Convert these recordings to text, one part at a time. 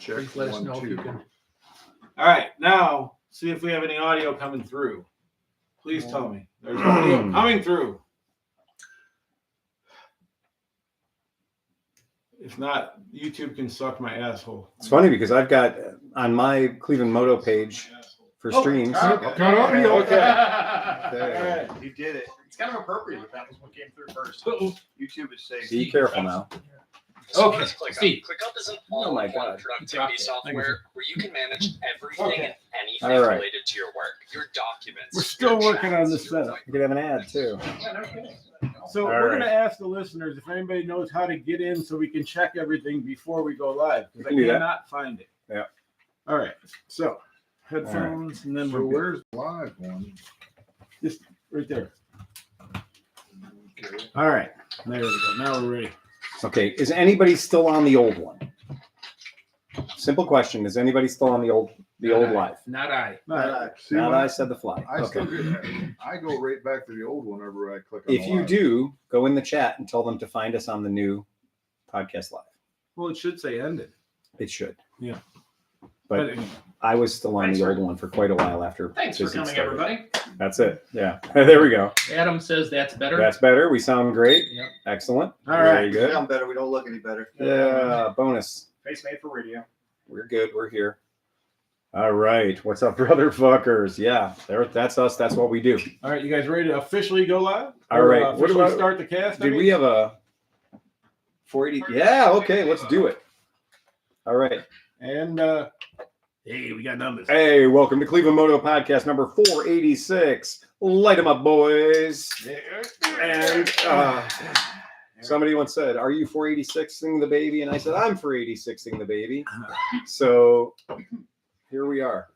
Please let us know if you can. All right, now see if we have any audio coming through. Please tell me there's audio coming through. If not, YouTube can suck my asshole. It's funny because I've got on my Cleveland Moto page for streams. Okay. All right. You did it. It's kind of appropriate if that was what came through first. YouTube is saying. Be careful now. Okay, Steve. ClickUp is an Oh my all-in-one God. productivity software where you can manage everything and anything All right. related to your work, your documents. We're still your working on chats, this your setup. You could have an ad too. So All we're right. going to ask the listeners if anybody knows how to get in so we can check everything before we go live because I can do that. cannot find it. Yeah. All right. So headphones and then So we're good. where's the live one? Just right there. Okay. All right. There we go. Now we're ready. Okay, is anybody still on the old one? Simple question: is anybody still on the old live? Not I. All right. See, Not when I said the fly. I Okay. still get, I go right back to the old one whenever I click on If the you live. do, go in the chat and tell them to find us on the new podcast live. Well, it should say ended. It should. Yeah. But I was still on Thanks the for- old one for quite a while after. Thanks for Disney coming, started. everybody. That's it. Yeah. There we go. Adam says that's better. That's better. We sound great. Yep. Excellent. All Very right. good. sound better. We don't look any better. Yeah. Bonus. Face made for radio. We're good. We're here. All right. What's up, brother fuckers? Yeah. That's us. That's what we do. All right. You guys ready to officially go live? All right. Or, What officially about- start the cast? I Did mean? we have a 480? Yeah. Okay. Let's do it. All right. And hey, we got numbers. Hey, welcome to Cleveland Moto Podcast number 486. Light 'em up, boys. And somebody once said, "Are you 486ing the baby?" And I said, "I'm 486ing the baby." So here we are.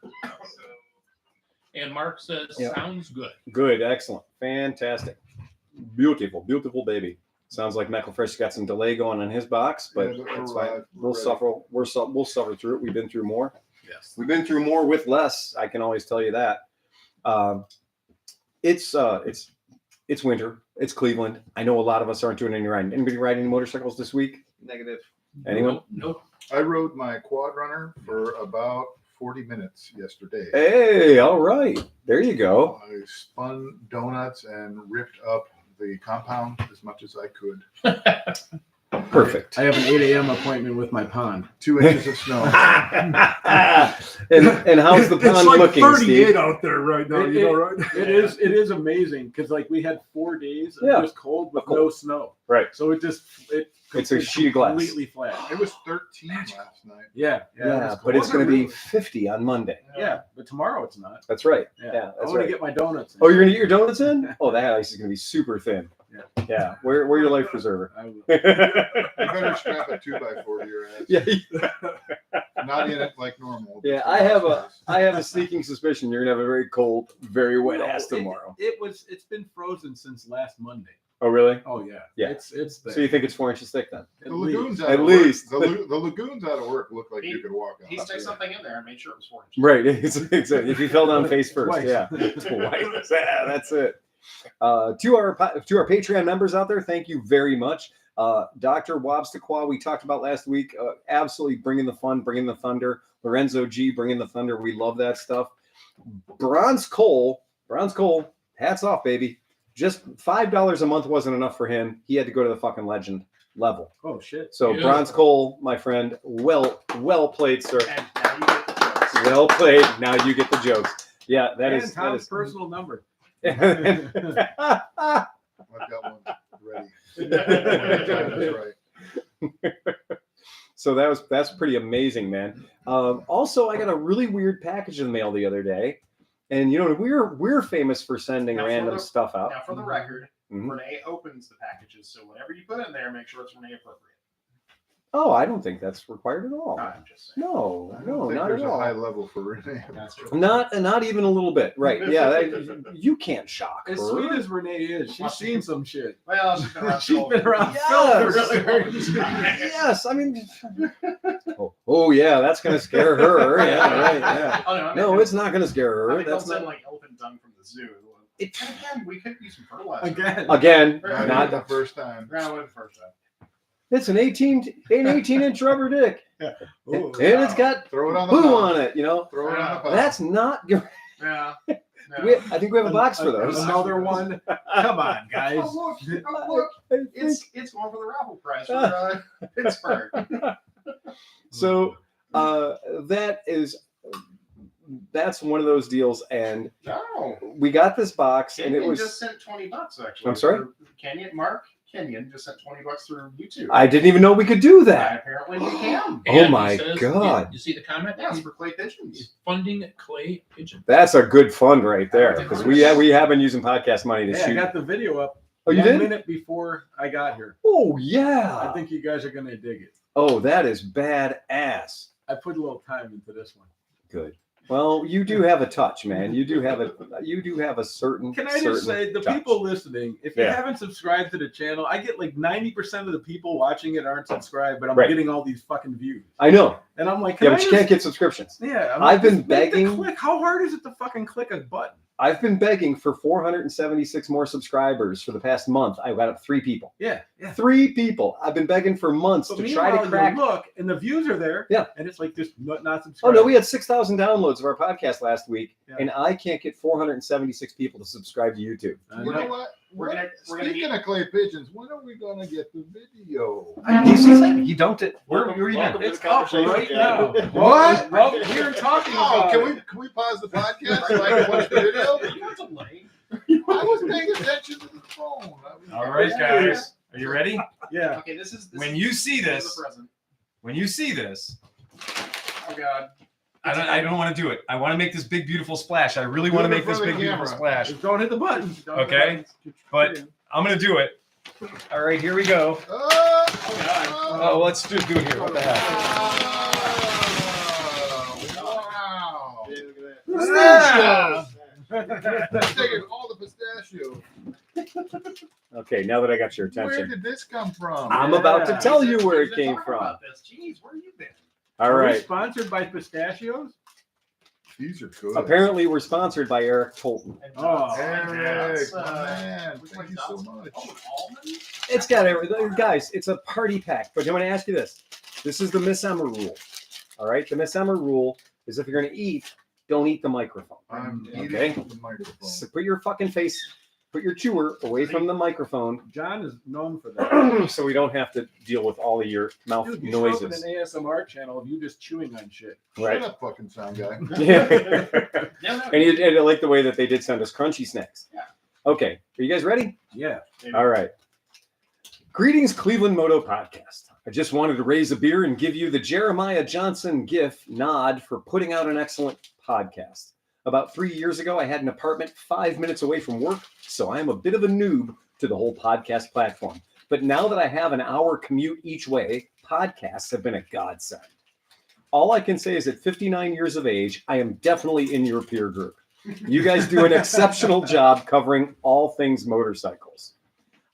And Mark says, Yep. sounds good. Good, excellent, fantastic, beautiful, beautiful baby. Sounds like McElfresh got some delay going on his box, but Yeah, it's we're fine. live. We'll We're suffer. We'll suffer through it. We've been through more. Yes. We've been through more with less. I can always tell you that. It's winter. It's Cleveland. I know a lot of us aren't doing any riding. Anybody ride any motorcycles this week? Negative. Anyone? Nope. I rode my quad runner for about 40 minutes yesterday. Hey, all right. There you go. I spun donuts and ripped up the compound as much as I could. Perfect. I have an 8 a.m. appointment with my pond. 2 inches of snow. and how's the pond it's like looking, 38 Steve? out there right now. It- you know, right? It is amazing because like we had 4 days of Yeah. just cold with Cold. no snow. Right. So It's a sheet of glass. completely flat. It was 13 last night. Yeah. Yeah, was but it's cold. going to be 50 on Monday. Yeah, but tomorrow it's not. That's right. Yeah, Yeah, I that's want right. to get my donuts. In. Oh, you're going to get your donuts in? Oh, that ice is going to be super thin. Yeah. Yeah. Wear your life preserver. I will. You better strap a 2x4 to your ass. Yeah. Not in it like normal. Yeah, I have a sneaking suspicion you're going to have a very cold, very wet No, ass tomorrow. It's been frozen since last Monday. Oh, really? Oh yeah. Yeah. It's there. So you think it's 4 inches thick then? The lagoons least. out At of least. work, the lagoons out of work look like you could walk on. He stuck something in there and made sure it was 4 inches. Right. Exactly. If you fell down face first. Twice. Yeah. Twice. Yeah, that's it. To our Patreon members out there, thank you very much. Dr. Wobstaqua, we talked about last week, absolutely bringing the fun, bringing the thunder. Lorenzo G, bringing the thunder. We love that stuff. Bronze Cole, hats off, baby. Just $5 a month wasn't enough for him. He had to go to the fucking legend level. Oh shit. So Yeah. Bronze Cole, my friend, well played, sir. And now you get the jokes. Well played. Now you get the jokes. Yeah, that And is Tom's personal number. I've got one ready. That's right. So that's pretty amazing, man. Also, I got a really weird package in the mail the other day, and you know we're famous for sending Now, for random the- stuff out. Now, for the record, Mhm. Renee opens the packages, so whatever you put in there, make sure it's Renee appropriate. Oh, I don't think that's required at all. I'm just saying. No, I don't no, think not there's at a high all. level for Renee. That's true. Not even a little bit. Right? Yeah, you can't shock As her. sweet as Renee is, she's seen some shit. Well, she's been around. She's so been around Yes. film for really hard. Yes, I mean. Oh yeah, that's gonna scare her. Yeah, right. Yeah. Oh, no, I mean, No, it's not gonna scare her. I mean, That's don't send not. like elephant dung from the zoo. It- And again, we could use some fertilizer. Again. Again, Not not the first time. Ground the first time. It's an 18-inch rubber dick. Ooh, And it's got throw it on the poo pound. on it, you know. Throw it on the pound. That's not good. Yeah. I think we have a box for those. Another one. Come on, guys. Oh, look. It's going for the raffle prize for Pittsburgh. So that's one of those deals, and No. we got this box, and it Kenyon was. just sent $20 actually. I'm sorry? Mark Kenyon just sent $20 through YouTube. I didn't even know we could do that. Apparently you can. Oh And my he says- God. You see the comment? That's for clay pigeons. He's funding clay pigeon. That's a good fund right there, because we have been using podcast money to Yeah, I shoot. got the video up. Oh, you 1 did? minute before I got here. Oh I yeah. think you guys are gonna dig it. Oh, that is badass. I put a little time into this one. Good. Well, you do have a touch, man. You do have a certain. Can I just certain say, the touch. people listening, if you Yeah. haven't subscribed to the channel, I get like 90% of the people watching it aren't subscribed, but I'm Right. getting all these fucking views. I know. And I'm like, Yeah, can but I you just- can't get subscriptions. Yeah, I'm I've been just make the begging- Click. How hard is it to fucking click a button? I've been begging for 476 more subscribers for the past month. I got up 3 people. Yeah. 3 people. I've been begging for months But to try meanwhile, to crack. you look, and the views are there. Yeah. And it's like just not Oh subscribed. no, we had 6,000 downloads of our podcast last week, Yeah. and I can't get 476 people to subscribe to YouTube. I You know. know what? We're gonna Speaking of clay pigeons, when are we gonna get the video? He dumped it. Welcome to It's the up conversation, right Ken. now. What? Well, we're talking Oh, about it. can we pause the podcast so I can watch the video? You know it's a lane. I was paying attention to the phone. All right, guys, are you ready? Yeah. Okay, this is When you see this is this, the present. when you see this, Oh God. I don't want to do it. I want to make this big beautiful splash. I really want to make this big beautiful splash. Just don't hit the button. Don't hit the Okay, buttons. but I'm gonna do it. All right, here we go. Oh, let's just do it here. What the heck? Wow. Ah! That's taking all the pistachio. Okay, now that I got your Where attention, did this come from? I'm about to Yeah. tell you where it We've been came talking from. about this. Jeez, where you been? All Are we right. sponsored by pistachios? These are good. Apparently, we're sponsored by Eric Tolton. And Oh, Eric, that's, my man, which thank one's you so that? much. Oh, almond? It's got everything, guys. It's a party pack. But I'm going to ask you this: this is the Miss Emma rule. All right, the Miss Emma rule is if you're going to eat, don't eat the microphone. I'm Okay. eating the microphone. So put your fucking face, put your chewer away from the microphone, John is known for that. so we don't have to deal with all of your mouth Dude, you should open noises. an ASMR channel of you just chewing on shit. Right. Shut up, fucking sound guy. Yeah. Yeah, no, And I like the way that they did send us crunchy snacks. Yeah. Okay, are you guys ready? Yeah. All right. Greetings, Cleveland Moto Podcast. I just wanted to raise a beer and give you the Jeremiah Johnson GIF nod for putting out an excellent podcast. About 3 years ago, I had an apartment 5 minutes away from work, so I am a bit of a noob to the whole podcast platform. But now that I have an hour commute each way, podcasts have been a godsend. All I can say is at 59 years of age, I am definitely in your peer group. You guys do an exceptional job covering all things motorcycles.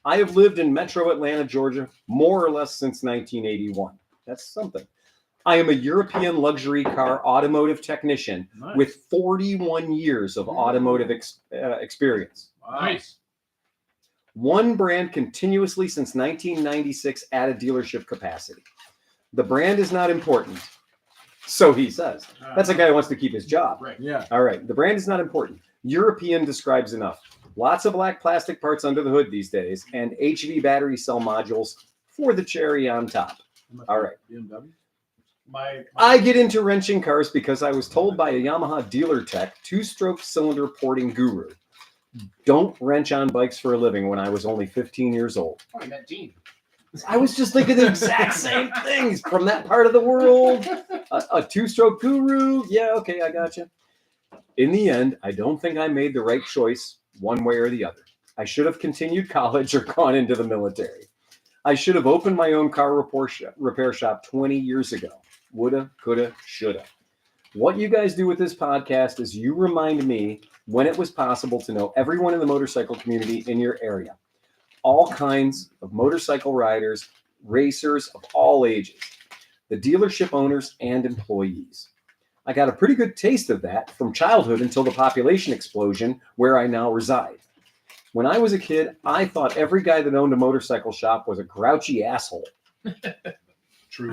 I have lived in metro Atlanta, Georgia, more or less since 1981. That's something. I am a European luxury car automotive technician Nice. with 41 years of automotive experience. Wow. Nice. One brand continuously since 1996 at a dealership capacity. The brand is not important. So he says. That's a guy who wants to keep his job. Right. Yeah. All right. The brand is not important. European describes enough. Lots of black plastic parts under the hood these days, and HV battery cell modules for the cherry on top. All right. BMW. I get into wrenching cars because I was told by a Yamaha dealer tech, 2-stroke cylinder porting guru, don't wrench on bikes for a living when I was only 15 years old. Oh, you met Dean. I was just thinking the exact same things from that part of the world. A 2-stroke guru. Yeah, okay, I got you. In the end, I don't think I made the right choice one way or the other. I should have continued college or gone into the military. I should have opened my own car repair shop 20 years ago. Woulda, coulda, shoulda. What you guys do with this podcast is you remind me when it was possible to know everyone in the motorcycle community in your area. All kinds of motorcycle riders, racers of all ages, the dealership owners and employees. I got a pretty good taste of that from childhood until the population explosion where I now reside. When I was a kid, I thought every guy that owned a motorcycle shop was a grouchy asshole. True.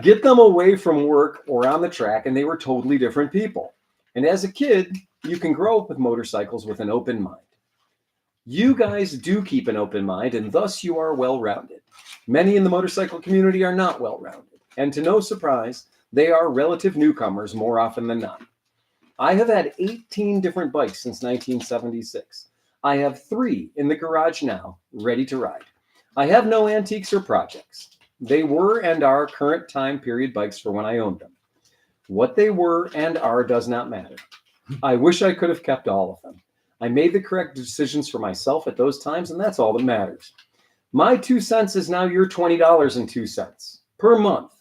Get them away from work or on the track, and they were totally different people. And as a kid, you can grow up with motorcycles with an open mind. You guys do keep an open mind, and thus you are well-rounded. Many in the motorcycle community are not well-rounded, and to no surprise, they are relative newcomers more often than not. I have had 18 different bikes since 1976. I have 3 in the garage now, ready to ride. I have no antiques or projects. They were and are current time period bikes for when I owned them. What they were and are does not matter. I wish I could have kept all of them. I made the correct decisions for myself at those times, and that's all that matters. My 2 cents is now your $20.02 per month.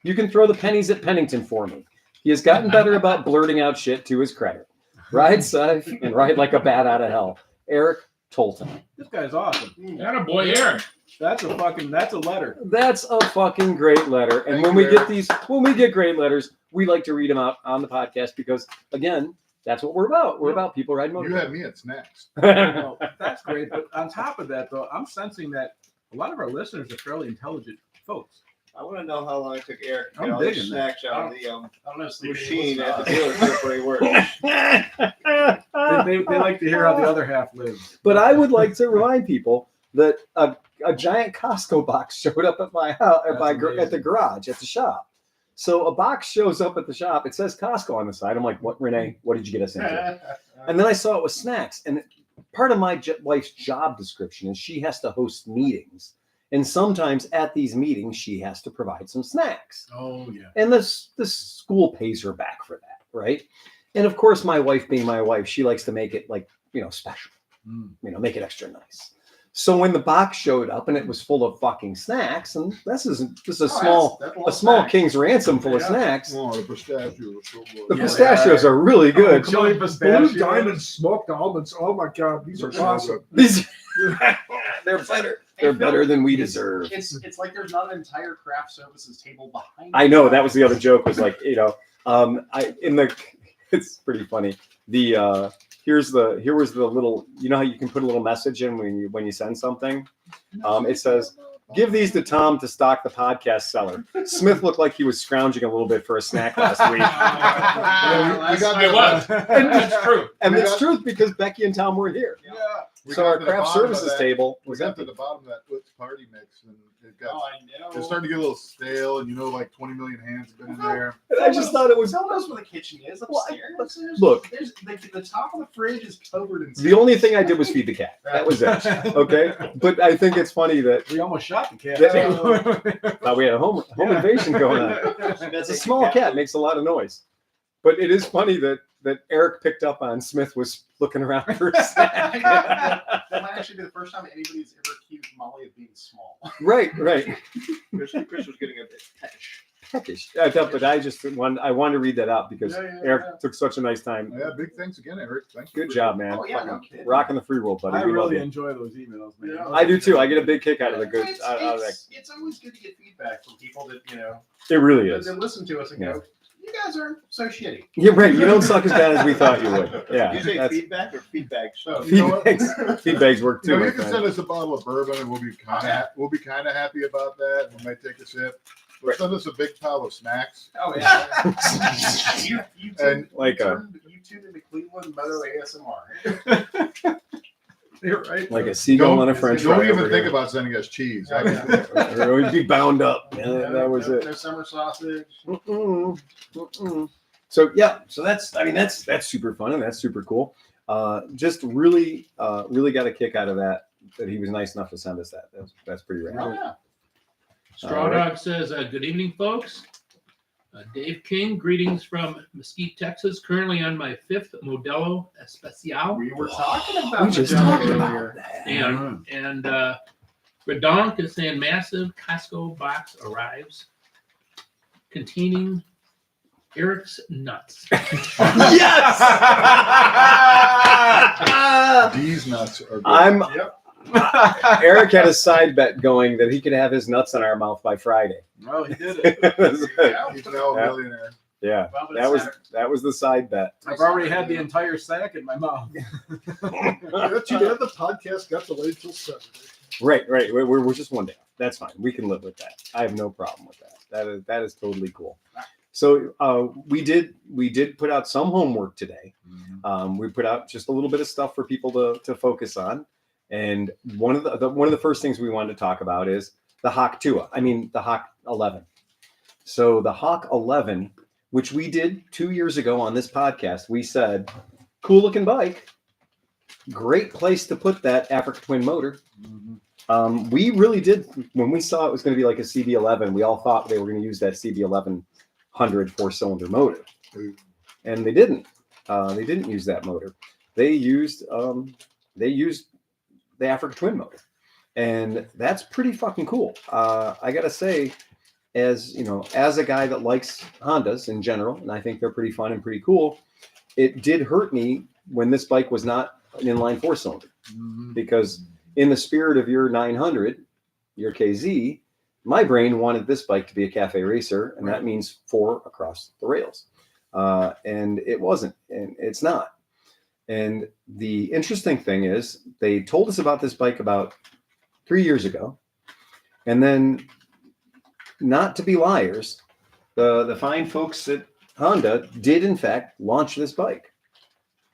You can throw the pennies at Pennington for me. He has gotten better about blurting out shit to his credit. Ride safe and ride like a bat out of hell. Eric Tolton. This guy's awesome. Attaboy, Eric. That's a letter. That's a fucking great letter. And when we get great letters, we like to read them out on the podcast because, again, that's what we're about. We're about people riding You motorcycles. had me at snacks. Well, that's great. But on top of that, though, I'm sensing that a lot of our listeners are fairly intelligent folks. I want to know how long it took Eric to I'm get all the digging snacks out of the I don't know. Sleeping machine was at the dealership where he works. They like to hear how the other half lives. But I would like to remind people that a giant Costco box showed up at my house, at the garage, at the shop. So a box shows up at the shop. It says Costco on the side. I'm like, what, Renee? What did you get us into? And then I saw it was snacks. And part of my wife's job description is she has to host meetings. And sometimes at these meetings, she has to provide some snacks. Oh, yeah. And the school pays her back for that, right? And of course, my wife being my wife, she likes to make it like, special, make it extra nice. So when the box showed up and it was full of fucking snacks, and this is a small King's Ransom full of snacks. Oh, the pistachios are so good. The pistachios are really good. Chili pistachios. Blue Diamond smoked almonds. Oh my God, these are They're so awesome. These they're better. They're better than we deserve. It's like there's not an entire craft services table behind. I know that was the other joke. Was like, it's pretty funny. Here was the little, how you can put a little message in when you send something. It says, "Give these to Tom to stock the podcast cellar." Smith looked like he was scrounging a little bit for a snack last week. And it's true. And it's truth because Becky and Tom weren't here. Yeah. So our craft services table We was got empty. to the bottom of that Utz party mix, and it got. Oh, I know. It's starting to get a little stale, and like 20 million hands have been in there. And I just thought it was. Someone knows where the kitchen is upstairs. Look. There's the top of the fridge is covered in. The only thing I did was feed the cat. That was it. Okay, but I think it's funny that We almost shot the cat. thought we had a home invasion going on. It's a small cat, makes a lot of noise. But it is funny that Eric picked up on Smith was looking around for a snack. That might actually be the first time anybody's ever accused Molly of being small. Right. Chris was getting a bit peckish. Peckish. But I wanted to read that out because Eric took such a nice time. Yeah, big thanks again, Eric. Thank you. Good job, man. Oh yeah, no kidding. Rocking the free world, buddy. I We love really you. enjoy those emails, man. Yeah. I do too. I get a big kick out of the good. It's always good to get feedback from people that It really is. that listen to us and go, "You guys aren't so shitty." You're right. You don't suck as bad as we thought you would. Yeah. You say that's- feedback or feedback? So You know what? Feedbags work too. You my can friend. send us a bottle of bourbon, and we'll be kind of happy about that. We might take a sip. But send us a big pile of snacks. oh yeah. you And tuned into Cleveland Moto ASMR. You're right. Like a seagull on a French fry. Don't even over think here. about sending us cheese. Oh, yeah. Or we'd be bound up. Yeah, that was it. No summer sausage. So that's super fun and that's super cool. Just really got a kick out of that he was nice enough to send us that. That's pretty rad. Oh yeah. Straw Dog says, good evening, folks. Dave King, greetings from Mesquite, Texas. Currently on my 5th Modelo Especial. We were talking about We just the talked earlier. about that. And Redonk is saying massive Costco box arrives containing Eric's nuts. Yes! These nuts are good. Eric had a side bet going that he could have his nuts in our mouth by Friday. Oh, he did it. He's now a millionaire. Yeah, Well, but that it's that was the side bet. I've already had the entire sack in my mouth. Yeah, too bad the podcast got delayed till Saturday. Right. We're just one day off. That's fine. We can live with that. I have no problem with that. That is totally cool. So we did put out some homework today. We put out just a little bit of stuff for people to focus on. And one of the first things we wanted to talk about is the Hawk 11. So the Hawk 11, which we did 2 years ago on this podcast, we said, cool looking bike, great place to put that Africa Twin motor. We really did, when we saw it was going to be like a CB11, we all thought they were going to use that CB1100 4-cylinder motor, and they didn't. They didn't use that motor. They used the Africa Twin motor, and that's pretty fucking cool. I gotta say, as a guy that likes Hondas in general, and I think they're pretty fun and pretty cool, it did hurt me when this bike was not an inline 4-cylinder, because in the spirit of your 900, your KZ, my brain wanted this bike to be a cafe racer, and that means 4 across the rails, and it wasn't, and it's not. And the interesting thing is, they told us about this bike about 3 years ago, and then, not to be liars, the fine folks at Honda did in fact launch this bike.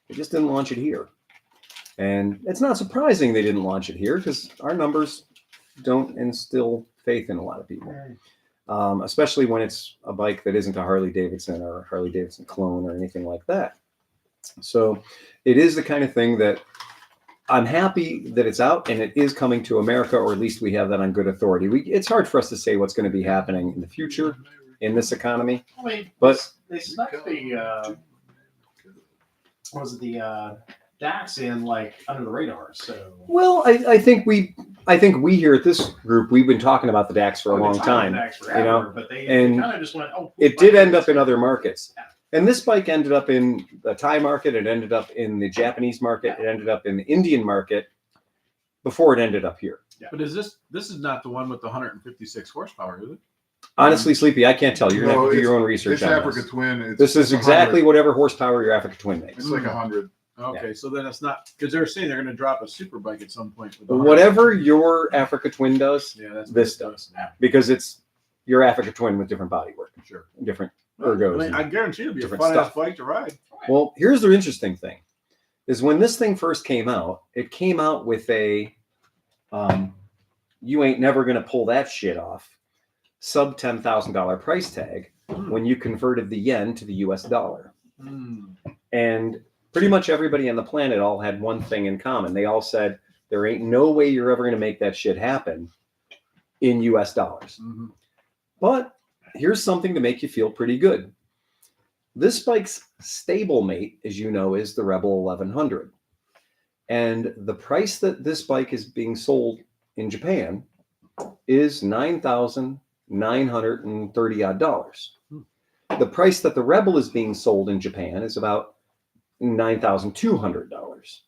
They just didn't launch it here, and it's not surprising they didn't launch it here, because our numbers don't instill faith in a lot of people, especially when it's a bike that isn't a Harley Davidson or a Harley Davidson clone or anything like that. So it is the kind of thing that I'm happy that it's out and it is coming to America, or at least we have that on good authority. It's hard for us to say what's going to be happening in the future in this economy, but they snuck the DAX in like under the radar. So well, I think we here at this group, we've been talking about the DAX for a long time, but they and kind of just went, it did end up in other markets. And this bike ended up in the Thai market. It ended up in the Japanese market. It ended up in the Indian market before it ended up here. But this is not the one with the 156 horsepower, is it? Honestly, Sleepy, I can't tell. You're going to have to do your own research It's on Africa this. Twin. This is exactly whatever horsepower your Africa Twin makes. It's like 100. Okay, so then it's not, because they're saying they're going to drop a super bike at some point. With Whatever your Africa Twin does, that's this does. Because it's your Africa Twin with different bodywork. Sure. Different ergos. I guarantee it'll be a different fun ass stuff. bike to ride. Well, here's the interesting thing, is when this thing first came out, it came out with a, you ain't never going to pull that shit off, sub $10,000 price tag when you converted the yen to the US dollar. And pretty much everybody on the planet all had one thing in common. They all said, there ain't no way you're ever going to make that shit happen in US dollars. But here's something to make you feel pretty good. This bike's stablemate, as you know, is the Rebel 1100. And the price that this bike is being sold in Japan is $9,930 odd. The price that the Rebel is being sold in Japan is about $9,200,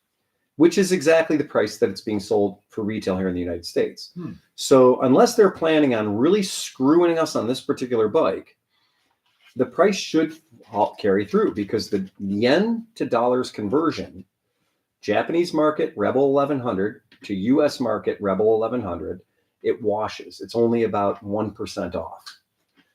which is exactly the price that it's being sold for retail here in the United States. So unless they're planning on really screwing us on this particular bike, the price should carry through, because the yen to dollars conversion, Japanese market Rebel 1100 to US market Rebel 1100, it washes. It's only about 1% off.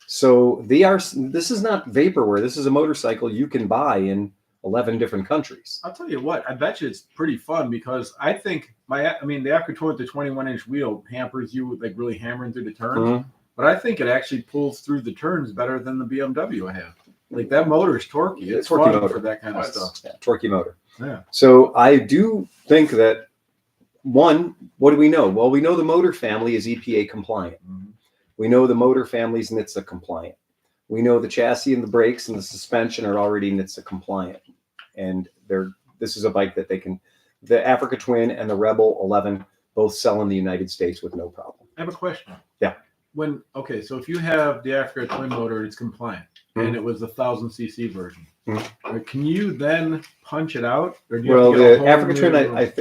So this is not vaporware. This is a motorcycle you can buy in 11 different countries. I'll tell you what, I bet you it's pretty fun, because I think the Africa Twin with the 21-inch wheel hampers you with like really hammering through the turns. But I think it actually pulls through the turns better than the BMW I have. Like, that motor is torquey. It's torquey fun motor for that kind of stuff. Yeah, torquey motor. Yeah. So I do think that, one, what do we know? Well, we know the motor family is EPA compliant. We know the motor family is NHTSA compliant. We know the chassis and the brakes and the suspension are already NHTSA compliant. And this is a bike that the Africa Twin and the Rebel 11 both sell in the United States with no problem. I have a question. Yeah. So if you have the Africa Twin motor, it's compliant, and it was the 1000cc version, can you then punch it out? Or do you have to get the Africa Twin,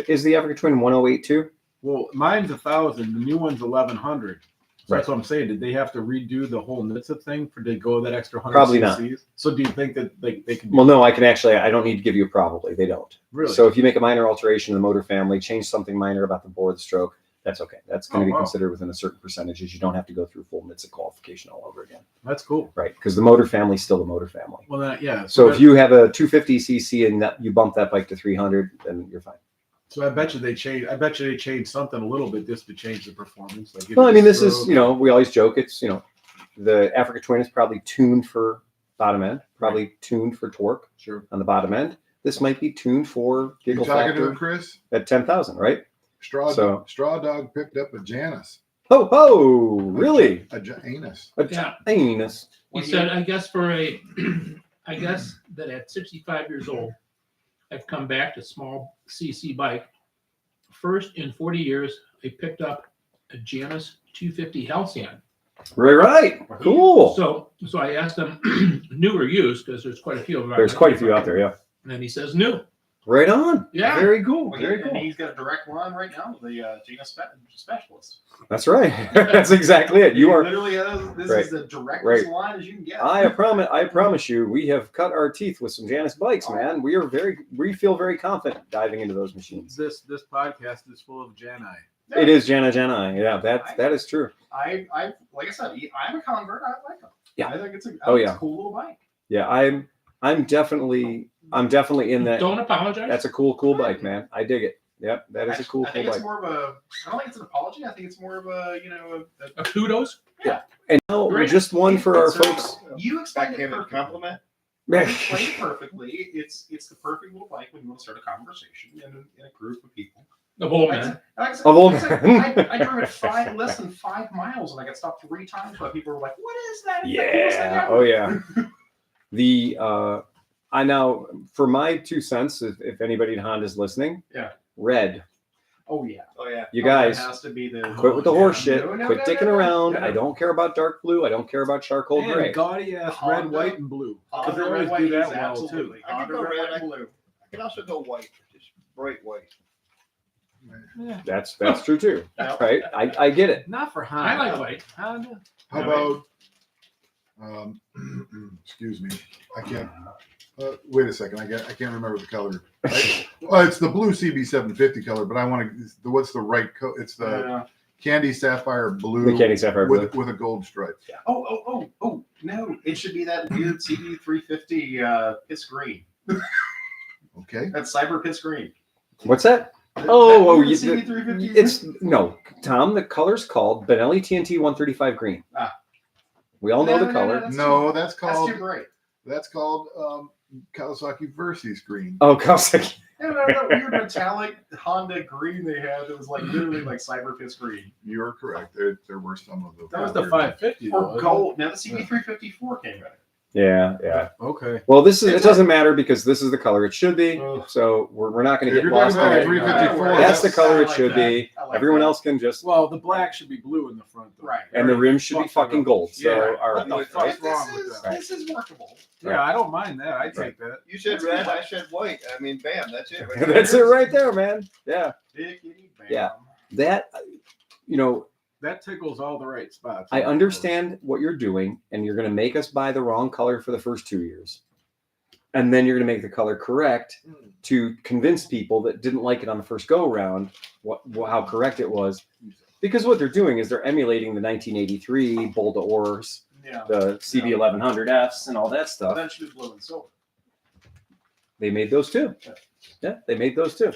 is the Africa Twin 108 too? Well, mine's 1000. The new one's 1100. So Right. that's what I'm saying. Did they have to redo the whole NHTSA thing to go that extra 100 Probably not. cc's? So do you think that they can? Well, no, I don't need to give you a probably. They don't. Really? So if you make a minor alteration in the motor family, change something minor about the bore of the stroke, That's okay. That's going to be wow. considered within a certain percentages. You don't have to go through full NHTSA qualification all over again. That's cool. Right. Because the motor family is still the motor family. Well, yeah. So if you have a 250cc and that you bump that bike to 300, then you're fine. So I bet you they changed something a little bit just to change the performance. Like Well, I mean, this is, we always joke. It's, the Africa Twin is probably tuned for bottom end, probably tuned for torque sure. on the bottom end. This might be tuned for You giggle talking to factor him, Chris? at 10,000, right? Straw Dog picked up a Janus. Oh, really? A Janus. A Yeah. Janus. He said, I guess I guess that at 65 years old, I've come back to small CC bike. First in 40 years, I picked up a Janus 250 Halcyon. Right. Cool. So I asked him, new or used, because there's quite a few of them. There's quite a few out there, yeah. And then he says, new. Right on. Yeah. Very cool. Well, Very and cool. he's got a direct line right now with the Genus specialist. That's right. That's exactly it. You He are. literally has, this Right. is the directest Right. line as you can get. I promise you, we have cut our teeth with some Janus bikes, man. We feel very confident diving into those machines. This podcast is full of Jani. It is Jana. Yeah, that is true. I like I said, I'm a convert. I like them. Yeah. I think it's a cool little bike. Yeah, I'm definitely in that. Don't apologize. That's a cool bike, man. I dig it. Yep, that is a cool I think it's bike. more of a. I don't think it's an apology. I think it's more of a a kudos. And now Great. just one for our It's a- folks. You explained it Backhanded perfectly. compliment. You explained it perfectly. It's the perfect little bike when you want to start a conversation in a group of people. Of old Like I man. said- like I said, Of old like I said, men. I drove it less than 5 miles, and I got stopped 3 times. But people were like, "What is that? It's the coolest thing Yeah. ever." Oh yeah. I now, for my 2 cents, if anybody in Honda is listening, Yeah. red. Oh yeah. Oh yeah. You It guys, has to be the quit with the horse shit. No, Quit dicking no. around. No. I don't care about dark blue. I don't care about charcoal And gray. gaudy ass Honda- red, white, and blue. Because they Honda always red, do white that is well too. absolutely. I can Honda go red, red, white, blue. I can also go white, just bright white. That's true too. Yeah. Right? I get it. Not for I Honda. like white. Honda. How about? Excuse me. I can't. Wait a second. I can't remember the color. Well, it's the blue CB750 color, but I want to. What's the right coat? It's the candy sapphire blue. The candy sapphire blue. with a gold stripe. Oh, no. It should be that weird CB350 piss green. Okay. That's cyber piss green. What's that? That Oh, weird you, CB350. it's no, Tom. The color's called Benelli TNT 135 green. Ah. We all know the No, color. that's No, that's That's called too bright. Kawasaki Versys green. Oh, Kawasaki. No, that weird metallic Honda green they had that was like literally like cyber piss green. You are correct. There were some of those. That was the 550. though, Or wasn't it? gold. Now the CB354 came out. Yeah. Okay. Well, it doesn't matter because this is the color it should be. Ugh. So we're not going to If get you're lost talking in about it. 354, That's the color I it like should that. be. I like Everyone that. else can just. Well, the black should be blue in the front, though. Right. And the rims should be Fuck that fucking up. gold. So, Yeah. all What the right. fuck? right? What's wrong with that? This is workable. Yeah, I don't mind that. I take that. You said That's red, good. I said white. I mean, bam, that's it. Right That's it there. right there, man. Yeah. Biggity bam. Yeah. That, That tickles all the right spots. I understand what you're doing, and you're going to make us buy the wrong color for the first 2 years. And then you're going to make the color correct to convince people that didn't like it on the first go round how correct it was. Because what they're doing is they're emulating the 1983 Bull d'Ors, Yeah. the CB1100Fs, and all that stuff. Eventually blue and silver. They made those too. Yeah, they made those too.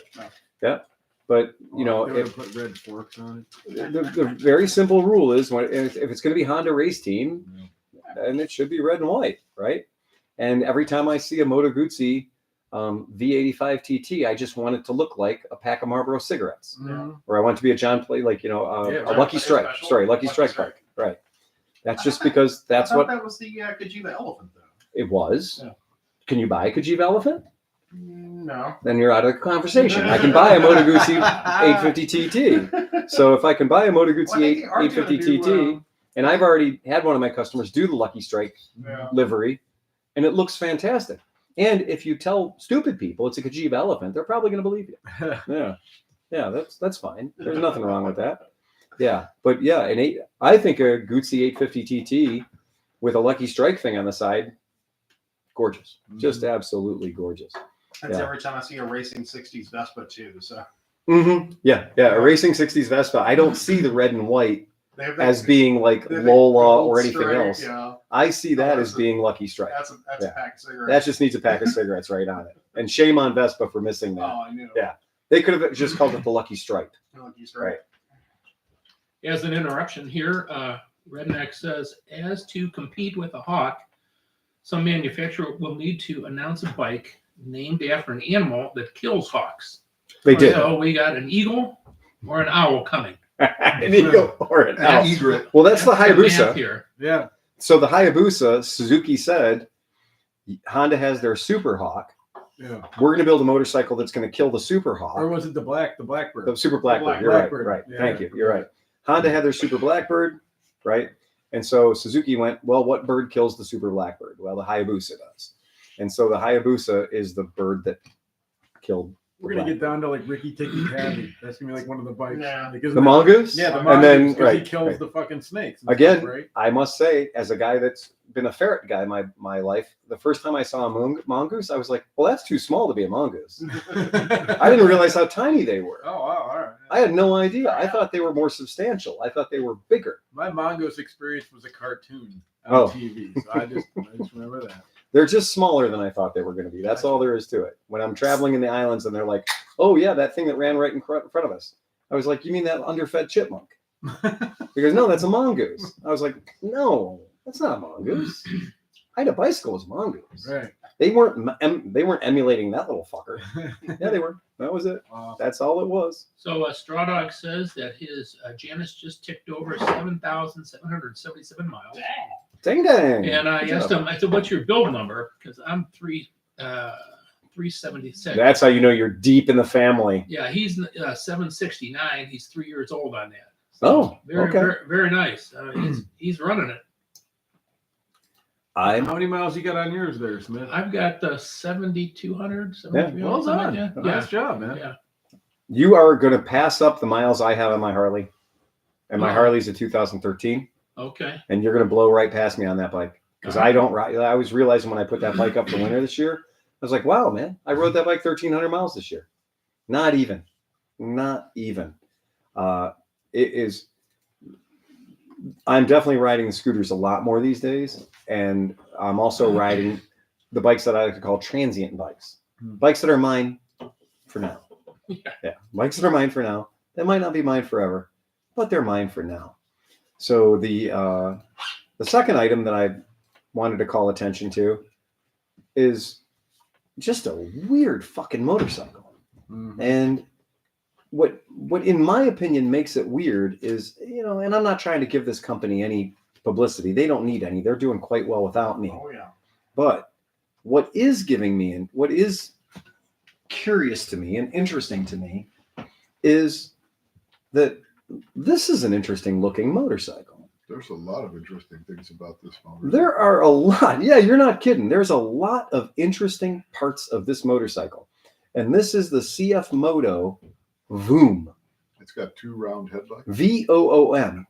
Yeah. But, They would if put red forks on the very simple rule is if it's going to be Honda race team, then it should be red and white, right? And every time I see a Moto Guzzi V85 TT, I just want it to look like a pack of Marlboro cigarettes, it. or I want it to be a John Play, a Lucky Strike. Special. Sorry, Lucky Lucky Strike Strike. bike. Right. That's just because that's I thought what that was the Kajiva elephant though. it was. Yeah. Can you buy a Kajiva Elephant? No. Then you're out of the conversation. I can buy a Moto Guzzi 850 TT. So if I can buy a Moto Guzzi Well, I think they are 850 gonna TT, and I've already had one of my customers do the Lucky Strike Yeah. livery, and it looks fantastic. And if you tell stupid people it's a Kajiva Elephant, they're probably going to believe you. Yeah, that's fine. There's nothing wrong with that. Yeah, but yeah, I think a Guzzi 850 TT with a Lucky Strike thing on the side, gorgeous, just absolutely gorgeous. That's Yeah. every time I see a racing 60s Vespa too. So Yeah, a Racing 60s Vespa. I don't see the red and white They have that, as being like they have that Lola gold or anything stripe, else. Yeah, I see that that's as being Lucky Strike. that's a Yeah. pack of cigarettes. That just needs a pack of cigarettes right on it. And shame on Vespa for missing that. Oh, I knew. Yeah. They could have just called it the Lucky Stripe. Lucky Strike. As an interruption here, Redneck says, as to compete with a Hawk, some manufacturer will need to announce a bike named after an animal that kills hawks. They did. So we got an eagle or an owl coming. An eagle or an An owl. egret. Well, that's the math Hayabusa. here. Yeah. So the Hayabusa, Suzuki said, Honda has their Super Hawk. Yeah. We're going to build a motorcycle that's going to kill the Super Or Hawk. was it the Blackbird? The Super Blackbird. You're Blackbird. right. Yeah. Thank you. You're right. Honda had their Super Blackbird, right? And so Suzuki went, well, what bird kills the Super Blackbird? Well, the Hayabusa does. And so the Hayabusa is the bird that killed We're gonna get down to like Ricky Tikki Tavi. That's gonna be like one of the bikes. Yeah. Like, isn't the that- mongoose. Yeah, the And mongoose, then 'cause right, he kills right. the fucking snakes. and Again, stuff, right? I must say, as a guy that's been a ferret guy my life, the first time I saw a mongoose, I was like, well, that's too small to be a mongoose. I didn't realize how tiny they were. Oh wow, all right. I had no idea. I thought they were more substantial. I thought they were bigger. My mongoose experience was a cartoon Oh. on TV. So I just remember that. They're just smaller than I thought they were going to be. That's all there is to it. When I'm traveling in the islands and they're like, oh, yeah, that thing that ran right in front of us. I was like, you mean that underfed chipmunk? Because no, that's a mongoose. I was like, no, that's not a mongoose. I had a bicycle as a mongoose. Right. They weren't emulating that little fucker. Yeah, they were. That was it. Wow. That's all it was. So Straw Dog says that his Janus just ticked over 7,777 miles. Dang dang. And I Good asked job. him, I said, what's your build number? Because I'm 376. That's how you know you're deep in the family. Yeah, he's 769. He's 3 years old on that. Oh, Very, okay. very, very nice. He's running it. I'm How many miles you got on yours there, Smith? I've got 7,200, Yeah. 7,300. Well something done. like that. Nice job, man. Yeah. You are going to pass up the miles I have on my Harley. And my Oh. Harley's a 2013. Okay. And you're going to blow right past me on that bike. Because I don't ride. I was realizing when I put that bike up for winter this year, I was like, wow, man, I rode that bike 1,300 miles this year. Not even. Not even. It is. I'm definitely riding the scooters a lot more these days. And I'm also riding the bikes that I like to call transient bikes. Bikes that are mine for now. Yeah. Bikes that are mine for now. They might not be mine forever, but they're mine for now. So the second item that I wanted to call attention to is just a weird fucking motorcycle. Mhm. And what in my opinion makes it weird is, and I'm not trying to give this company any publicity. They don't need any. They're doing quite well without me. Oh yeah. But what is giving me and what is curious to me and interesting to me is that this is an interesting looking motorcycle. There's a lot of interesting things about this motorcycle. There are a lot. Yeah, you're not kidding. There's a lot of interesting parts of this motorcycle. And this is the ClevelandMoto Voom. It's got two round headlights. VOOM.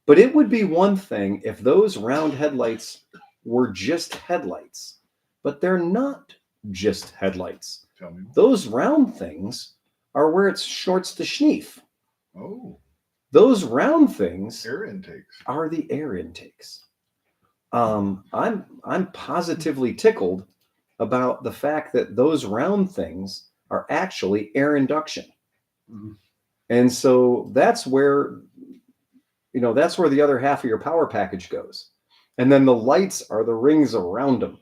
But it would be one thing if those round headlights were just headlights. But they're not just headlights. Tell me. Those round things are where it shorts the schneef. Oh, Those round things air intakes. are the air intakes. I'm positively tickled about the fact that those round things are actually air induction. Mhm. And so that's where the other half of your power package goes. And then the lights are the rings around them.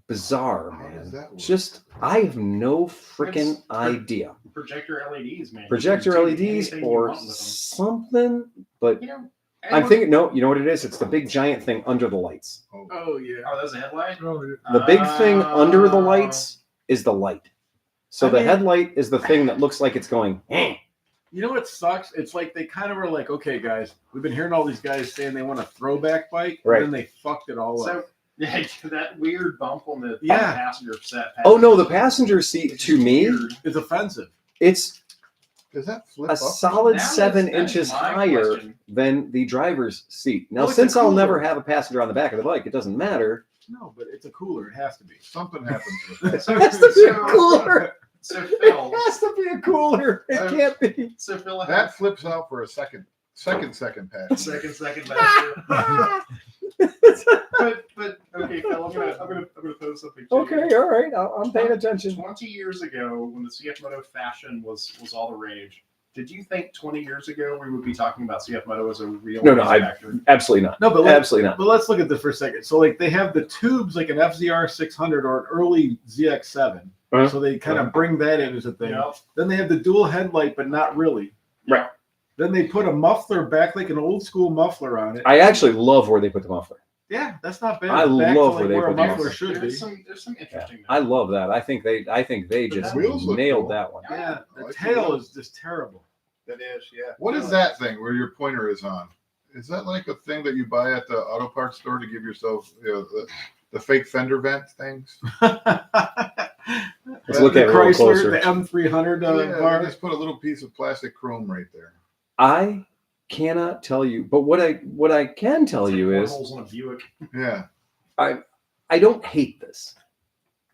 Bizarre, How does man. that work? Just, I have no freaking It's- idea. Projector LEDs, man. Projector You can do LEDs anything you or want with them. something, but You know, I'm thinking, no, you know what it is? It's the big giant thing under the lights. Oh yeah. Oh, that's a headlight. The big thing under the lights is the light. So I the mean- headlight is the thing that looks like it's going, eh. You know what sucks? It's like they kind of were like, okay, guys, we've been hearing all these guys saying they want a throwback bike, Right. and then they fucked it all So up. yeah, that weird bump on the Yeah. passenger set. Oh no, the passenger seat to me, Weird. It's offensive. it's Does that flip a up? solid That is- 7 that is inches my higher question. than the driver's seat. Now, Well, it's a since I'll never cooler. have a passenger on the back of the bike, it doesn't matter. No, but it's a cooler. It has to be. Something happens with that. So- That's the so- cooler. So It Phil, has to be a cooler. It can't be. so Phil, I have That flips out for a second pass. second master. but okay, Phil, I'm gonna pose something. To Okay, you. all right. I'm paying attention. 20 years ago, when the CF Moto fashion was all the rage, did you think 20 years ago we would be talking about CF Moto as a real No, I- manufacturer? Absolutely not. No, but Absolutely not. But let's look at this for a second. So, like, they have the tubes like an FZR 600 or an early ZX7. Uh-huh. So they kind of bring that in as a thing. Yep. Then they have the dual headlight, but not really. Right. Then they put a muffler back, like an old school muffler on it. I actually love where they put the muffler. Yeah, that's not bad. I It's back love to, where they where a put the muffler muffler. should be. There's some interesting. I love that. I think they just wheels look nailed cool. that one. Yeah, I the like tail the- is just terrible. That is, yeah. What is that thing where your pointer is on? Is that like a thing that you buy at the auto parts store to give yourself, the fake fender vent things? Let's look at it real Chrysler, closer. the M300 Yeah, bar. they just put a little piece of plastic chrome right there. I cannot tell you, but what I can tell you is holes in a Buick. Yeah. I don't hate this.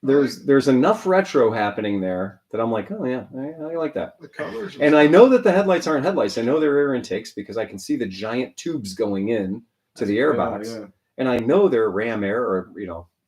There's enough retro happening there that I'm like, oh yeah, I like that. The colors. And I know that the headlights aren't headlights. I know they're air intakes because I can see the giant tubes going in to the airbox. Yeah. And I know they're ram air or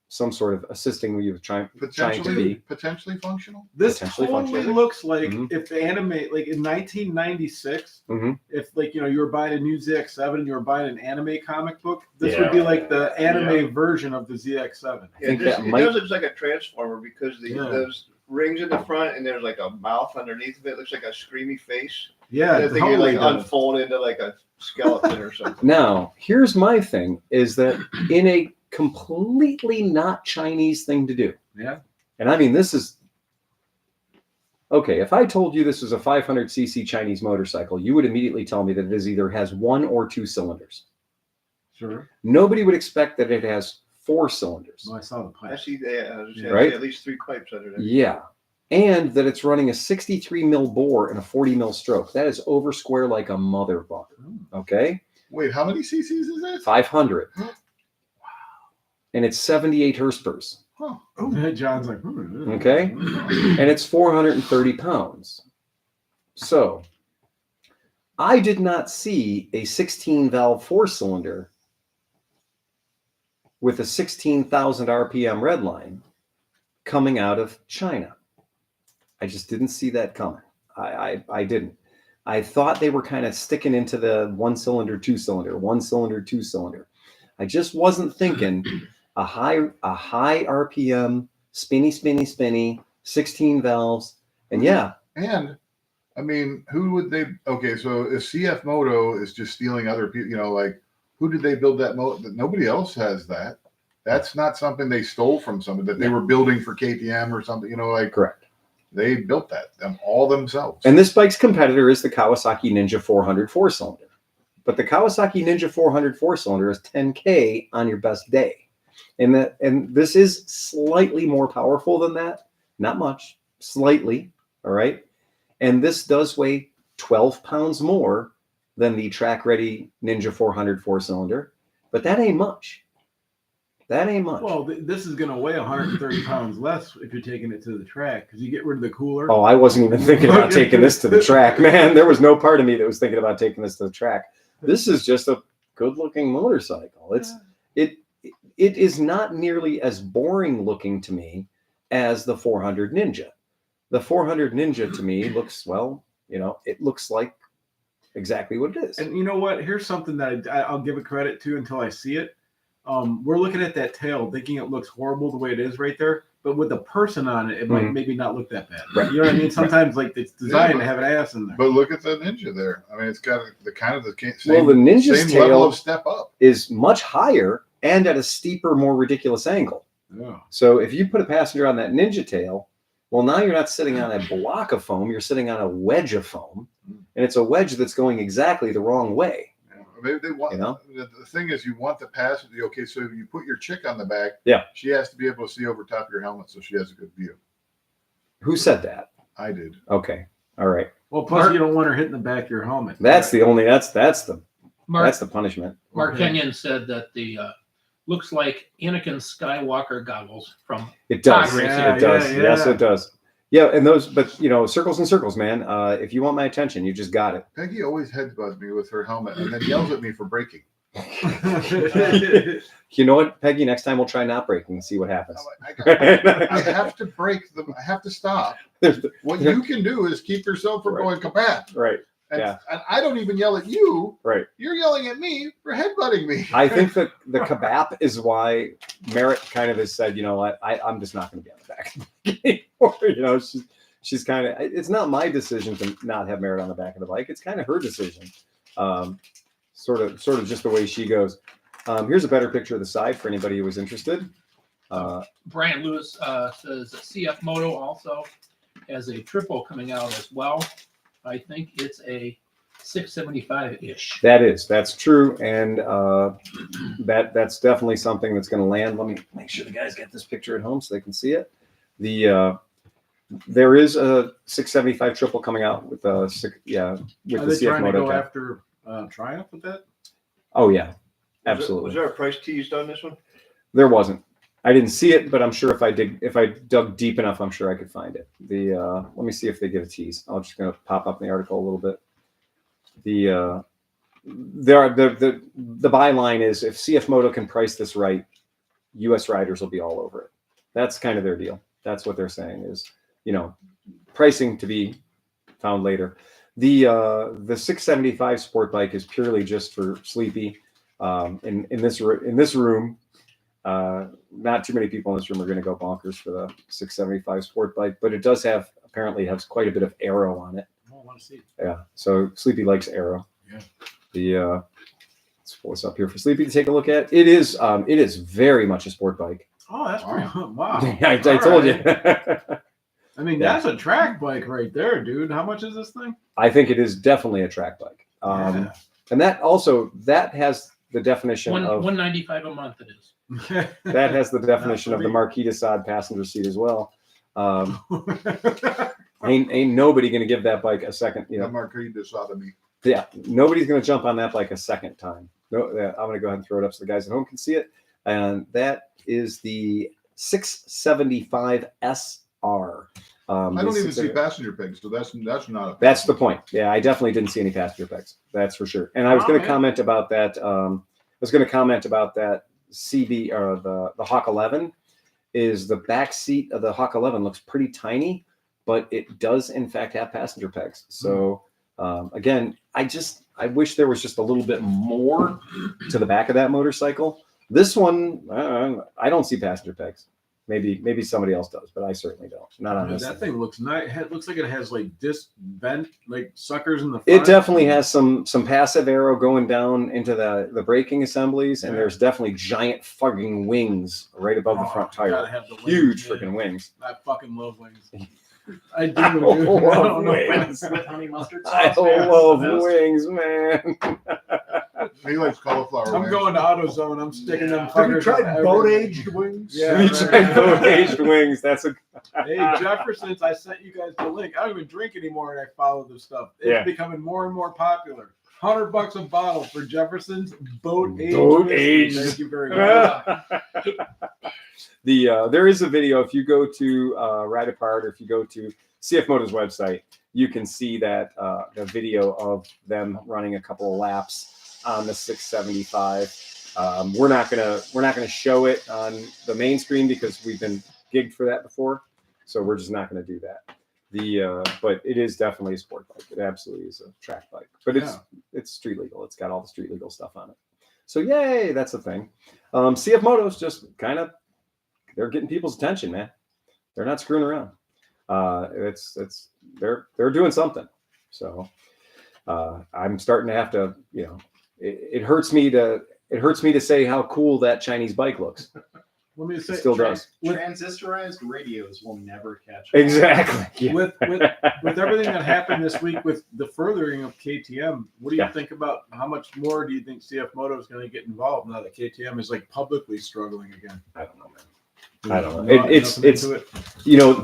some sort of assisting you trying to be. potentially functional. This Potentially totally functional. looks like Mhm. if the anime, like in 1996, Mhm. if you were buying a new ZX7 and you were buying an anime comic book, this Yeah. would be like the anime version of the ZX7. I think this, that it might. does look like a transformer because Yeah. those rings in the front and there's like a mouth underneath of it. It looks like a screamy face. Yeah, And I think you totally like does. unfold into like a skeleton or something. Now, here's my thing: is that in a completely not Chinese thing to do. Yeah. And I mean, this is okay. If I told you this was a 500cc Chinese motorcycle, you would immediately tell me that it either has 1 or 2 cylinders. Sure. Nobody would expect that it has 4 cylinders. Well, I saw the I pipe. see, I see Right? at least 3 pipes under there. Yeah. And that it's running a 63 mil bore and a 40 mil stroke. That is over square like a motherfucker. Okay. Wait, how many cc's is that? 500. And it's 78 horsepower. John's like, Okay. And it's 430 pounds. So I did not see a 16 valve 4-cylinder with a 16,000 RPM redline coming out of China. I just didn't see that coming. I didn't. I thought they were kind of sticking into the 1-cylinder, 2-cylinder, 1-cylinder, 2-cylinder. I just wasn't thinking a high RPM, spinny, 16 valves. And yeah, And I mean, who would they? Okay, so if CF Moto is just stealing other people, like who did they build that motor? Nobody else has that. That's not something they stole from somebody that they were building for KTM or something. Like correct. they built that them all themselves. And this bike's competitor is the Kawasaki Ninja 400 4-cylinder. But the Kawasaki Ninja 400 4-cylinder is 10K on your best day. And this is slightly more powerful than that. Not much, slightly. All right. And this does weigh 12 pounds more than the track ready Ninja 400 4-cylinder. But that ain't much. That ain't much. Well, this is going to weigh 130 pounds less if you're taking it to the track because you get rid of the cooler. Oh, I wasn't even thinking about taking this to the track, man. There was no part of me that was thinking about taking this to the track. This is just a good-looking motorcycle. It is not nearly as boring looking to me as the 400 Ninja. The 400 Ninja to me looks, it looks like exactly what it is. And you know what? Here's something that I'll give it credit to until I see it. We're looking at that tail, thinking it looks horrible the way it is right there. But with the person on it, it might maybe not look that bad. Right. You know what I mean? Sometimes like it's designed to have an ass in there. But look at the Ninja there. I mean, it's got the same, Well, the Ninja's same level tail of step up. is much higher and at a steeper, more ridiculous angle. Yeah. So if you put a passenger on that Ninja tail, well, now you're not sitting on a block of foam, you're sitting on a wedge of foam, and it's a wedge that's going exactly the wrong way. Maybe they want, the thing is, you want the passenger. Okay, so if you put your chick on the back, she has to be able to see over top of your helmet, so she has a good view. Who said that? I did. Okay, all right. Well, plus you don't want her hitting the back of your helmet. That's the only. That's the punishment. Mark Kenyon said that the looks like Anakin Skywalker goggles from It does. pod racing. It does. Yes, it does. Yeah, and those, but circles and circles, man. If you want my attention, you just got it. Peggy always headbutts me with her helmet and then yells at me for braking. You know what, Peggy? Next time we'll try not braking and see what happens. I have to brake them. I have to stop. What you can do is keep yourself from going kapat. Right. And I don't even yell at you. Right. You're yelling at me for headbutting me. I think that the kebab is why Merritt kind of has said, you know what, I'm just not going to be on the back anymore. She's kind of, it's not my decision to not have Merritt on the back of the bike. It's kind of her decision. Sort of just the way she goes. Here's a better picture of the side for anybody who was interested. Brian Lewis says CF Moto also has a triple coming out as well. I think it's a 675-ish. That's true, and that's definitely something that's going to land. Let me make sure the guys get this picture at home so they can see it. There is a 675 triple coming out with Are the they CF trying to Moto go tech. after Triumph with that? Oh yeah, absolutely. Was there a price teased on this one? There wasn't. I didn't see it, but I'm sure if I dug deep enough, I'm sure I could find it. Let me see if they give a tease. I'm just going to pop up in the article a little bit. The byline is, if CF Moto can price this right, U.S. riders will be all over it. That's kind of their deal. That's what they're saying is, pricing to be found later. The 675 sport bike is purely just for Sleepy. In this room, not too many people in this room are going to go bonkers for the 675 sport bike, but it does apparently has quite a bit of aero on it. I want to see it. Yeah, so Sleepy likes aero. Yeah. Let's pull this up here for Sleepy to take a look at. It is very much a sport bike. Oh, that's pretty wow. I told you. I mean, that's a track bike right there, dude. How much is this thing? I think it is definitely a track bike. And that has the definition of $195 a month. It is. that has the definition of the Marquis de Sade passenger seat as well. Ain't nobody gonna give that bike a second. Marquis de Sade me. Yeah, nobody's gonna jump on that bike a second time. No, I'm gonna go ahead and throw it up so the guys at home can see it. And that is the 675 SR. I don't even see passenger pegs, so that's not. That's the point. Yeah, I definitely didn't see any passenger pegs. That's for sure. And I was going to comment about that. CB or the Hawk 11 is the back seat of the Hawk 11 looks pretty tiny, but it does in fact have passenger pegs. So again, I wish there was just a little bit more to the back of that motorcycle. This one, I don't see passenger pegs. Maybe somebody else does, but I certainly don't. Not on this. That thing looks nice. It looks like it has like disc vent, like suckers in the front. It definitely has some passive aero going down into the braking assemblies, and there's definitely giant fucking wings right above the front tire. Huge freaking wings. I fucking love wings. I do. I love Wings with honey mustard sauce. I love wings, man. He likes cauliflower. I'm going to AutoZone. I'm sticking them. Have you fuckers tried on bone-aged wings? Yeah. We tried bone-aged wings. That's a. Hey, Jefferson's, I sent you guys the link. I don't even drink anymore, and I follow this stuff. It's becoming more and more popular. $100 a bottle for Jefferson's boat-aged. Thank you very much. There is a video. If you go to Ride Apart, or if you go to CF Moto's website, you can see that the video of them running a couple of laps on the 675. We're not gonna show it on the main screen because we've been gigged for that before, so we're just not gonna do that. But it is definitely a sport bike. It absolutely is a track bike, but it's street legal. It's got all the street legal stuff on it. So yay, that's the thing. CF Moto's just kind of, they're getting people's attention, man. They're not screwing around. They're doing something. So I'm starting to have to, it hurts me to say how cool that Chinese bike looks. Let me say, it still does. Transistorized radios will never catch up. Exactly. Yeah. With everything that happened this week with the furthering of KTM, what do you think about how much more do you think CF Moto is going to get involved now that KTM is like publicly struggling again? I don't know, man. I don't know. It's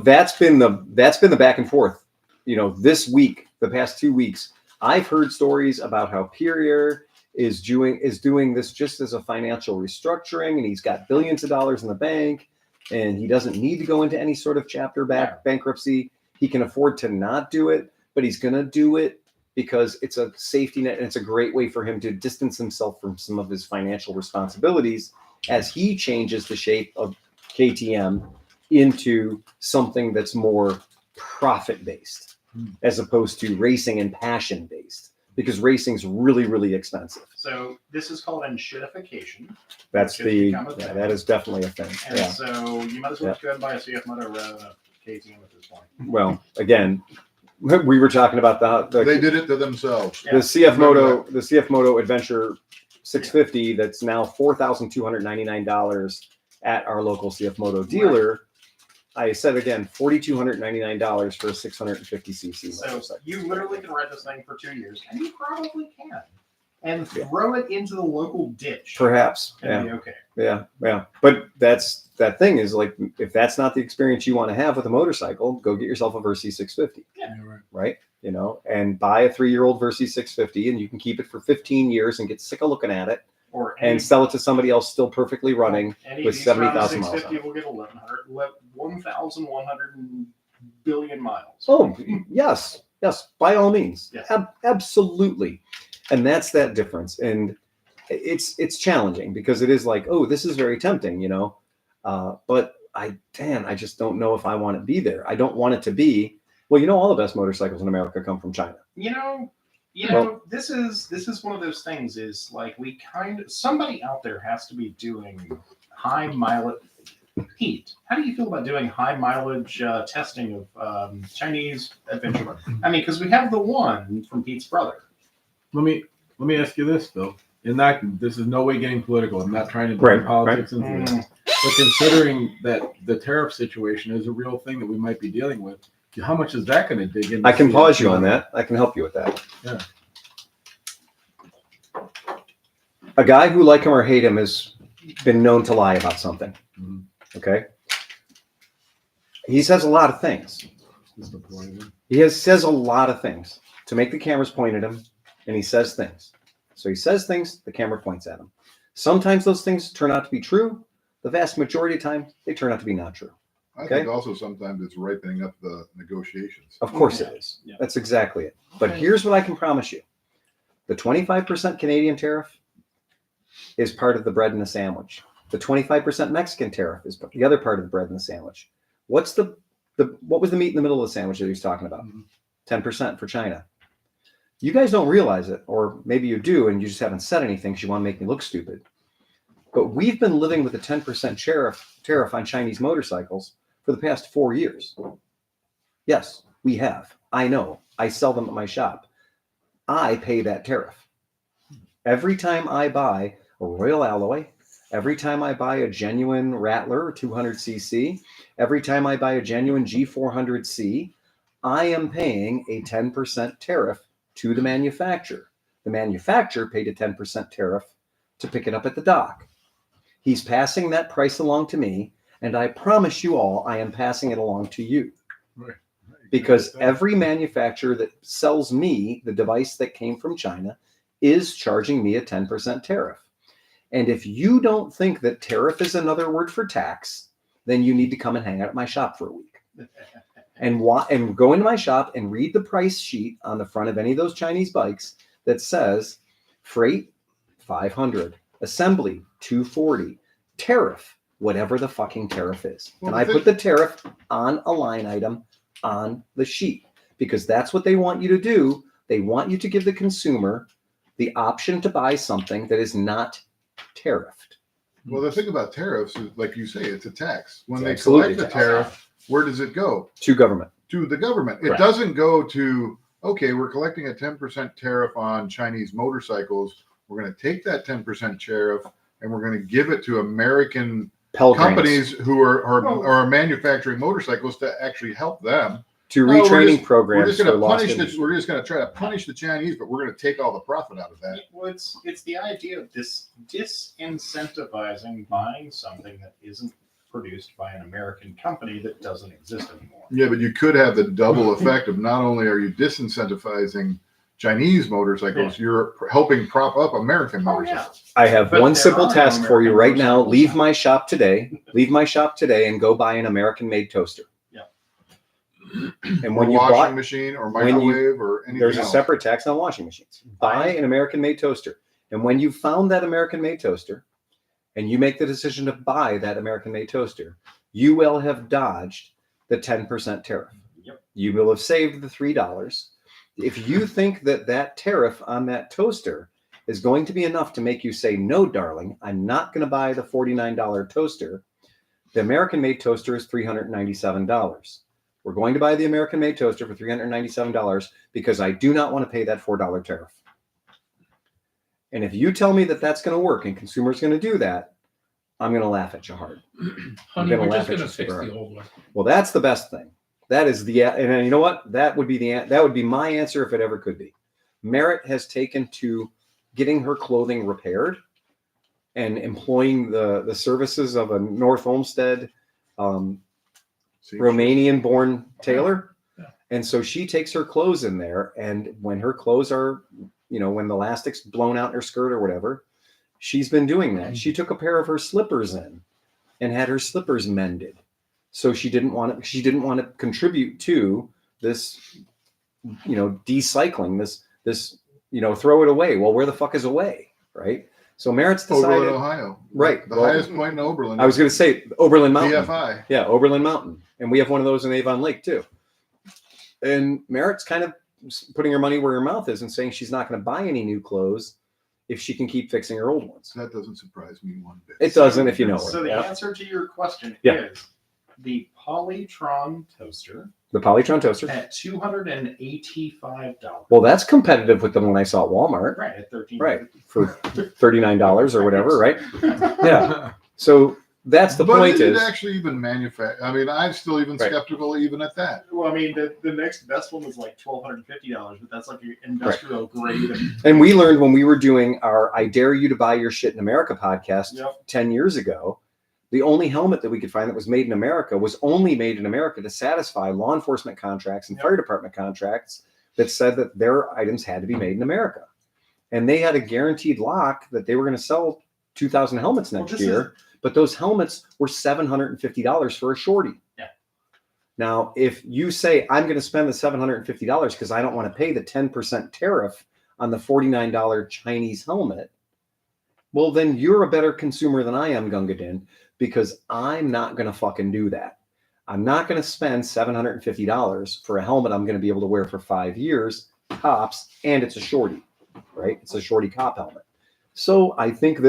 that's been the back and forth. This week, the past 2 weeks, I've heard stories about how Perrier is doing this just as a financial restructuring, and he's got billions of dollars in the bank, and he doesn't need to go into any sort of chapter bankruptcy. He can afford to not do it, but he's going to do it because it's a safety net and it's a great way for him to distance himself from some of his financial responsibilities as he changes the shape of KTM into something that's more profit-based as opposed to racing and passion-based, because racing's really, really expensive. So this is called enshittification. That's Which has become a thing. that is definitely a thing. And Yeah. so you might as well go and buy a CF Moto rather than a KTM at this point. Well, again, we were talking about the They did it to themselves. the CF Moto Adventure 650 that's now $4,299 at our local CF Moto dealer. I said again, $4,299 for a 650cc So motorcycle. you literally can ride this thing for 2 years, and you probably can, and throw it into the local ditch. Perhaps, And yeah, be okay. yeah. But that thing is like, if that's not the experience you want to have with a motorcycle, go get yourself a Versys 650. Yeah. Right? You know, and buy a 3-year-old Versys 650, and you can keep it for 15 years and get sick of looking at it, Or and sell it to somebody else still perfectly running any with of these around 70,000 miles on 650 will get 1,100 billion miles. Oh, yes, by all means. Yes. Absolutely. And that's that difference. And it's challenging because it is like, oh, this is very tempting, you know. But I just don't know if I want to be there. I don't want it to be, well, you know, all the best motorcycles in America come from China. This is one of those things is like somebody out there has to be doing high mileage. Pete, how do you feel about doing high mileage testing of Chinese adventure? I mean, because we have the one from Pete's brother. Let me ask you this, Phil. This is no way getting political. I'm not trying to bring politics into this. But considering that the tariff situation is a real thing that we might be dealing with, how much is that going to dig into? I can pause you on that. I can help you with that. Yeah. A guy who, like him or hate him, has been known to lie about something. Mhm. Okay. He says a lot of things. That's the point. Says a lot of things to make the cameras point at him, and he says things. So he says things, the camera points at him. Sometimes those things turn out to be true. The vast majority of time, they turn out to be not true. I think also sometimes it's ripening up the negotiations. Of course it is. Yeah. That's exactly it. But here's what I can promise you. The 25% Canadian tariff is part of the bread in the sandwich. The 25% Mexican tariff is the other part of the bread in the sandwich. What was the meat in the middle of the sandwich that he was talking about? 10% for China. You guys don't realize it, or maybe you do, and you just haven't said anything because you want to make me look stupid. But we've been living with a 10% tariff on Chinese motorcycles for the past 4 years. Yes, we have. I know. I sell them at my shop. I pay that tariff. Every time I buy a Royal Alloy, every time I buy a genuine Rattler 200cc, every time I buy a genuine G400C, I am paying a 10% tariff to the manufacturer. The manufacturer paid a 10% tariff to pick it up at the dock. He's passing that price along to me, and I promise you all, I am passing it along to you. Right. Because every manufacturer that sells me the device that came from China is charging me a 10% tariff. And if you don't think that tariff is another word for tax, then you need to come and hang out at my shop for a week. And go into my shop and read the price sheet on the front of any of those Chinese bikes that says freight $500, assembly $240, tariff, whatever the fucking tariff is. Well, and I put the tariff on a line item on the sheet because that's what they want you to do. They want you to give the consumer the option to buy something that is not tariffed. Well, the thing about tariffs is, like you say, it's a tax. When they Absolutely collect the tariff, where does it go? To government. To the government. It Correct. doesn't go to, okay, we're collecting a 10% tariff on Chinese motorcycles. We're going to take that 10% tariff and we're going to give it to American companies who are manufacturing motorcycles to actually help them. To retraining programs. We're just going to try to punish the Chinese, but we're going to take all the profit out of that. Well, it's the idea of this disincentivizing buying something that isn't produced by an American company that doesn't exist anymore. Yeah, but you could have the double effect of not only are you disincentivizing Chinese motorcycles, you're helping prop up American motorcycles. I have But one there simple are task no for you right American now. motorcycles. Leave my shop today and go buy an American-made toaster. And Or when you washing bought, machine or when you- microwave or anything there's a else. separate tax on washing machines. Buy an American-made toaster. And when you found that American-made toaster and you make the decision to buy that American-made toaster, you will have dodged the 10% tariff. Yep. You will have saved the $3. If you think that that tariff on that toaster is going to be enough to make you say, no, darling, I'm not going to buy the $49 toaster, the American-made toaster is $397. We're going to buy the American-made toaster for $397 because I do not want to pay that $4 tariff. And if you tell me that that's going to work and consumers going to do that, I'm going to laugh at you hard. Honey, gonna we're laugh just at going you to fix super the hard. old one. Well, that's the best thing. That is the, and then you know what? That would be my answer if it ever could be. Merritt has taken to getting her clothing repaired and employing the services of a North Olmsted Romanian-born tailor. Yeah. And so she takes her clothes in there, and when her clothes are, when the elastic's blown out in her skirt or whatever, she's been doing that. She took a pair of her slippers in and had her slippers mended. So she didn't want to contribute to this, decycling, this, throw it away. Well, where the fuck is away, right? So Merritt's decided, Oberlin, Ohio. right? The Well, highest point in Oberlin. I was going to say Oberlin Mountain. BFI. Yeah, Oberlin Mountain. And we have one of those in Avon Lake too. And Merritt's kind of putting her money where her mouth is and saying she's not going to buy any new clothes if she can keep fixing her old ones. That doesn't surprise me one bit. It doesn't if you know her. So the Yeah. answer to your question Yeah. is the Polytron toaster The Polytron toaster. at $285. Well, that's competitive with the one I saw at Walmart. Right, at $13. Right. For $39 or whatever, right? Yeah. So that's the but point is it is, actually even manufactured? I mean, I'm still even Right. skeptical even at that. Well, I mean, the next best one was like $1,250, but that's like an industrial grade. and we learned when we were doing our I Dare You to Buy Your Shit in America podcast Yep. 10 years ago, the only helmet that we could find that was made in America was only made in America to satisfy law enforcement contracts and Yep. fire department contracts that said that their items had to be made in America. And they had a guaranteed lock that they were going to sell 2,000 helmets Well, next this year. But those helmets were $750 for a shorty. Yeah. Now, if you say, I'm going to spend the $750 because I don't want to pay the 10% tariff on the $49 Chinese helmet, well, then you're a better consumer than I am, Gunga Din, because I'm not going to fucking do that. I'm not going to spend $750 for a helmet I'm going to be able to wear for 5 years, tops, and it's a shorty, right? It's a shorty cop helmet. So I think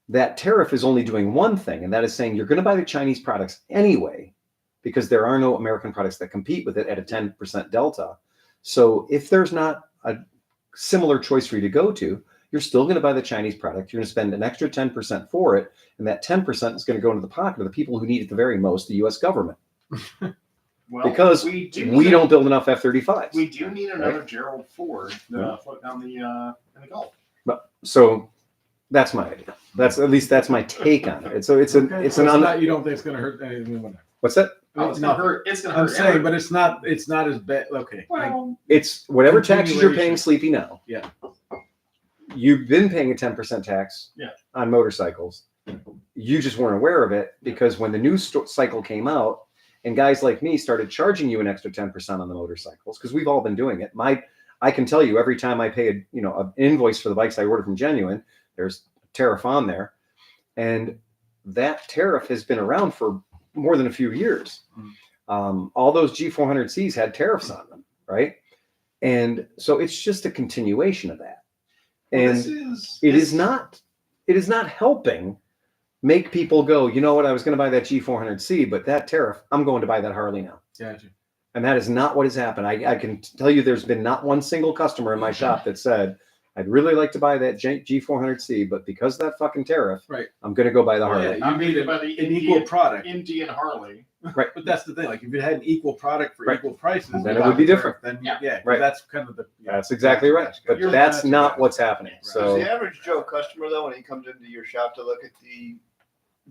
that tariff is only doing one thing, and that is saying you're going to buy the Chinese products anyway, because there are no American products that compete with it at a 10% delta. So if there's not a similar choice for you to go to, you're still going to buy the Chinese product. You're going to spend an extra 10% for it, and that 10% is going to go into the pocket of the people who need it the very most, the U.S. government, Well, because we don't build enough F-35s. We do need another Gerald Ford float down in the Gulf. So that's my idea. That's my take on it. So it's an You don't think it's going to hurt anyone? what's that? Oh, it's gonna hurt. It's gonna I'm hurt. saying, but it's not as bad. Okay. Well, It's whatever taxes you're paying Continuation. Sleepy now. Yeah. You've been paying a 10% tax Yeah. on motorcycles. You just weren't aware of it because when the new cycle came out and guys like me started charging you an extra 10% on the motorcycles, because we've all been doing it. I can tell you every time I pay an invoice for the bikes I order from Genuine, there's a tariff on there. And that tariff has been around for more than a few years. All those G400Cs had tariffs on them, right? And so it's just a continuation of that. And it is not helping make people go, you know what, I was going to buy that G400C, but that tariff, I'm going to buy that Harley now. Gotcha. And that is not what has happened. I can tell you there's been not one single customer in my shop that said, I'd really like to buy that G400C, but because of that fucking tariff, Right. I'm going to go buy the Oh, Harley. yeah. I'm You need thinking about the an equal product. Indian Harley. But that's the thing. Like if you had an equal product for Right. equal prices, Then it without would be the different. tariff, Then Yeah. Right. That's kind of the. That's exactly right. But You're- that's not what's happening. Does So the average Joe customer, though, when he comes into your shop to look at the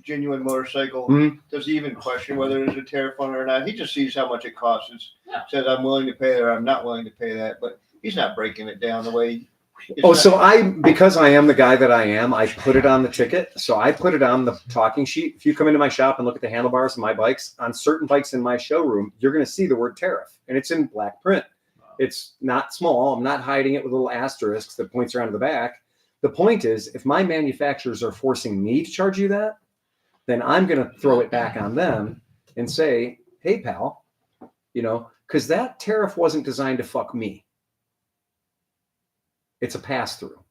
genuine motorcycle, Mhm. does he even question whether there's a tariff on it or not? He just sees how much it costs. Yeah. Says, I'm willing to pay it or I'm not willing to pay that. But he's not breaking it down the way Oh, so because I am the guy that I am, I put it on the ticket. So I put it on the talking sheet. If you come into my shop and look at the handlebars of my bikes, on certain bikes in my showroom, you're going to see the word tariff, and it's in black print. It's not small. I'm not hiding it with little asterisks that points around to the back. The point is, if my manufacturers are forcing me to charge you that, then I'm going to throw it back on them and say, hey, pal, because that tariff wasn't designed to fuck me. It's a pass-through.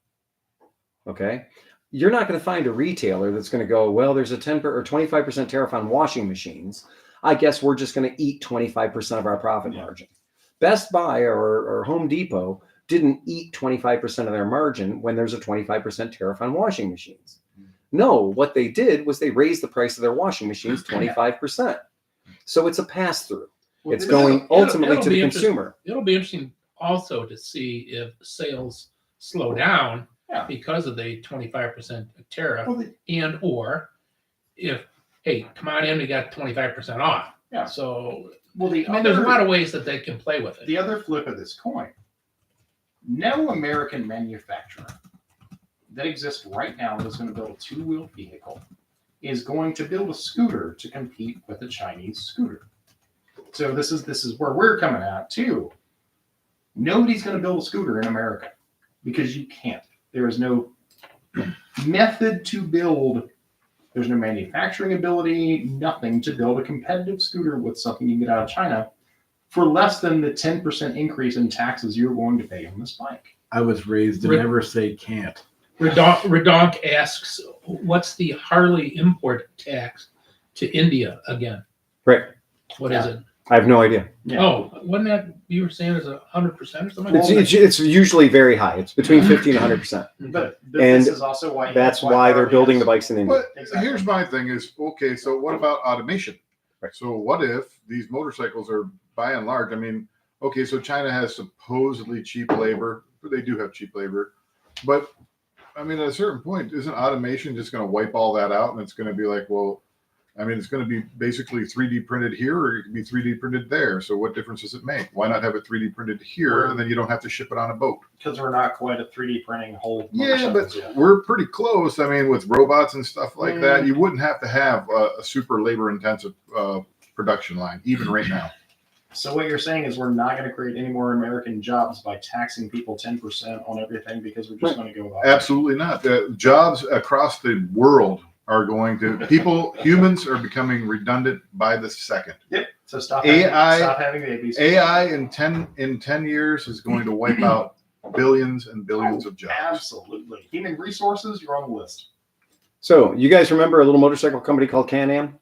Okay? You're not going to find a retailer that's going to go, well, there's a 10 or 25% tariff on washing machines. I guess we're just going to eat 25% of our profit margin. Best Buy or Home Depot didn't eat 25% of their margin when there's a 25% tariff on washing machines. No, what they did was they raised the price of their washing machines 25%. So it's a pass-through. Well, It's going ultimately to the consumer. It'll be interesting also to see if sales slow down because of the 25% tariff, and or if, hey, come on in, we got 25% off. Yeah. So, there's a lot of ways that they can play with it. The other flip of this coin, no American manufacturer that exists right now that is going to build a two-wheel vehicle is going to build a scooter to compete with a Chinese scooter. So this is where we're coming at too. Nobody's going to build a scooter in America because you can't. There is no method to build. There's no manufacturing ability, nothing to build a competitive scooter with something you can get out of China for less than the 10% increase in taxes you're going to pay on this bike. I was raised to never say can't. Redonk asks, what's the Harley import tax to India again? Right. What is it? I have no idea. Yeah. Oh, wasn't that you were saying is 100% or something? It's usually very high. It's between 50 and 100%. But And this is also why that's why they're Harley building has- the bikes in India. But here's my thing is, okay, so what about automation? Right. So what if these motorcycles are, by and large, I mean, okay, so China has supposedly cheap labor, but they do have cheap labor. But, I mean, at a certain point, isn't automation just going to wipe all that out? And it's going to be like, well, I mean, it's going to be basically 3D printed here, or it can be 3D printed there. So what difference does it make? Why not have it 3D printed here, and then you don't have to ship it on a boat? Because we're not quite a 3D printing whole. Yeah, but motorcycles yet. we're pretty close. I mean, with robots and stuff like that, you wouldn't have to have a super labor-intensive production line, even right now. So what you're saying is we're not going to create any more American jobs by taxing people 10% on everything because we're just going to go about Absolutely not. The jobs across the world are going to humans are becoming redundant by the second. Yep. So stop AI having babies. AI in 10 years is going to wipe out billions and billions of jobs. Absolutely. Human resources, you're on the list. So you guys remember a little motorcycle company called Can-Am?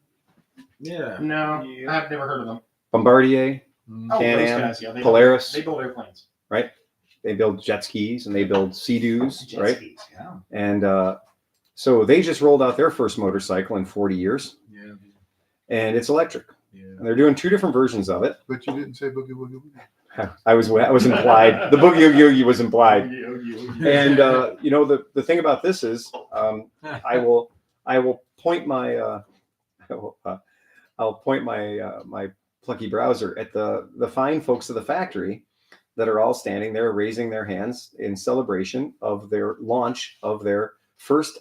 Yeah. No, I've never heard of them. Bombardier, Oh, Can-Am, those guys, yeah. Polaris. They build airplanes. Right? They build jet skis and they build Sea-Doos, Jet right? skis, yeah. And so they just rolled out their first motorcycle in 40 years, Yeah. and it's electric. Yeah. And they're doing two different versions of it. But you didn't say boogie woogie woogie. I was implied. The boogie oogie was implied. And the thing about this is, I will point my I'll point my plucky browser at the fine folks of the factory that are all standing there raising their hands in celebration of their launch of their first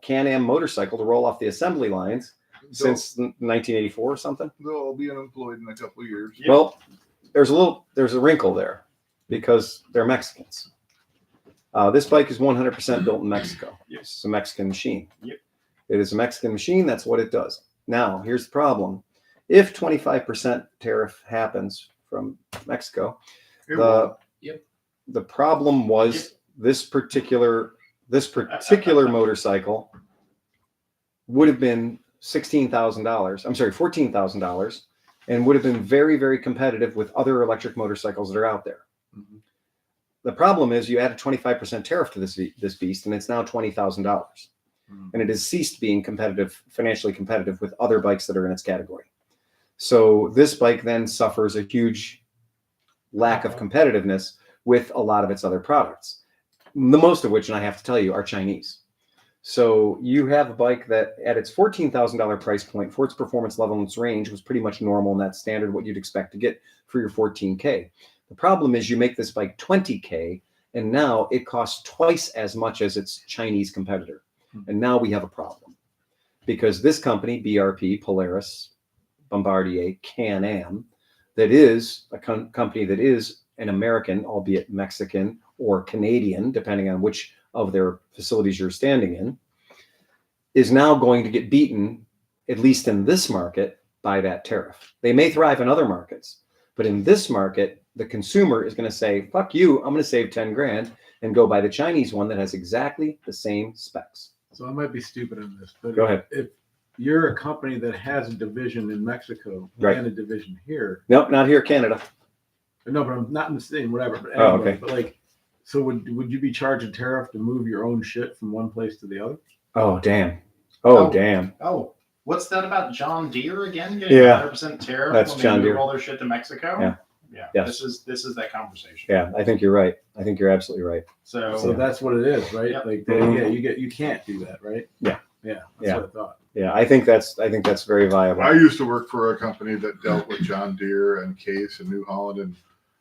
Can-Am motorcycle to roll off the assembly lines since 1984 or something. They'll all be unemployed in a couple of years. Yep. Well, there's a wrinkle there because they're Mexicans. This bike is 100% built in Mexico. Yep. It's a Mexican machine. Yep. It is a Mexican machine. That's what it does. Now, here's the problem. If 25% tariff happens from Mexico, the problem was this particular motorcycle would have been $16,000. I'm sorry, $14,000, and would have been very, very competitive with other electric motorcycles that are out there. Mm-hmm. The problem is you add a 25% tariff to this beast, and it's now $20,000, and it has ceased being financially competitive with other bikes that are in its category. So this bike then suffers a huge lack of competitiveness with a lot of its other products, the most of which, and I have to tell you, are Chinese. So you have a bike that at its $14,000 price point for its performance level and its range was pretty much normal, and that's standard what you'd expect to get for your 14K. The problem is you make this bike 20K And now it costs twice as much as its Chinese competitor. And now we have a problem because this company, BRP, Polaris, Bombardier, Can-Am, that is a company that is an American, albeit Mexican or Canadian, depending on which of their facilities you're standing in, is now going to get beaten, at least in this market, by that tariff. They may thrive in other markets, but in this market, the consumer is going to say, fuck you, I'm going to save 10 grand and go buy the Chinese one that has exactly the same specs. So I might be stupid on this, but Go ahead. if you're a company that has a division in Mexico Right. and a division here, Nope, not here, Canada. no, but I'm not in the same, whatever. But Oh, anyway, okay. But like, so would you be charged a tariff to move your own shit from one place to the other? Oh, damn. Oh, Oh. damn. Oh, what's that about John Deere again? Getting Yeah. 100% tariff That's when they John move Deere. all their shit to Mexico? Yeah. Yeah. Yes. This is that conversation. Yeah, I think you're right. I think you're absolutely right. So, So that's what it is, right? Yep. Like, Mhm. yeah, you can't do that, right? Yeah. Yeah. That's Yeah. what I thought. Yeah, I think that's very viable. I used to work for a company that dealt with John Deere and Case and New Holland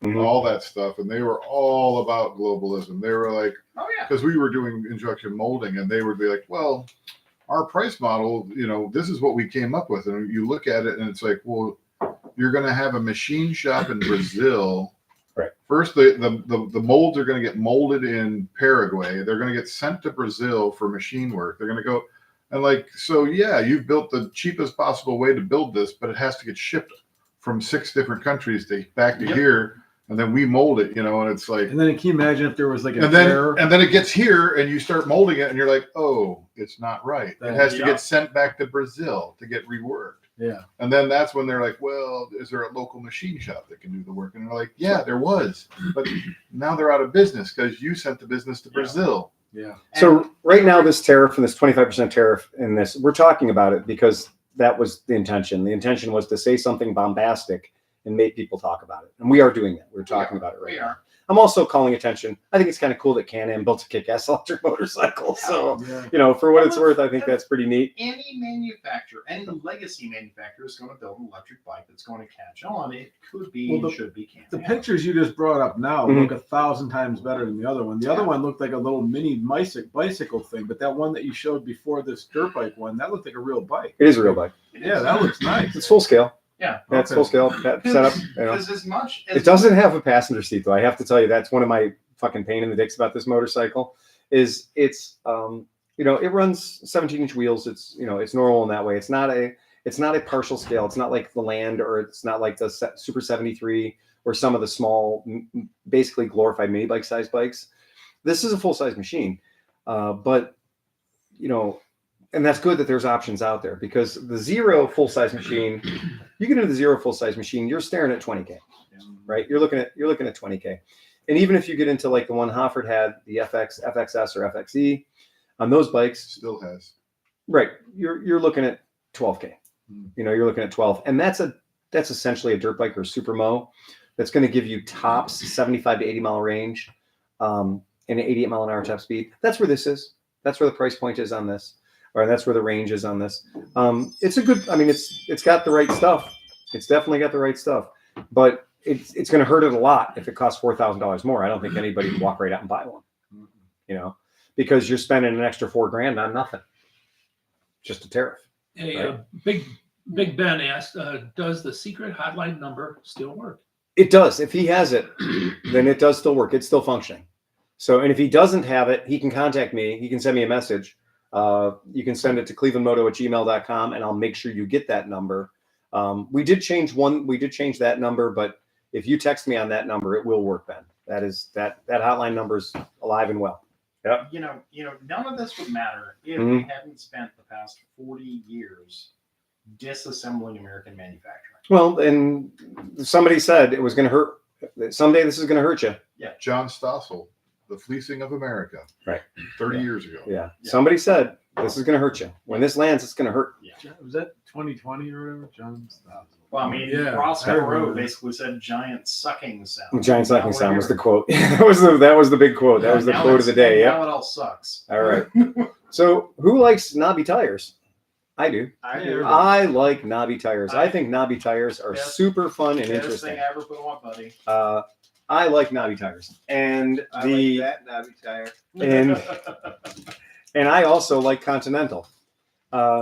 and Mhm. all that stuff, and they were all about globalism. They were like, oh yeah. because we were doing injection molding, and they would be like, well, our price model, this is what we came up with. And you look at it and it's like, well, you're going to have a machine shop in Brazil. Right. First, the molds are going to get molded in Paraguay. They're going to get sent to Brazil for machine work. They're going to go and so yeah, you've built the cheapest possible way to build this, but it has to get shipped from 6 different countries back to Yep. here. And then we mold it, and it's like, And then can you imagine if there was like a and then error? and then it gets here and you start molding it and you're like, oh, it's not right. It has to Yeah. get sent back to Brazil to get reworked. Yeah. And then that's when they're like, well, is there a local machine shop that can do the work? And they're like, yeah, there was, but now they're out of business because you sent the business to Brazil. Yeah. So right now, this tariff and this 25% tariff in this, we're talking about it because that was the intention. The intention was to say something bombastic and make people talk about it. And we are doing that. We're talking about it right We now. are. I'm also calling attention. I think it's kind of cool that Can-Am built a kick-ass electric motorcycle. So, Yeah. for what it's worth, I think that's pretty neat. Any manufacturer, any legacy manufacturer is going to build an electric bike that's going to catch on. It could be, Well, should be, can. The pictures you just brought up now Mhm. look 1,000 times better than the other one. The other one looked like a little mini bicycle thing, but that one that you showed before this dirt bike one, that looked like a real bike. It is a real bike. Yeah, that looks nice. It's full scale. Yeah. That's Okay. full scale. That setup. Because as much as It doesn't have a passenger seat though. I have to tell you, that's one of my fucking pain in the dicks about this motorcycle. Is it's it runs 17-inch wheels. It's it's normal in that way. It's not a partial scale. It's not like the Land or it's not like the Super 73 or some of the small, basically glorified mini bike size bikes. This is a full size machine, but and that's good that there's options out there because the Zero full size machine, you get into the Zero full size machine, you're staring at 20K, right? You're looking at 20K. And even if you get into like the one Hofford had, the FX, FXS or FXE on those bikes, Still has. right? You're looking at 12K. You're looking at 12, and that's essentially a dirt bike or a supermo that's going to give you tops 75 to 80 mile range, and an 88 mile an hour top speed. That's where this is. That's where the price point is on this, or that's where the range is on this. It's a good. I mean, it's got the right stuff. It's definitely got the right stuff, but it's going to hurt it a lot if it costs $4,000 more. I don't think anybody would walk right out and buy one. Because you're spending an extra $4,000 on nothing, just a tariff. Hey, Big Ben asked, does the secret hotline number still work? It does. If he has it, then it does still work. It's still functioning. So, and if he doesn't have it, he can contact me. He can send me a message. You can send it to clevelandmoto@gmail.com, and I'll make sure you get that number. We did change that number, but if you text me on that number, it will work, Ben. That hotline number is alive and well. Yep. None of this would matter if Mhm. we hadn't spent the past 40 years disassembling American manufacturing. Well, and somebody said it was going to hurt. Someday this is going to hurt you. John Stossel, The Fleecing of America. Right. 30 years ago. Yeah. Somebody said this is going to hurt you. When this lands, it's going to hurt. Was that 2020 or whatever? John Stossel. Well, I mean, Yeah, Ross I remember Perot that. basically said "giant sucking sound." Giant sucking Now sound we're was the here. quote. that was the big quote. That was the Now quote of the day. Now Yeah. it all sucks. All right. So who likes knobby tires? I do. I do. I like knobby tires. I think knobby tires are Best- super fun and Best interesting. thing I ever put on my buddy. I like knobby tires, and I like that knobby tire. and I also like Continental.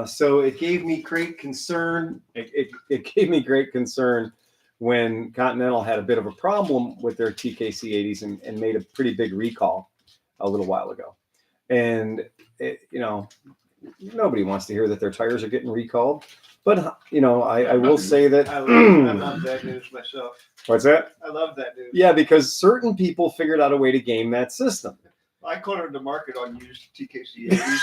So it gave me great concern. It gave me great concern when Continental had a bit of a problem with their TKC 80s and made a pretty big recall a little while ago. And nobody wants to hear that their tires are getting recalled. But I will say that I love that news myself. What's that? I love that news. Yeah, because certain people figured out a way to game that system. I cornered the market on used TKC 80s.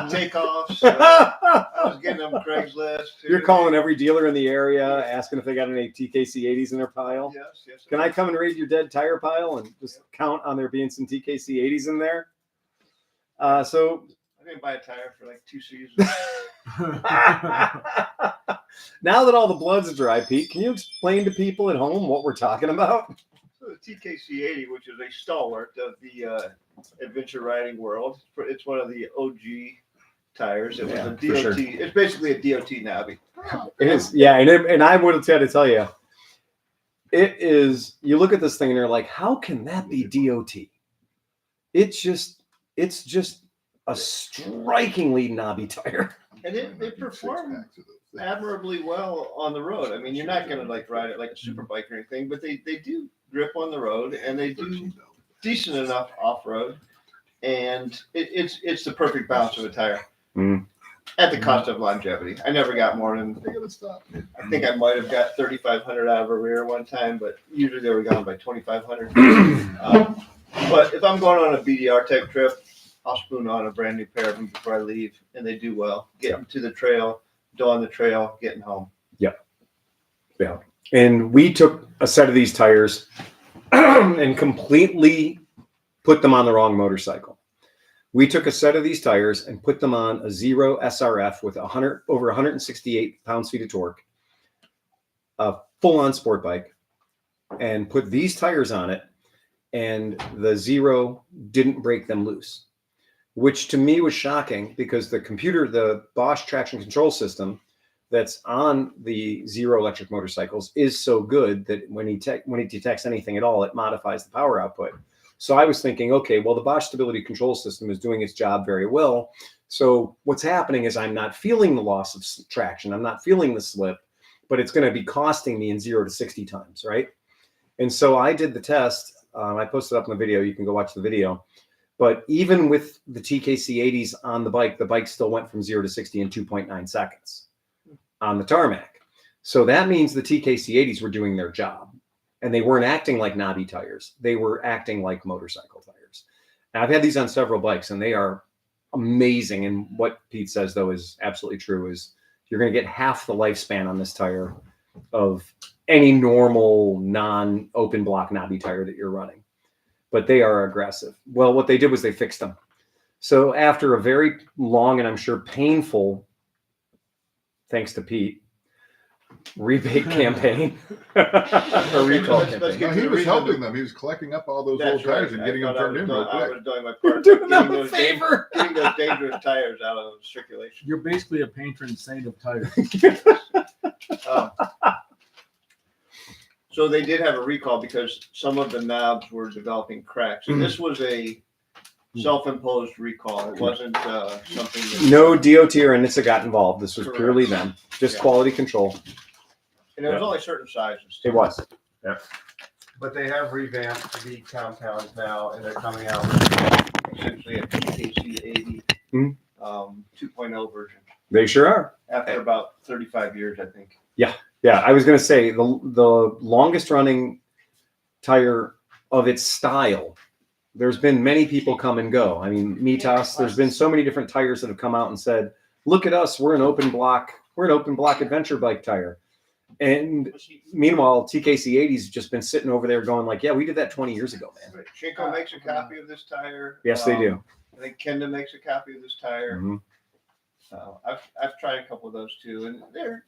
Takeoffs. I was getting them Craigslist. You're calling every dealer in the area, asking if they got any TKC 80s in their pile. Yes. Can I come and raid your dead tire pile and just count on there being some TKC 80s in there? So I didn't buy a tire for like 2 seasons. Now that all the blood's dry, Pete, can you explain to people at home what we're talking about? So the TKC 80, which is a stalwart of the adventure riding world, it's one of the OG tires. It was a for DOT. sure. It's basically a DOT knobby. It is, yeah, and I would have had to tell you, it is. You look at this thing and you're like, how can that be DOT? It's just a strikingly knobby tire. And it performed admirably well on the road. I mean, you're not going to like ride it like a super bike or anything, but they do grip on the road and they do decent enough off road. And it's the perfect balance of a tire at the cost of longevity. I never got more than, I think I might have got 3,500 out of a rear one time, but usually they were gone by 2,500. But if I'm going on a BDR type trip, I'll spoon on a brand new pair of them before I leave, and they do well. Getting to the trail, on the trail, getting home. Yeah. And we took a set of these tires and completely put them on the wrong motorcycle. We took a set of these tires and put them on a Zero SRF with over 168 pounds-feet of torque, a full-on sport bike, and put these tires on it, and the Zero didn't break them loose, which to me was shocking because the Bosch traction control system that's on the Zero electric motorcycles is so good that when it detects anything at all, it modifies the power output. So I was thinking, okay, well, the Bosch stability control system is doing its job very well. So what's happening is I'm not feeling the loss of traction. I'm not feeling the slip, but it's going to be costing me in 0 to 60 times, right? And so I did the test. I posted up in the video. You can go watch the video. But even with the TKC 80s on the bike still went from 0 to 60 in 2.9 seconds on the tarmac. So that means the TKC 80s were doing their job. And they weren't acting like knobby tires. They were acting like motorcycle tires. And I've had these on several bikes, and they are amazing. And what Pete says, though, is absolutely true, is you're going to get half the lifespan on this tire of any normal non-open block knobby tire that you're running. But they are aggressive. Well, what they did was they fixed them. So after a very long and I'm sure painful, thanks to Pete, rebate campaign, a recall campaign. No, he was helping them. He was collecting up all those old tires and getting them turned in real I quick. was doing my You're part. doing them a favor. Getting those dangerous tires out of circulation. You're basically a patron saint of tires. So they did have a recall because some of the knobs were developing cracks. And this was a self-imposed recall. It wasn't something that... No DOT or NHTSA got involved. This was Correct. purely them, just Yeah. quality control. And it was only certain sizes. It was. But they have revamped the compounds now, and they're coming out with Essentially a PKC 80 Hmm. 2.0 version. They sure are. After about 35 years, I think. Yeah, I was going to say the longest running tire of its style. There's been many people come and go. I mean, Mitas, there's been so many different tires that have come out and said, look at us, we're an open block adventure bike tire. And meanwhile, TKC 80's just been sitting over there going like, yeah, we did that 20 years ago, man. Shinko makes a copy of this tire. Yes, they do. I think Kenda makes a copy of this tire. Mhm. I've tried a couple of those too, and they're,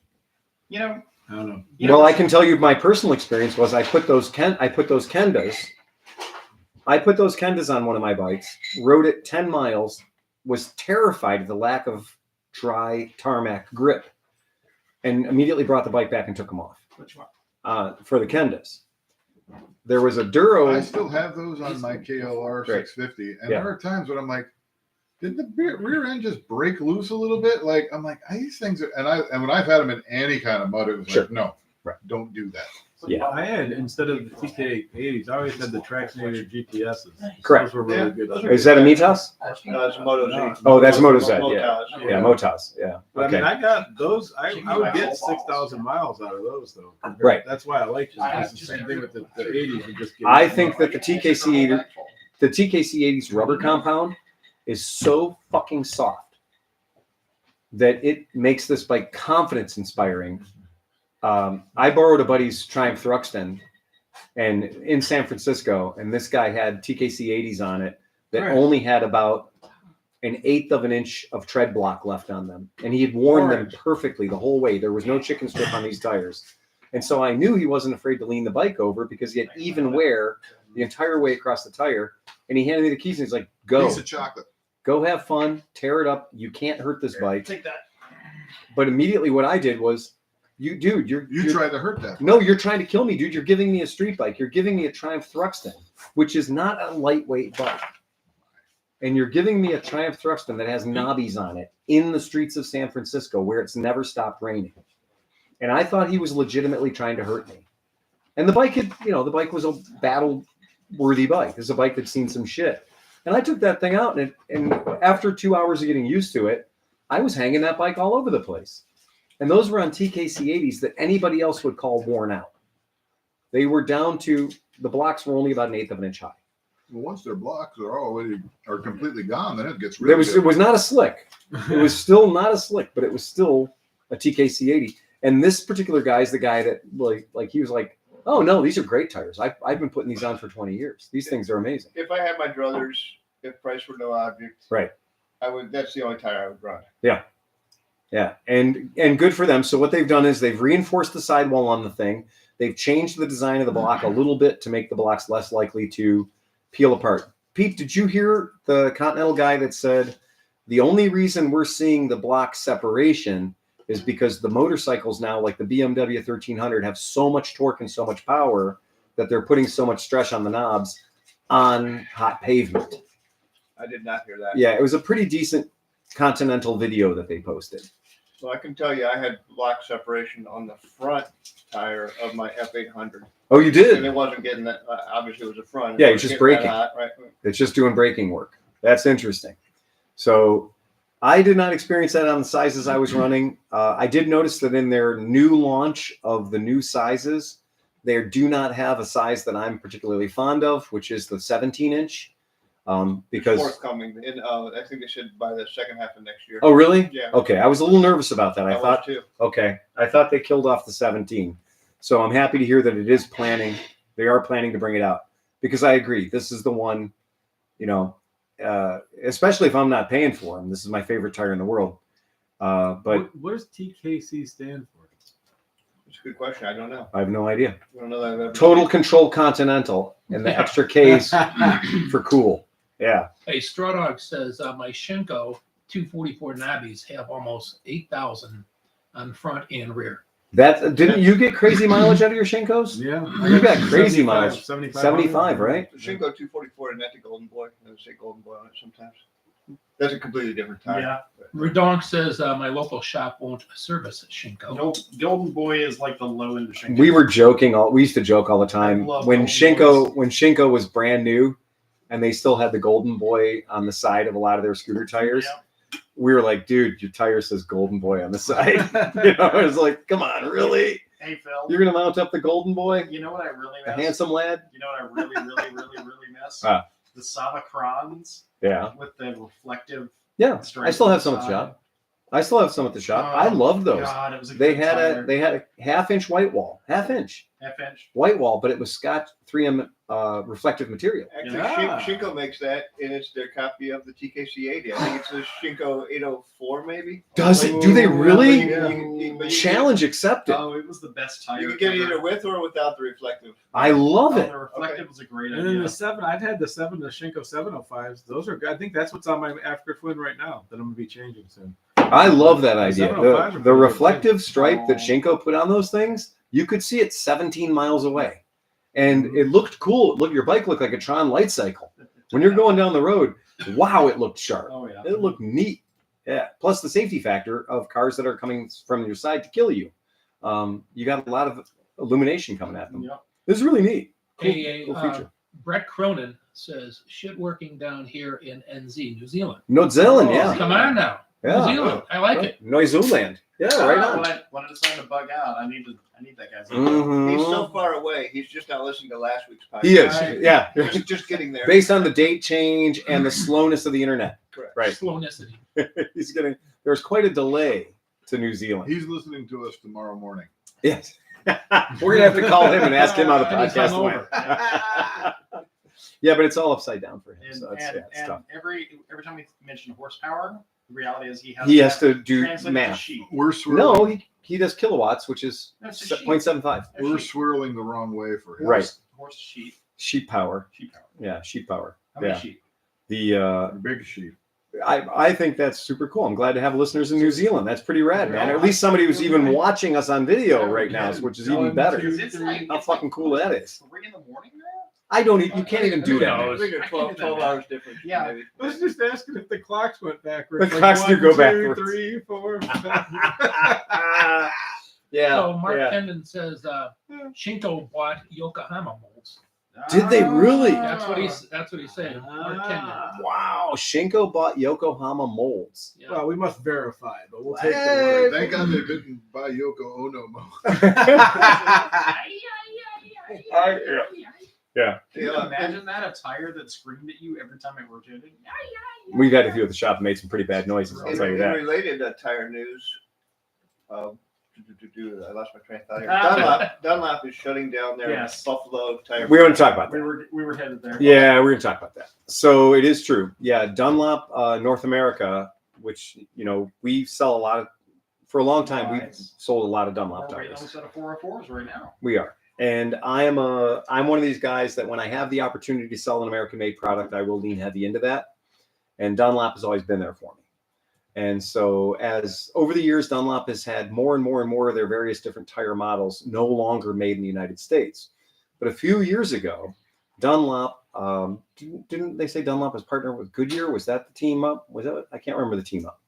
I don't know. Well, I can tell you my personal experience was I put those Kendas on one of my bikes, rode it 10 miles, was terrified of the lack of dry tarmac grip, and immediately brought the bike back and took them off which one? for the Kendas. there was a Duro. I still have those on my KLR Great. 650, and Yeah. there are times when I'm like, did the rear end just break loose a little bit? Like I'm like, these things are, and when I've had them in any kind of mud, it was Sure. like, no, Right. don't do that. Yeah. I had, instead of the TK80s, I always had the Traxinator GTSs. Correct. Those were really Yeah, good. those are Is that a Mitas? It's Moto Z. No. Oh, that's Moto Z, yeah. Motos, Yeah, Motas. Yeah. But I Okay. mean, I got those. I would get 6,000 miles out of those, though. Right. That's why I like them. It's the same thing with the 80s. You just get I think that the TKC 80's rubber compound is so fucking soft that it makes this bike confidence inspiring. I borrowed a buddy's Triumph Thruxton and in San Francisco, and this guy had TKC 80s on it that Right. only had about an 1/8 of an inch of tread block left on them. And he had worn them perfectly the whole way. There was no chicken strip on these tires. And so I knew he wasn't afraid to lean the bike over because he had even wear the entire way across the tire. And he handed me the keys and he's like, go. Piece of chocolate. Go have fun, tear it up. You can't hurt this bike. Take that. But immediately what I did was, you Tried to hurt that. no, you're trying to kill me, dude. You're giving me a street bike. You're giving me a Triumph Thruxton, which is not a lightweight bike. And you're giving me a Triumph Thruxton that has knobbies on it in the streets of San Francisco where it's never stopped raining. And I thought he was legitimately trying to hurt me. And the bike had, the bike was a battle-worthy bike. It's a bike that's seen some shit. And I took that thing out, and after 2 hours of getting used to it, I was hanging that bike all over the place. And those were on TKC 80s that anybody else would call worn out. They were down to, the blocks were only about an 1/8 of an inch high. Well, once their blocks are completely gone, then it gets really It was not a slick. It was still not a slick, but it was still a TKC 80. And this particular guy is the guy that like he was like, oh no, these are great tires. I've been putting these on for 20 years. These things are amazing. If I had my druthers, if price were no object, Right. That's the only tire I would run. Yeah, and good for them. So what they've done is they've reinforced the sidewall on the thing. They've changed the design of the block a little bit to make the blocks less likely to peel apart. Pete, did you hear the Continental guy that said the only reason we're seeing the block separation is because the motorcycles now, like the BMW 1300, have so much torque and so much power that they're putting so much stress on the knobs on hot pavement. I did not hear that. Yeah, it was a pretty decent Continental video that they posted. So I can tell you, I had block separation on the front tire of my F800, Oh, you and did? it wasn't getting that. Obviously, it was a front. Yeah, It it's just wasn't getting braking. that hot, right? It's just doing braking work. That's interesting. So I did not experience that on the sizes I was running. I did notice that in their new launch of the new sizes, they do not have a size that I'm particularly fond of, which is the 17-inch. Because Forthcoming. I think they should by the second half of next year. oh really? Yeah. Okay, I was a little nervous about that. I was thought too. okay, I thought they killed off the 17. So I'm happy to hear that it is planning. They are planning to bring it out because I agree. This is the one, especially if I'm not paying for them. This is my favorite tire in the world. But what does TKC stand for? It's a good question. I don't know. I have no idea. I don't know that I've ever Total Control Continental and the extra K's for cool. Yeah. Hey, Straw Dog says my Shinko 244 knobbies have almost 8,000 on front and rear. That didn't you get crazy mileage out of your Shinkos? Yeah. You got crazy mileage. 75, right? The Shinko 244 and not the Golden Boy. I would say Golden Boy on it sometimes. That's a completely different tire. Yeah. Redonk says my local shop won't service Shinko. Nope. Golden Boy is like the low end of Shinko. We used to joke all the time I love when Golden Shinko was brand new and they still had the Golden Boy on the side of a lot of their scooter tires. Yeah. We were like, dude, your tire says Golden Boy on the side. It was like, come on, really? Hey Phil. You're gonna mount up the Golden Boy? You know what I really A miss? handsome lad? You know what I really miss? Ah. The Savacrons Yeah. with the reflective. Yeah. I stripes still have on some the at the side. shop. I still have some at the shop. I Oh, loved those. God, it was a They good had tire. a half-inch white wall. Half-inch F-inch. white wall, but it was Scotch 3M reflective material. Actually, Yeah. Shinko makes that, and it's their copy of the TKC 80. I think it's the Shinko 804, maybe. Does it? Do they really? But Challenge accepted. Oh, it was the best tire. You can get it ever. either with or without the reflective. I love Oh, it. the reflective was a great And then idea. the 7, I've had the Shinko 705s. Those are good. I think that's what's on my Africa Twin right now that I'm going to be changing soon. I love that idea. 705s are The pretty good, reflective stripe that Oh. Shinko put on those things, you could see it 17 miles away. and it looked cool. Look, your bike looked like a Tron light cycle. When you're going down the road, wow, it looked sharp. Oh yeah. It looked neat. Yeah. Plus the safety factor of cars that are coming from your side to kill you. You got a lot of illumination coming at them. Yep. This is really neat. Cool, Hey, cool feature. Brett Cronin says shit working down here in NZ, New Zealand. New Zealand, yeah. Come on now. Yeah. New Zealand. I like it. Noiseland. Yeah, right on. When I decide to bug out, I need that guy's. Mhm. He's so far away. He's just not listening to last week's podcast. He is. Right. Yeah. Just getting there. Based on the date change and the slowness of the internet. Correct. Right. Slownessity. He's getting, there's quite a delay to New Zealand. He's listening to us tomorrow morning. Yes. We're going to have to call him and ask him how the And he's podcast went. hungover. Yeah, but it's all upside down for him. And, So it's, and, yeah, it's and tough. every time we mention horsepower, the reality is He has to do translate it to math. sheet. We're swirling. No, he does kilowatts, which is That's a sheet. 0.75. We're swirling the wrong way for him. Right. Horse sheet. Sheep power. Sheet power. Yeah, sheep power. How many Yeah. sheep? The Big sheep. I think that's super cool. I'm glad to have listeners in New Zealand. That's pretty rad, man. Or at least somebody who's even watching us on video right now, which is even better. It's like, How fucking cool that is. 3 in the morning now? I don't. You can't even do Who that. knows? I think it's 12 hours difference. Yeah. Maybe. I was just asking if the clocks went backwards. The clocks do go backwards. 3, 4, 5. Yeah. So Mark yeah. Kendon says Shinko bought Yokohama molds. Did they really? That's what he's saying. Mark Kendon. Wow. Shinko bought Yokohama molds. Yeah. Well, we must verify, but we'll take the Hey, word. Thank God they didn't buy Yoko Ono. Yeah. Can you Yeah. imagine that? A tire that screamed at you every time it rotated? We've had a few at the shop and made some pretty bad noises. I'll In, tell you in that. related tire news, I lost my train of thought here. Dunlop is shutting down their Yes. Buffalo tire. We want to talk about that. We were headed there. Yeah, we're gonna talk about that. So it is true. Yeah, Dunlop, North America, which we sell a lot of. For a long time, we've Nice. sold a lot of Dunlop We're waiting on a tires. set of 404s right now. We are, and I'm one of these guys that when I have the opportunity to sell an American-made product, I will lean heavy into that. And Dunlop has always been there for me. And so, as over the years, Dunlop has had more and more and more of their various different tire models no longer made in the United States. But a few years ago, Dunlop, didn't they say Dunlop was partnered with Goodyear? Was that the team up? Was that? I can't remember the team up.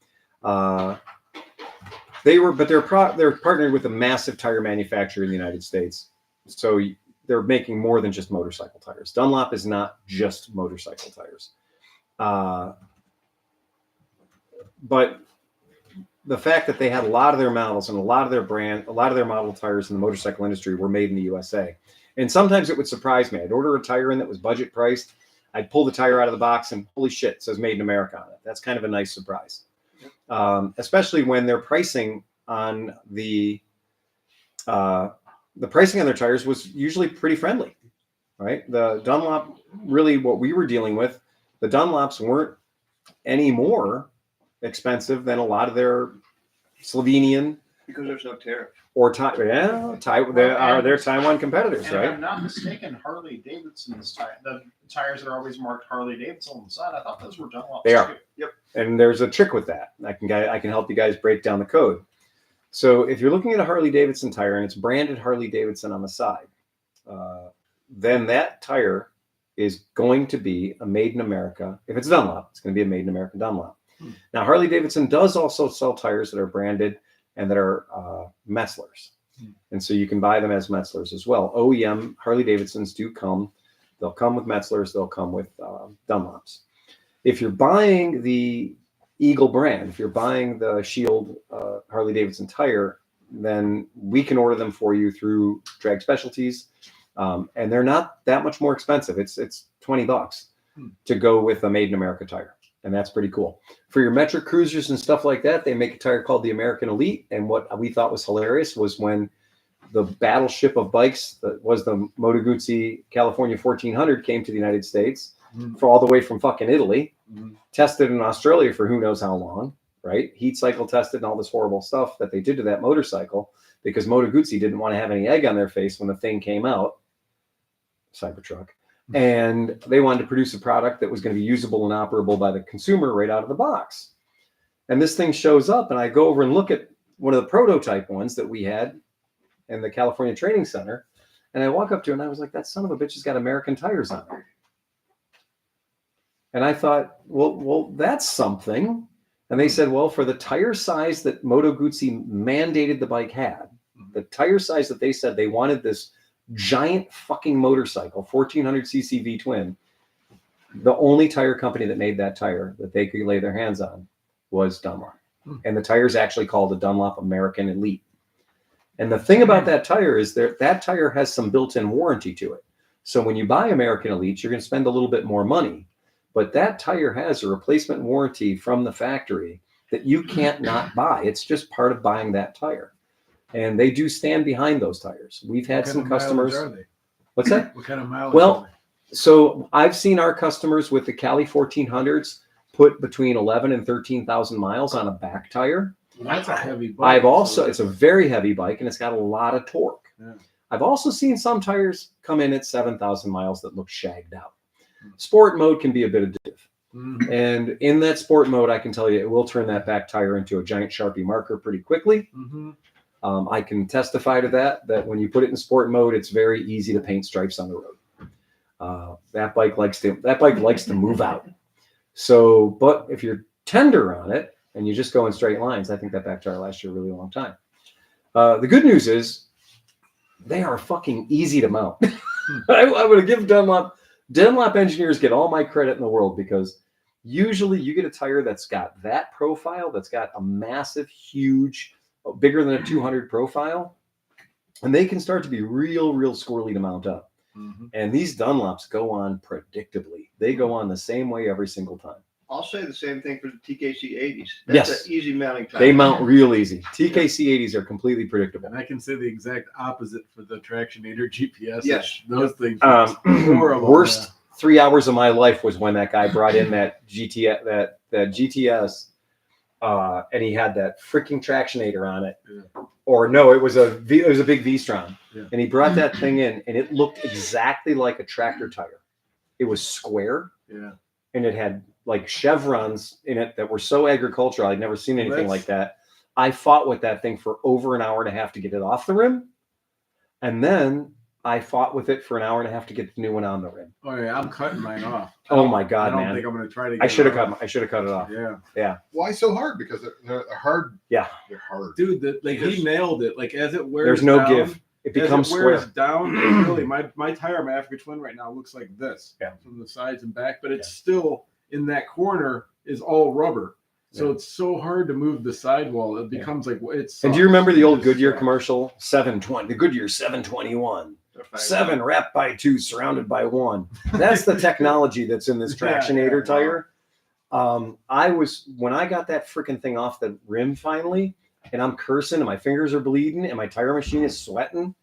They're partnered with a massive tire manufacturer in the United States. So they're making more than just motorcycle tires. Dunlop is not just motorcycle tires. But the fact that they had a lot of their models and a lot of their model tires in the motorcycle industry were made in the USA. And sometimes it would surprise me. I'd order a tire in that was budget priced. I'd pull the tire out of the box and holy shit, it says made in America on it. That's kind of a nice surprise. Especially when their pricing on the pricing on their tires was usually pretty friendly, right? The Dunlop, really what we were dealing with, the Dunlops weren't any more expensive than a lot of their Slovenian Because there's no tariff. or they're Taiwan competitors, And if I'm right? not mistaken, Harley Davidson's the tires that are always marked Harley Davidson on the side. I thought those were Dunlops. They are. too. Yep. And there's a trick with that. I can help you guys break down the code. So if you're looking at a Harley Davidson tire and it's branded Harley Davidson on the side, then that tire is going to be a made in America. If it's Dunlop, it's going to be a made in America Dunlop. Now, Harley Davidson does also sell tires that are branded and that are Metzlers. And so you can buy them as Metzlers as well. OEM Harley Davidsons do come. They'll come with Metzlers. They'll come with Dunlops. If you're buying the Eagle brand, if you're buying the Shield Harley Davidson tire, then we can order them for you through Drag Specialties. And they're not that much more expensive. It's $20 to go with a made in America tire. And that's pretty cool. For your metric cruisers and stuff like that, they make a tire called the American Elite. And what we thought was hilarious was when the battleship of bikes that was the Moto Guzzi California 1400 came to the United States for all the way from fucking Italy, tested in Australia for who knows how long, right? Heat cycle tested and all this horrible stuff that they did to that motorcycle because Moto Guzzi didn't want to have any egg on their face when the thing came out, Cybertruck. And they wanted to produce a product that was going to be usable and operable by the consumer right out of the box. And this thing shows up, and I go over and look at one of the prototype ones that we had in the California Training Center, And I walk up to it and I was like, that son of a bitch has got American tires on it. And I thought, well, that's something. And they said, well, for the tire size that Moto Guzzi mandated the bike had, the tire size that they said they wanted this giant fucking motorcycle, 1400cc V twin, the only tire company that made that tire that they could lay their hands on was Dunlop. And the tire is actually called the Dunlop American Elite. And the thing about that tire is that tire has some built-in warranty to it. So when you buy American Elites, you're going to spend a little bit more money. But that tire has a replacement warranty from the factory that you can't not buy. It's just part of buying that tire. And they do stand behind those tires. We've had some customers. Are they? What's that? What kind of mileage? Well, so I've seen our customers with the Cali 1400s put between 11 and 13,000 miles on a back tire. That's a heavy bike. It's a very heavy bike and it's got a lot of torque. Yeah. I've also seen some tires come in at 7,000 miles that look shagged out. Sport mode can be a bit addictive. Mhm. And in that sport mode, I can tell you, it will turn that back tire into a giant Sharpie marker pretty quickly. Mhm. I can testify to that when you put it in sport mode, it's very easy to paint stripes on the road. That bike likes to move out. So, but if you're tender on it and you just go in straight lines, I think that back tire lasts you a really long time. The good news is they are fucking easy to mount. I would give Dunlop engineers get all my credit in the world, because usually you get a tire that's got that profile, that's got a massive, huge, bigger than a 200 profile, and they can start to be real squirrely to mount up. Mhm. And these Dunlops go on predictably. They go on the same way every single time. I'll say the same thing for the TKC 80s. That's Yes. an easy mounting tire. They mount real easy. TKC 80s are completely predictable. And I can say the exact opposite for the Tractionator GPS. Yes. Those things are horrible. Worst 3 hours of my life was when that guy brought in that GTS, that GTS, and he had that freaking Tractionator on it. Yeah. Or no, it was a big V-Strom. Yeah. And he brought that thing in, and it looked exactly like a tractor tire. It was square, Yeah. and it had like chevrons in it that were so agricultural. I'd never seen anything like that. I fought with that thing for over an hour and a half to get it off the rim. And then I fought with it for an hour and a half to get the new one on the rim. Oh yeah, I'm cutting mine off. Oh my I God, don't man. think I'm going to try to. I should have cut it off. Yeah, Why so hard? Because they're hard. Yeah. They're hard. dude, he nailed it. Like as it wears, There's no down, give. It becomes as it wears square. down. Really, my tire, my Africa Twin right now looks like this. Yeah. From the sides and back, but it's still in that corner is all rubber. So it's so hard to move the sidewall. It becomes like it's. And do you remember the old It's Goodyear sucks. commercial? 720, the Goodyear 721. 7 wrapped by 2, surrounded by 1. That's the technology that's in this Tractionator tire. When I got that freaking thing off the rim finally, and I'm cursing and my fingers are bleeding and my tire machine is sweating,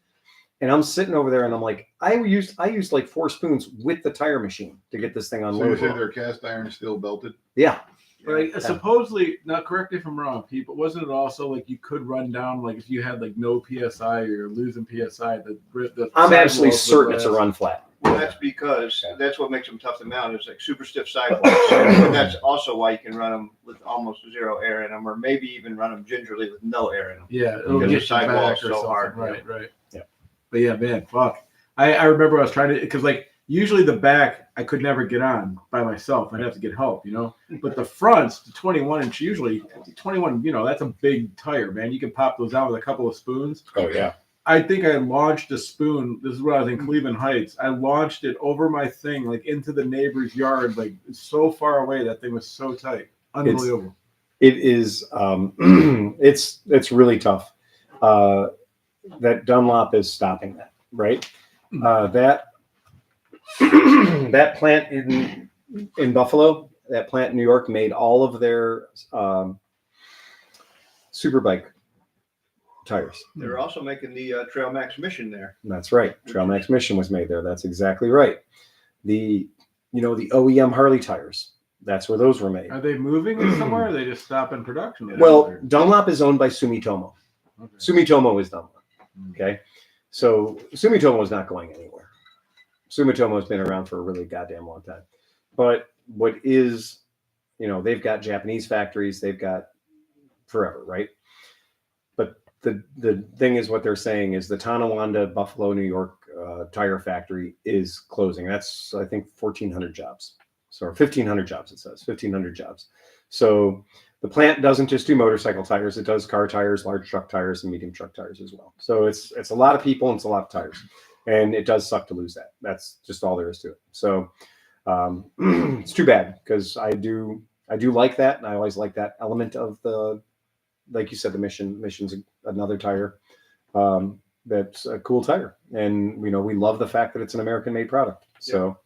and I'm sitting over there and I'm like, I used like 4 spoons with the tire machine to get this thing So you unloaded. say they're cast iron steel belted? Yeah. But supposedly, now correct me if I'm wrong, people, wasn't it also like you could run down, like if you had like no PSI or you're losing PSI, the I'm sidewalls absolutely would certain it's a last. run flat. Well, that's because that's what makes them tough to mount. Is like super stiff sidewalls, and that's also why you can run them with almost 0 air in them, or maybe even run them gingerly with no air in them. Yeah, it'll Because get the you sidewall back is or so something. hard. Right. Yeah. But yeah, man, fuck. I remember I was trying to, because like usually the back I could never get on by myself. I'd have to get help, But the fronts, the 21 inch, usually 21, that's a big tire, man. You can pop those out with a couple of spoons. Oh, yeah. I think I launched a spoon. This is when I was in Cleveland Heights. I launched it over my thing, like into the neighbor's yard, like so far away. That thing was so tight. Unbelievable. It is, it's really tough. That Dunlop is stopping that, right? That plant in Buffalo, that plant in New York made all of their Superbike tires. They're also making the Trail Max Mission there. That's right. Trail Max Mission was made there. That's exactly right. The OEM Harley tires. That's where those were made. Are they moving it somewhere? Or are they just stopping production? Well, Dunlop is owned by Sumitomo. Okay. Sumitomo is Dunlop. Okay. So Sumitomo is not going anywhere. Sumitomo has been around for a really goddamn long time. But what is, they've got Japanese factories, they've got forever, right? But the thing is, what they're saying is the Tonawanda, Buffalo, New York tire factory is closing. That's, I think, 1,400 jobs. So 1,500 jobs, it says, 1,500 jobs. So the plant doesn't just do motorcycle tires. It does car tires, large truck tires, and medium truck tires as well. So it's a lot of people and it's a lot of tires. And it does suck to lose that. That's just all there is to it. So it's too bad because I do like that. And I always like that element of the, like you said, the Mission's another tire. That's a cool tire. And, we love the fact that it's an American-made product. So,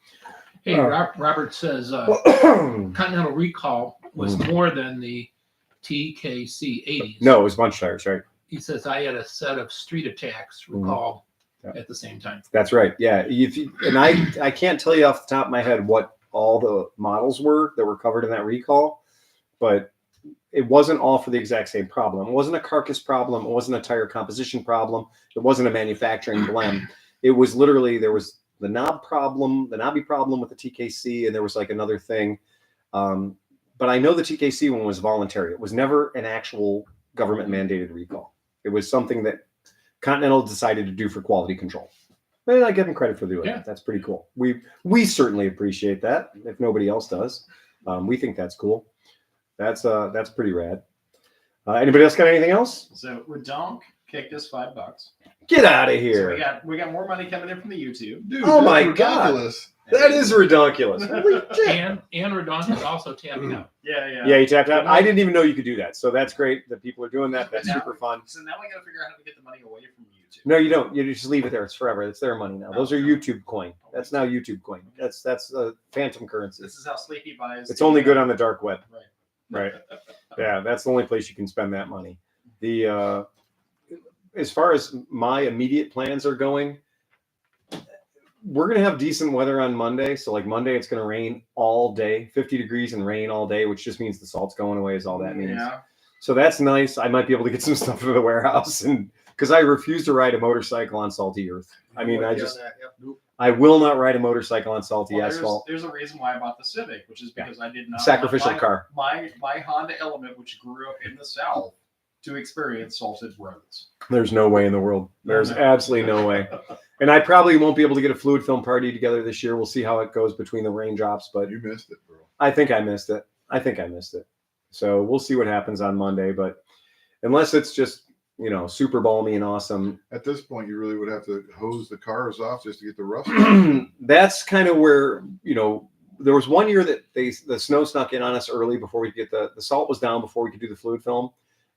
Hey, Robert says Continental recall was more than the TKC 80s. no, it was bunch tires, right? He says I had a set of Street Attacks recall at the same time. That's right. Yeah. And I can't tell you off the top of my head what all the models were that were covered in that recall, but it wasn't all for the exact same problem. It wasn't a carcass problem. It wasn't a tire composition problem. It wasn't a manufacturing blem. It was literally, there was the knobby problem with the TKC, and there was like another thing. But I know the TKC one was voluntary. It was never an actual government mandated recall. It was something that Continental decided to do for quality control. And I give them credit for doing that. That's pretty cool. We certainly appreciate that. If nobody else does, we think that's cool. That's pretty rad. Anybody else got anything else? So Redonk kicked us $5. Get out of So here. we got more money coming in from the YouTube. Dude, Oh that's my ridiculous. That is ridiculous. Holy shit. And Redon is also tapping out. Yeah. Yeah, you tapped out. I didn't even know you could do that. So that's great that people are doing that. That's Now- super fun. So now we got to figure out how to get the money away from YouTube. No, you don't. You just leave it there. It's forever. It's their money now. Those are YouTube coin. That's now YouTube coin. That's phantom currency. This is how Sleepy buys. It's only good on the dark web. Right. Right. Yeah, that's the only place you can spend that money. The as far as my immediate plans are going, we're gonna have decent weather on Monday. So like Monday, it's gonna rain all day, 50 degrees and rain all day, which just means the salt's going away. Is all that means. Yeah. So that's nice. I might be able to get some stuff into the warehouse, and because I refuse to ride a motorcycle on salty earth. I mean, I will not ride a motorcycle on salty asphalt. There's a reason why I bought the Civic, which is because I did not Sacrificial want car. my Honda Element, which grew up in the South, to experience salted roads. There's no way in the world. There's absolutely no way. And I probably won't be able to get a fluid film party together this year. We'll see how it goes between the raindrops, but You missed it, bro. I think I missed it. So we'll see what happens on Monday, but unless it's just, super balmy and awesome. At this point, you really would have to hose the cars off just to get the rust. That's kind of where, there was one year that the snow snuck in on us early before we could get the salt was down before we could do the fluid film.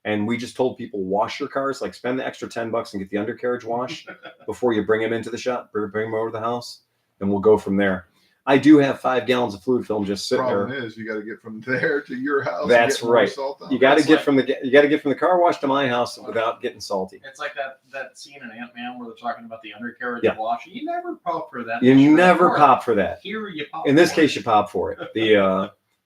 And we just told people, wash your cars, like spend the extra $10 and get the undercarriage washed before you bring them into the shop, bring them over to the house, and we'll go from there. I do have 5 gallons of fluid film just sitting there. Problem is, you got to get from there to your house. That's and get more right. salt on You it. got to get from the car wash to my house without getting salty. It's like that scene in Ant-Man where they're talking about the undercarriage Yeah. wash. You never pop for that. You much never for it. pop for that. Here you pop. In this for it. case, you pop for it.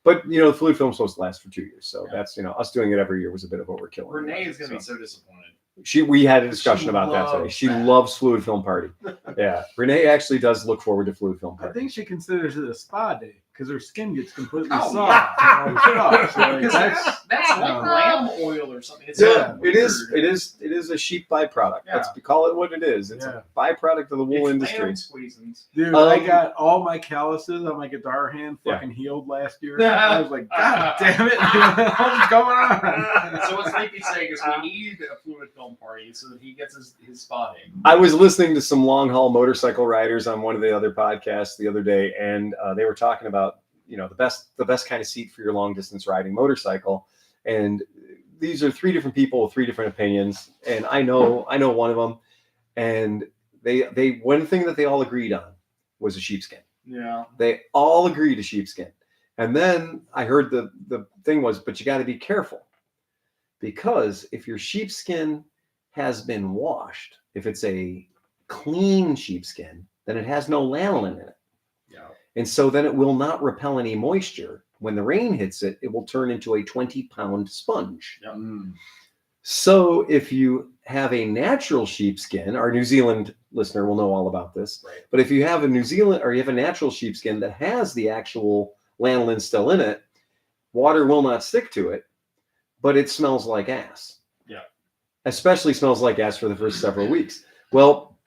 But the fluid film's supposed to last for 2 years, so that's us doing it every year was a bit of overkill. Renee is going to be so disappointed. We had a discussion about that today. loves She that. loves fluid film party. Yeah, Renee actually does look forward to fluid film I party. think she considers it a spa day because her skin gets completely Oh, soft. and all stuff. So, like, Because that's like no. lamb oil or something. It's Yeah, so it is. weird. It is a sheep byproduct. Yeah. Let's call it what it is. It's a byproduct of the wool It's industry. lamb squeezins. Dude, I got all my calluses on my guitar hand fucking healed last year. I was like, God damn it. What's going on? So what Sleepy's saying is we need a fluid film party so that he gets his spotting. I was listening to some long haul motorcycle riders on one of the other podcasts the other day, and they were talking about the best kind of seat for your long distance riding motorcycle. And these are 3 different people with 3 different opinions, and I know one of them. And they one thing that they all agreed on was a sheepskin. Yeah. They all agreed to sheepskin. And then I heard the thing was, but you got to be careful, because if your sheepskin has been washed, if it's a clean sheepskin, then it has no lanolin in it. Yeah. And so then it will not repel any moisture. When the rain hits it, it will turn into a 20-pound sponge. Yep. So if you have a natural sheepskin, our New Zealand listener will know all about this. Right. But if you have a natural sheepskin that has the actual lanolin still in it, water will not stick to it, but it smells like ass. Yeah. Especially smells like ass for the first several weeks. Well,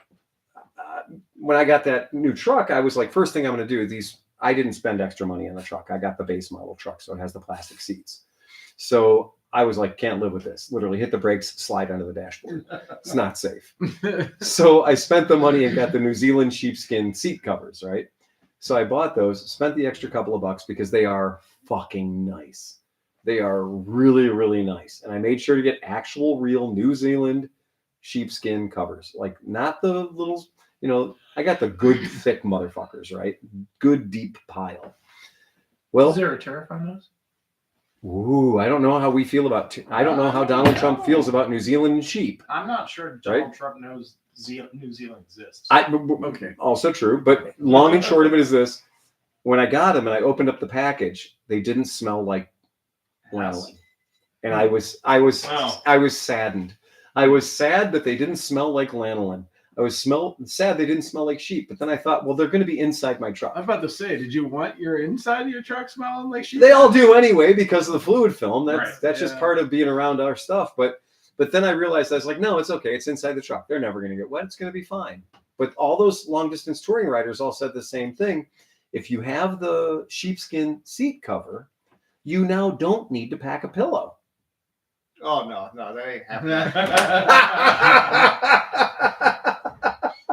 when I got that new truck, I was like, first thing I'm going to do, I didn't spend extra money on the truck. I got the base model truck, so it has the plastic seats. So I was like, can't live with this. Literally hit the brakes, slide under the dashboard. It's not safe. So I spent the money and got the New Zealand sheepskin seat covers, right? So I bought those, spent the extra couple of bucks because they are fucking nice. They are really, really nice. And I made sure to get actual real New Zealand sheepskin covers, like not the little, I got the good thick motherfuckers, right? Good deep pile. Well, Is there a tariff on those? ooh, I don't know how we feel about, I don't know how Donald Trump feels about New Zealand sheep. I'm not sure Donald Trump knows New Zealand exists. Okay. Also true, but long and short of it is this: when I got them and I opened up the package, they didn't smell like lanolin, and I was saddened. I was sad that they didn't smell like lanolin. I was sad they didn't smell like sheep. But then I thought, well, they're going to be inside my truck. I was about to say, did you want your inside of your truck smelling like sheep? They all do anyway because of the fluid film. That's Right, just part of being around our stuff. But then I realized, I was like, no, it's okay. It's inside the truck. They're never going to get wet. It's going to be fine. But all those long distance touring riders all said the same thing. If you have the sheepskin seat cover, you now don't need to pack a pillow. Oh no, that ain't happening.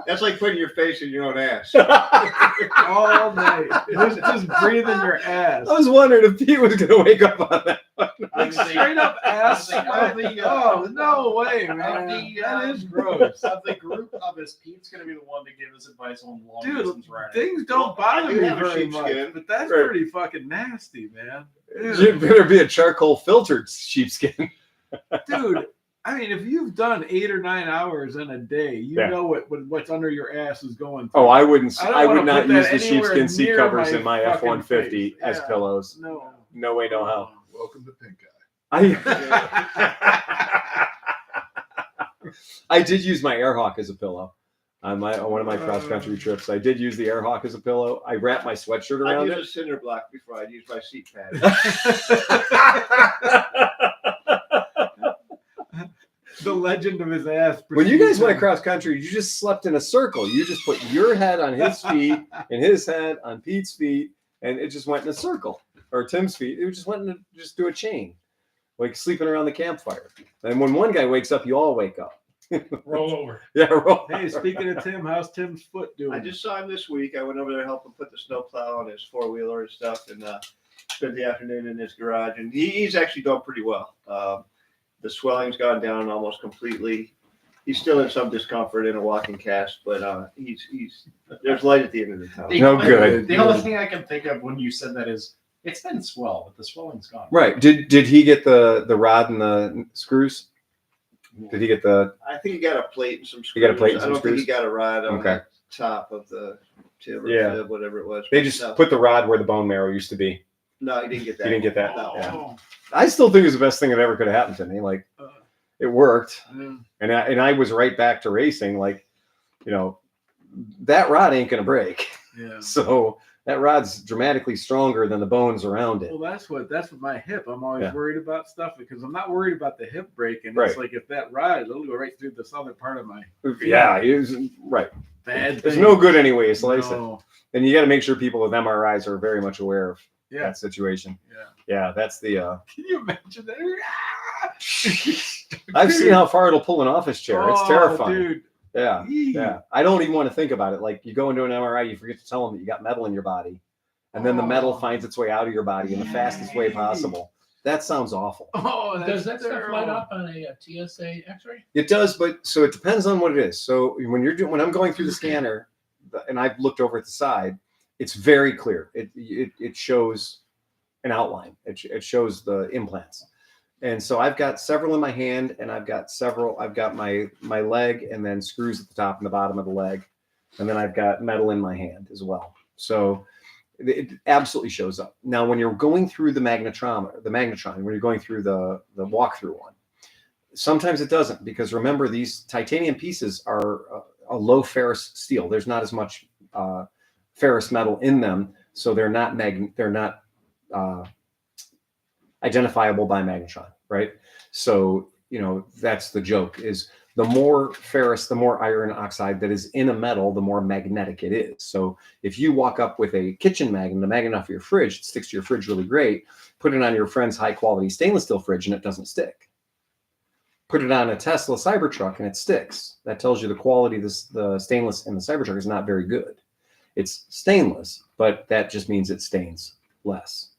That's like putting your face in your own ass. All night. Just breathing your ass. I was wondering if Pete was going to wake up on that one. Like straight up ass. Oh, no way, man. That is gross. Of the group of us, Pete's going to be the one to give us advice on long distance riding. Things don't bother me have a very much, sheepskin. but that's Right. pretty fucking nasty, man. You better be a charcoal filtered sheepskin. Dude, I mean, if you've done 8 or 9 hours in a day, you Yeah. know what's under your ass is going through. Oh, I wouldn't. I don't I would wanna not put use that the anywhere sheepskin seat near covers my in my fucking F-150 face. as Yeah. pillows. No. No way, no how. Welcome to Pink Eye. I did use my Airhawk as a pillow on one of my cross country trips. I did use the Airhawk as a pillow. I wrapped my sweatshirt I'd around use it. a cinder block before I'd use my seat pad. The legend of his ass. When you guys went cross country, you just slept in a circle. You just put your head on his feet and his head on Pete's feet, and it just went in a circle. Or Tim's feet. It just went in just do a chain, like sleeping around the campfire. And when one guy wakes up, you all wake up. Roll over. Yeah, roll. Hey, speaking of Tim, how's Tim's foot doing? I just saw him this week. I went over there to help him put the snowplow on his four-wheeler and stuff, and spent the afternoon in his garage. And he's actually doing pretty well. The swelling's gone down almost completely. He's still in some discomfort in a walking cast, but he's there's light at the end of the tunnel. No good. The only thing I can think of when you said that is it's been swell, but the swelling's gone. Right. Did he get the rod and the screws? Did he get the? I think he got a plate and some screws. He got a plate and I some don't think he screws? got a rod on Okay. the top of the tib or Yeah. fib, whatever it was. They just no, put the rod where the bone marrow used to be. no, he didn't get that. You didn't get that? No. Yeah. I still think it was the best thing that ever could have happened to me. Like, it worked, and I was right back to racing. Like, that rod ain't gonna break. Yeah. So that rod's dramatically stronger than the bones around it. Well, that's what my hip. I'm always Yeah. worried about stuff because I'm not worried about the hip breaking. Right. It's like if that ride, it'll go right through the southern part of my Yeah, it was right. bad. It's thing. no good anyway. You slice it, No. and you got to make sure people with MRIs are very much aware of Yeah. that situation. Yeah. Yeah, that's the. Can you imagine that? I've seen how far it'll pull an office chair. It's Oh, terrifying. dude. Yeah, Eee. yeah. I don't even want to think about it. Like you go into an MRI, you forget to tell them that you got metal in your body, and then the metal Oh. finds its way out of your body in the fastest way possible. That sounds awful. Oh, that's Does that stuff light terrible. up on a TSA X-ray? It does, but so it depends on what it is. So when I'm going through the scanner, and I've looked over at the side, it's very clear. It shows an outline. It shows the implants. And so I've got several in my hand, and I've got my leg, and then screws at the top and the bottom of the leg, and then I've got metal in my hand as well. So it absolutely shows up. Now, when you're going through the magnetron, when you're going through the walkthrough one, sometimes it doesn't, because remember, these titanium pieces are a low ferrous steel. There's not as much ferrous metal in them, so they're not identifiable by magnetron, right? So that's the joke, is the more ferrous, the more iron oxide that is in a metal, the more magnetic it is. So if you walk up with a kitchen magnet, a magnet off your fridge, it sticks to your fridge really great. Put it on your friend's high quality stainless steel fridge and it doesn't stick. Put it on a Tesla Cybertruck and it sticks. That tells you the quality of the stainless in the Cybertruck is not very good. It's stainless, but that just means it stains less.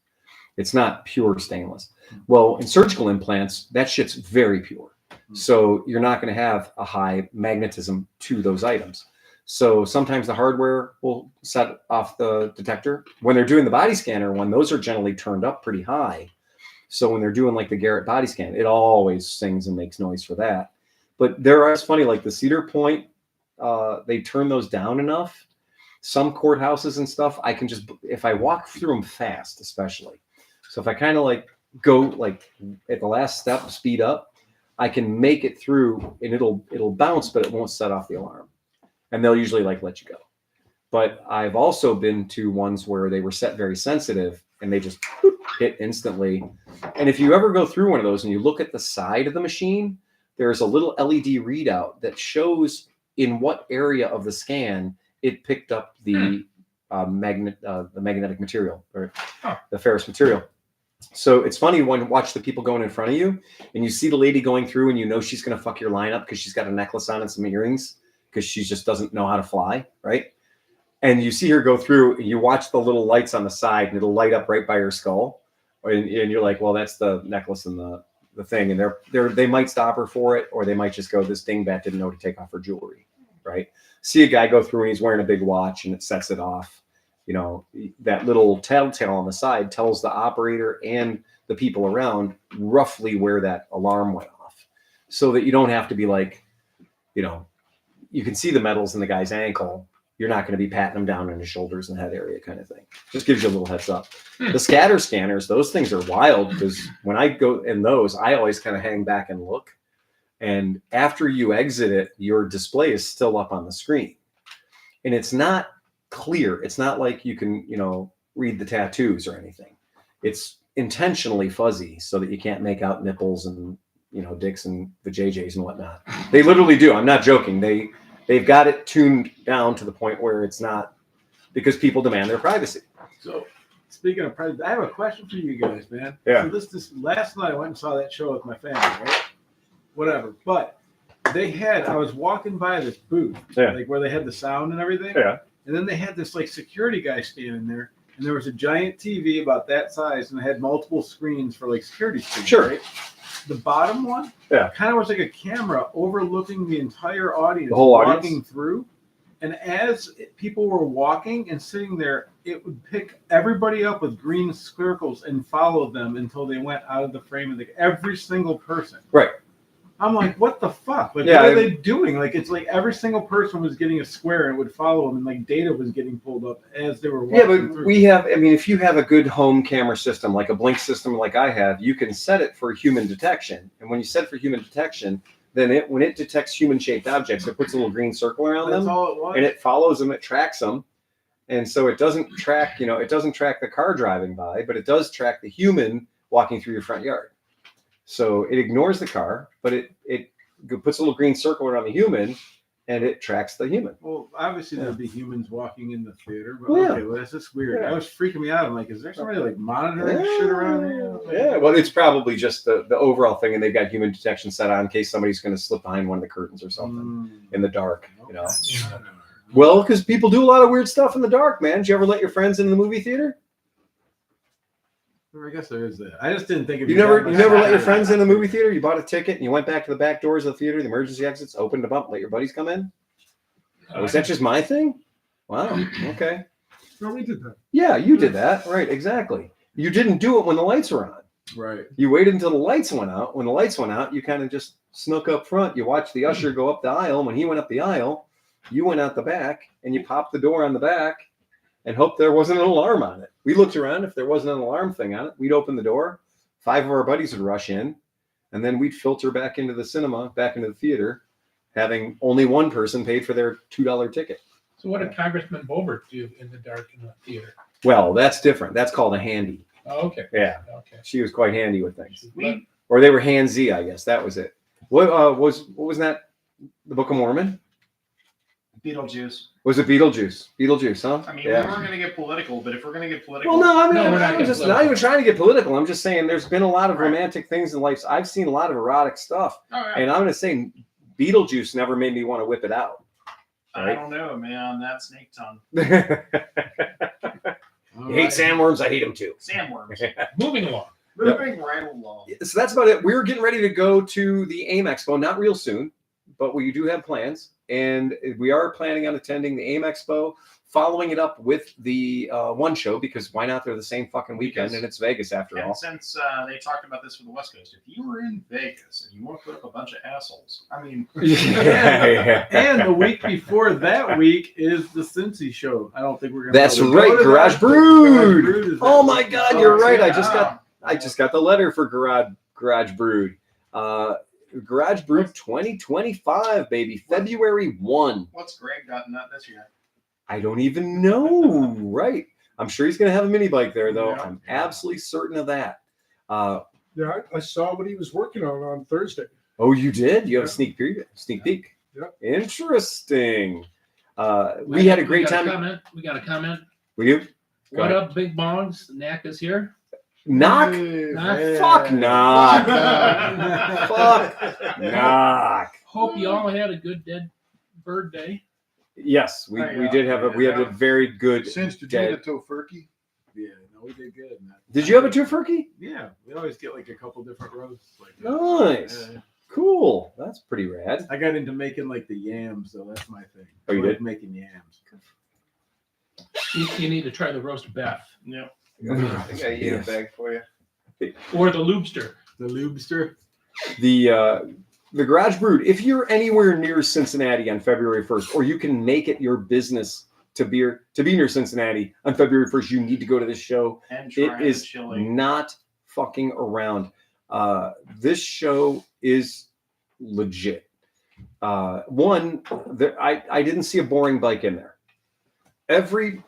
It's not pure stainless. Well, in surgical implants, that shit's very pure. So you're not going to have a high magnetism to those items. So sometimes the hardware will set off the detector. When they're doing the body scanner one, those are generally turned up pretty high. So when they're doing like the Garrett body scan, it always sings and makes noise for that. But there are, it's funny, like the Cedar Point, they turn those down enough. Some courthouses and stuff, I can just, if I walk through them fast, especially. So if I kind of like go like at the last step, speed up, I can make it through and it'll bounce, but it won't set off the alarm. And they'll usually like let you go. But I've also been to ones where they were set very sensitive and they just hit instantly. And if you ever go through one of those and you look at the side of the machine, there's a little LED readout that shows in what area of the scan it picked up the magnetic material or the ferrous material. So it's funny when you watch the people going in front of you and you see the lady going through and you know she's going to fuck your line up because she's got a necklace on and some earrings because she just doesn't know how to fly, right? And you see her go through and you watch the little lights on the side and it'll light up right by her skull. And you're like, well, that's the necklace and the thing. And they might stop her for it, or they might just go, this dingbat didn't know to take off her jewelry, right? See a guy go through and he's wearing a big watch and it sets it off. You know, that little telltale on the side tells the operator and the people around roughly where that alarm went off, so that you don't have to be like, you know, you can see the metals in the guy's ankle. You're not going to be patting them down in his shoulders and head area kind of thing. Just gives you a little heads up. The scatter scanners, those things are wild because when I go in those, I always kind of hang back and look. And after you exit it, your display is still up on the screen. And it's not clear. It's not like you can, you know, read the tattoos or anything. It's intentionally fuzzy so that you can't make out nipples and, you know, dicks and the JJs and whatnot. They literally do. I'm not joking. They've got it tuned down to the point where it's not, because people demand their privacy. So speaking of privacy, I have a question for you guys, man. Yeah. So this last night I went and saw that show with my family, right? Whatever. But I was walking by this booth, like where they had the sound and everything. Yeah. And then they had this like security guy standing there, and there was a giant TV about that size, and it had multiple screens for like security screens. Sure. Right? The bottom one, kind of was like a camera overlooking the entire audience, the whole walking audience through. And as people were walking and sitting there, it would pick everybody up with green circles and follow them until they went out of the frame of every single person. Right. I'm like, what the fuck? Like, what are they doing? Like, it's like every single person was getting a square and would follow them, and like data was getting pulled up as they were walking through. We have, I mean, if you have a good home camera system, like a Blink system like I have, you can set it for human detection. And when you set it for human detection, then when it detects human-shaped objects, it puts a little green circle around them, and it follows them, it tracks them. And so it doesn't track, you know, it doesn't track the car driving by, but it does track the human walking through your front yard. So it ignores the car, but it puts a little green circle around the human, and it tracks the human. Well, obviously there'd be humans walking in the theater, but Well, okay, well, that's just weird. Yeah. That was freaking me out. I'm like, is there somebody like monitoring shit around here? Yeah, well, it's probably just the overall thing, and they've got human detection set on in case somebody's going to slip behind one of the curtains or something in the dark, you know. Well, because people do a lot of weird stuff in the dark, man. Did you ever let your friends into the movie theater? I guess there is that. I just didn't think of You never let your friends in the movie theater? You bought a ticket and you went back to the back doors of the theater, the emergency exits, opened them up, let your buddies come in? Was that just my thing? Wow. Okay. No, we did that. Yeah, you did that. Right, exactly. You didn't do it when the lights were on. Right. You waited until the lights went out. When the lights went out, you kind of just snuck up front. You watched the usher go up the aisle. When he went up the aisle, you went out the back and you popped the door on the back and hoped there wasn't an alarm on it. We looked around. If there wasn't an alarm thing on it, we'd open the door. 5 of our buddies would rush in, and then we'd filter back into the cinema, back into the theater, having only one person paid for their $2 ticket. So what did Congressman Boebert do in the dark in the theater? Well, that's different. That's called a handy. Oh, okay. Yeah. Okay. She was quite handy with things. Or they were handsy, I guess. That was it. What was that The Book of Mormon? Beetlejuice. Was it Beetlejuice? Beetlejuice, huh? I mean, we weren't going to get political, but if we're going to get political, Well, no, I mean, No, we're not I'm getting just not political. even trying to get political. I'm just saying there's been a lot of Right. romantic things in life. I've seen a lot of erotic stuff. oh, yeah. And I'm going to say Beetlejuice never made me want to whip it out. I don't know, man. That snake tongue. You All hate right. sandworms. I hate them too. Sandworms. Moving along. Moving right along. So that's about it. We're getting ready to go to the AIM Expo, not real soon, but we do have plans. And we are planning on attending the AIM Expo, following it up with the one show, because why not? They're the same fucking weekend, Because- and it's Vegas after And all. since they talked about this for the West Coast, if you were in Vegas and you want to put up a bunch of assholes, I mean, Yeah. And the week before that week is the Cincy show. I don't think we're gonna. That's be able to right, go to Garage that. Brood. Garage Brood is Oh that my week. God, you're right. I yeah. just got the letter for Garage Brood. Garage Brood 2025, baby. February 1. What's Greg got in that this year? I don't even know. Right. I'm sure he's going to have a mini bike there, though. Yeah. I'm absolutely certain of that. Yeah, I saw what he was working on Thursday. Oh, you did? You have a Yeah. sneak peek? Yeah. Interesting. We had a great got time. We got a comment. We do? Go What ahead. up, Big Bongs? Knack is here. Knock? Knock. Fuck knock. Fuck knock. Hope you all had a good dead bird day. Yes, we did have we had a very good. Since did you dead- get a tofurkey? Yeah, no, we did good. Man. Did you have a tofurkey? Yeah, we always get like a couple different roasts. Like that. Nice. Yeah. Cool. That's pretty rad. I got into making like the yams, though. That's my thing. Oh, you I like did? making yams. You need to try the roast Beth Yep. I got a Yes. bag for you. or the lobster. The lobster. The Garage Brood, if you're anywhere near Cincinnati on February 1st, or you can make it your business to be near Cincinnati on February 1st, you need to go to this show. And try It is the chili. not fucking around. This show is legit. I didn't see a boring bike in there. Every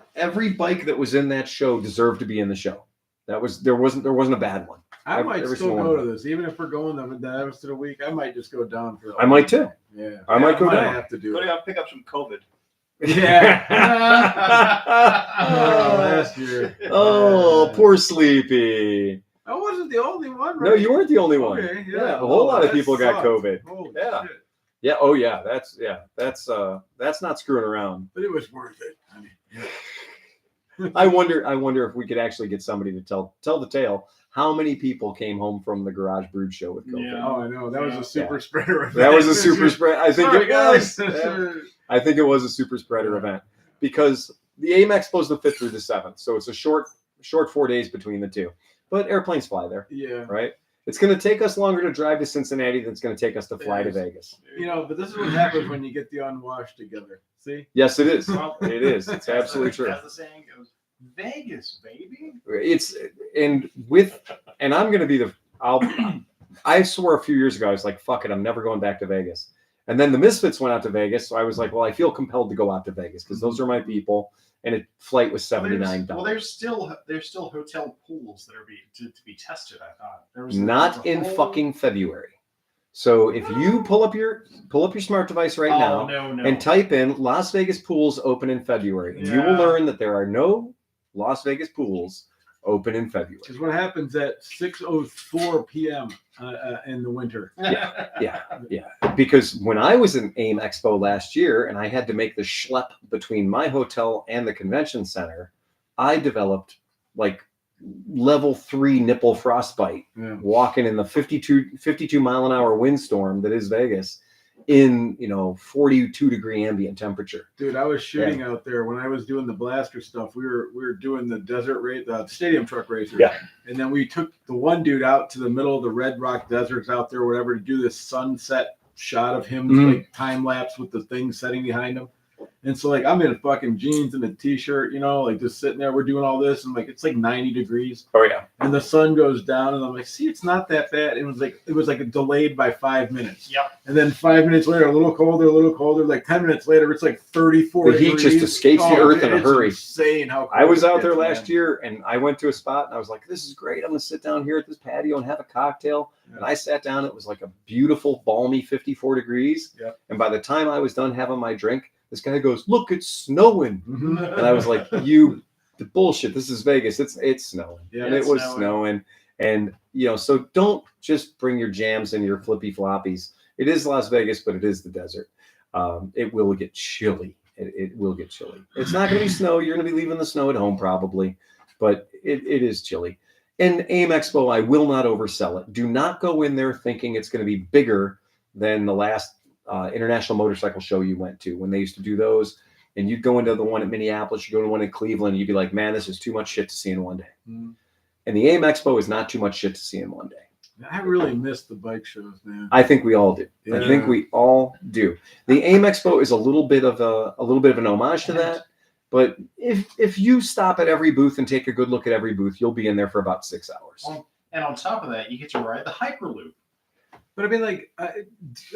bike that was in that show deserved to be in the show. There wasn't a bad one. I might Every still single go one. to this, even if we're going the rest of the week. I might just go down for. I might too. Yeah, I might go down. have to do Go it. down, pick up some COVID. Yeah. oh, Last year. poor Sleepy. I wasn't the only one. Right? No, you weren't the only one. Okay, Yeah, a whole lot of that people got sucked. COVID. Holy Yeah. shit. Yeah. Oh yeah. That's not screwing around. But it was worth it. I mean, yeah. I wonder if we could actually get somebody to tell the tale. How many people came home from the Garage Brood show with COVID? Yeah. Oh, I know. That was Yeah. a super spreader event. That was a super spread. I think Sorry, it was. guys. Yeah. I think it was a super spreader event because the AIM Expo is the 5th through the 7th, so it's a short 4 days between the two. But airplanes fly there, Yeah. right? It's going to take us longer to drive to Cincinnati than it's going to take us to fly to Vegas. You know, but this is what happens when you get the unwashed together. See? Yes, it is. Well, It is. It's absolutely true. As the saying goes, Vegas, baby. I'm going to be I swore a few years ago, I was like, fuck it, I'm never going back to Vegas. And then the Misfits went out to Vegas, so I was like, well, I feel compelled to go out to Vegas because those are my people. And a flight was $79. Well, there's still hotel pools that are to be tested. I thought there was Not there's a in whole- fucking February. So if you pull up your smart device right now no. and type in Las Vegas pools open in February, and you will Yeah. learn that there are no Las Vegas pools open in February. Because what happens at 6:04 p.m. In the winter? Yeah. Because when I was in AIM Expo last year and I had to make the schlep between my hotel and the convention center, I developed like level 3 nipple frostbite walking in the 52 mile an hour windstorm that is Vegas in 42 degree ambient temperature. Dude, I was shooting out there when I was doing the blaster stuff. We were doing the desert race, the stadium truck racer. Yeah. And then we took the one dude out to the middle of the Red Rock deserts out there, whatever, to do this sunset shot of him, like time lapse with the thing setting behind him. And so like I'm in fucking jeans and a t-shirt, like just sitting there. We're doing all this, and like it's like 90 degrees. Oh yeah. and the sun goes down, and I'm like, see, it's not that bad. It was like delayed by 5 minutes. Yep. And then 5 minutes later, a little colder. Like 10 minutes later, it's like 34 The heat degrees. just escapes the earth in a it's hurry. Insane how I was cold it out there gets, last man. year, and I went to a spot, and I was like, this is great. I'm going to sit down here at this patio and have a cocktail. Yeah. And I sat down. It was like a beautiful, balmy 54 degrees. Yep. And by the time I was done having my drink, this guy goes, look, it's snowing. Mhm. And I was like, the bullshit. This is Vegas. It's snowing. Yeah, And it's it was snowing. snowing. And, so don't just bring your jams and your flippy floppies. It is Las Vegas, but it is the desert. It will get chilly. It will get chilly. It's not going to be snow. You're going to be leaving the snow at home probably, but it is chilly. And AIM Expo, I will not oversell it. Do not go in there thinking it's going to be bigger than the last international motorcycle show you went to when they used to do those. And you'd go into the one at Minneapolis, you go to one in Cleveland, you'd be like, man, this is too much shit to see in one day. Mhm. And the AIM Expo is not too much shit to see in one day. I really miss the bike shows, man. I think we all do. I Yeah. think we all do. The AIM Expo is a little bit of an homage to that. But if you stop at every booth and take a good look at every booth, you'll be in there for about 6 hours. And on top of that, you get to ride the Hyperloop. But I mean, like,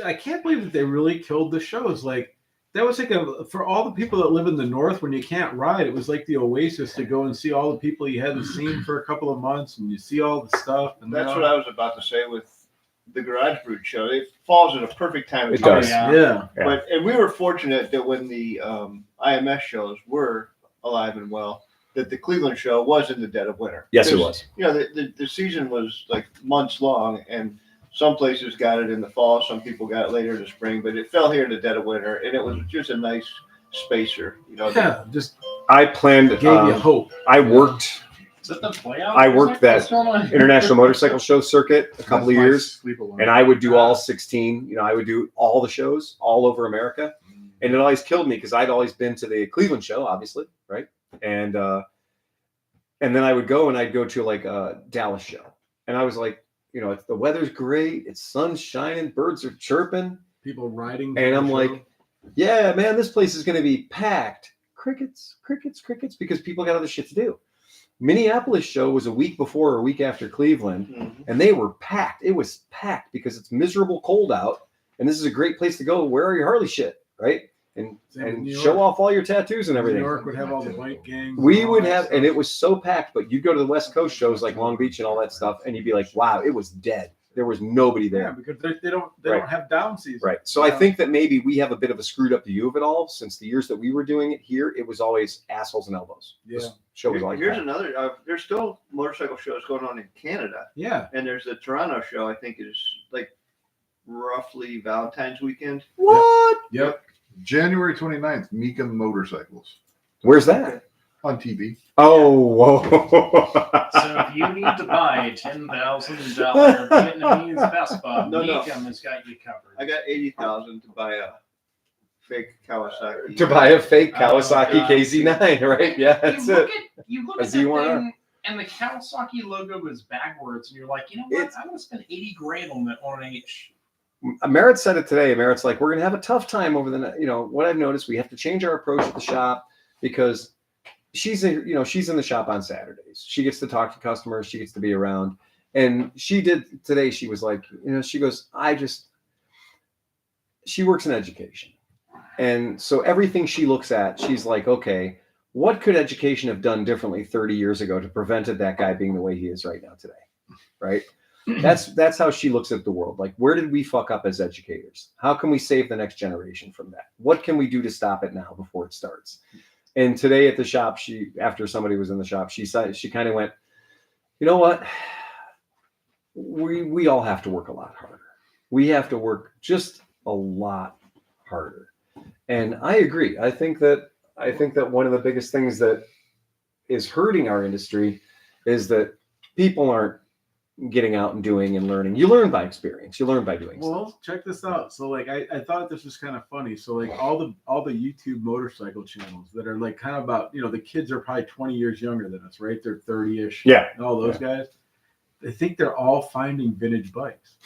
I can't believe that they really killed the shows. Like, that was like for all the people that live in the north, when you can't ride, it was like the oasis to go and see all the people you hadn't seen for a couple of months, and you see all the stuff. And That's what I was about to say with the Garage Brute show. It falls at a perfect time. It does. Yeah. Yeah. Yeah. And we were fortunate that when the IMS shows were alive and well, that the Cleveland show was in the dead of winter. Yes, it Because, was. the season was like months long, and some places got it in the fall, some people got it later in the spring, but it fell here in the dead of winter, and it was just a nice spacer. Yeah, just I planned. gave you hope. I worked Is it the playoff? I worked that What's going on? International Motorcycle Show circuit a couple of That's my years, sleep alarm. and I would do all 16. I would do all the shows all over America, and it always killed me because I'd always been to the Cleveland show, obviously, right? And then I would go and I'd go to like a Dallas show, and I was like, it's, the weather's great, it's sun's shining, birds are chirping, People riding. and to I'm the like, show. yeah, man, this place is going to be packed. Crickets, because people got other shit to do. Minneapolis show was a week before or a week after Cleveland, Mhm. and they were packed. It was packed because it's miserable cold out, and this is a great place to go. Wear your Harley shit, right? And Same with New show York. off all your tattoos and New everything. York would have all the bike gangs. We and all would that have, stuff. and it was so packed, but you go to the West Coast shows like Long Beach and all that stuff, and you'd be like, wow, it was dead. There was nobody Yeah, there. because they don't Right. have down season. Right. So I think that maybe we have a bit of a screwed up view of it all. Since the years that we were doing it here, it was always assholes and elbows. Yeah. This show was always Here's packed. another. There's still motorcycle shows going on in Canada, Yeah. and there's the Toronto show. I think is like roughly Valentine's weekend. What? Yep. January 29th, Mika Motorcycles Where's that? on TV. Oh, whoa. So if you need to buy $10,000 Vietnamese Vespa, No. Mecum has got you covered. I got 80,000 to buy a fake Kawasaki. To buy a fake Oh, Kawasaki God. KZ9, right? Yeah, that's it. You look A at that Z1R. thing, and the Kawasaki logo goes backwards, and you're like, you know what? It's- I'm going to spend 80 grand on that on an H. Merritt said it today. Merritt's like, we're going to have a tough time over the, what I've noticed, we have to change our approach at the shop because she's in the shop on Saturdays. She gets to talk to customers. She gets to be around. And she did today. She was like, she goes, she works in education. And so everything she looks at, she's like, okay, what could education have done differently 30 years ago to prevented that guy being the way he is right now today? Right. That's how she looks at the world. Like, where did we fuck up as educators? How can we save the next generation from that? What can we do to stop it now before it starts? And today at the shop, after somebody was in the shop, she said, she kind of went, you know what? We all have to work a lot harder. We have to work just a lot harder. And I agree. I think that one of the biggest things that is hurting our industry is that people aren't getting out and doing and learning. You learn by experience. You learn by doing stuff. Well, check this out. So like I thought this was kind of funny. So like all the YouTube motorcycle channels that are like kind of about, the kids are probably 20 years younger than us, right? They're 30-ish. Yeah. And all those guys. I think they're all finding vintage bikes.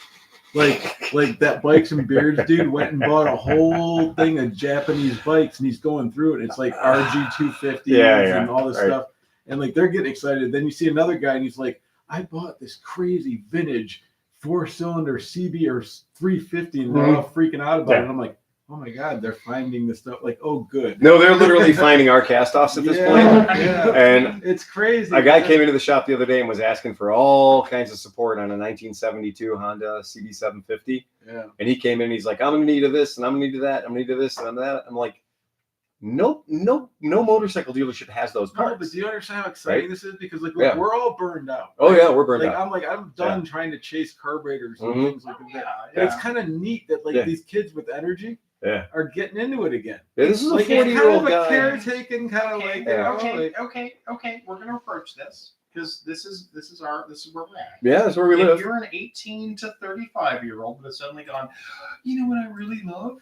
Like that Bikes and Beards dude went and bought a whole thing of Japanese bikes, and he's going through it. It's like RG 250s and all this right. stuff. And like they're getting excited. Then you see another guy and he's like, I bought this crazy vintage 4-cylinder CB or 350, and they're all freaking out about it. And I'm like, oh my God, they're finding this stuff. Like, oh, good. No, they're literally finding our cast-offs at this point. Yeah. And it's crazy. a guy came into the shop the other day and was asking for all kinds of support on a 1972 Honda CB750. Yeah. And he came in and he's like, I'm going to need this and I'm going to need that. I'm going to need this and I'm that. I'm like, no motorcycle dealership has those parts. No, but do you understand how exciting this is? Because like, look, Yeah. we're all burned out. Oh yeah, we're burned Like out. I'm done trying to chase carburetors and things like that. Yeah. It's kind of neat that like these kids with energy are getting into it again. Yeah, this is like a 40-year-old kind of guy. a caretaking kind of like, you know, Okay. We're gonna approach this because this is where we're at. Yeah, that's where we If live. you're an 18 to 35-year-old that's suddenly gone, you know what I really love?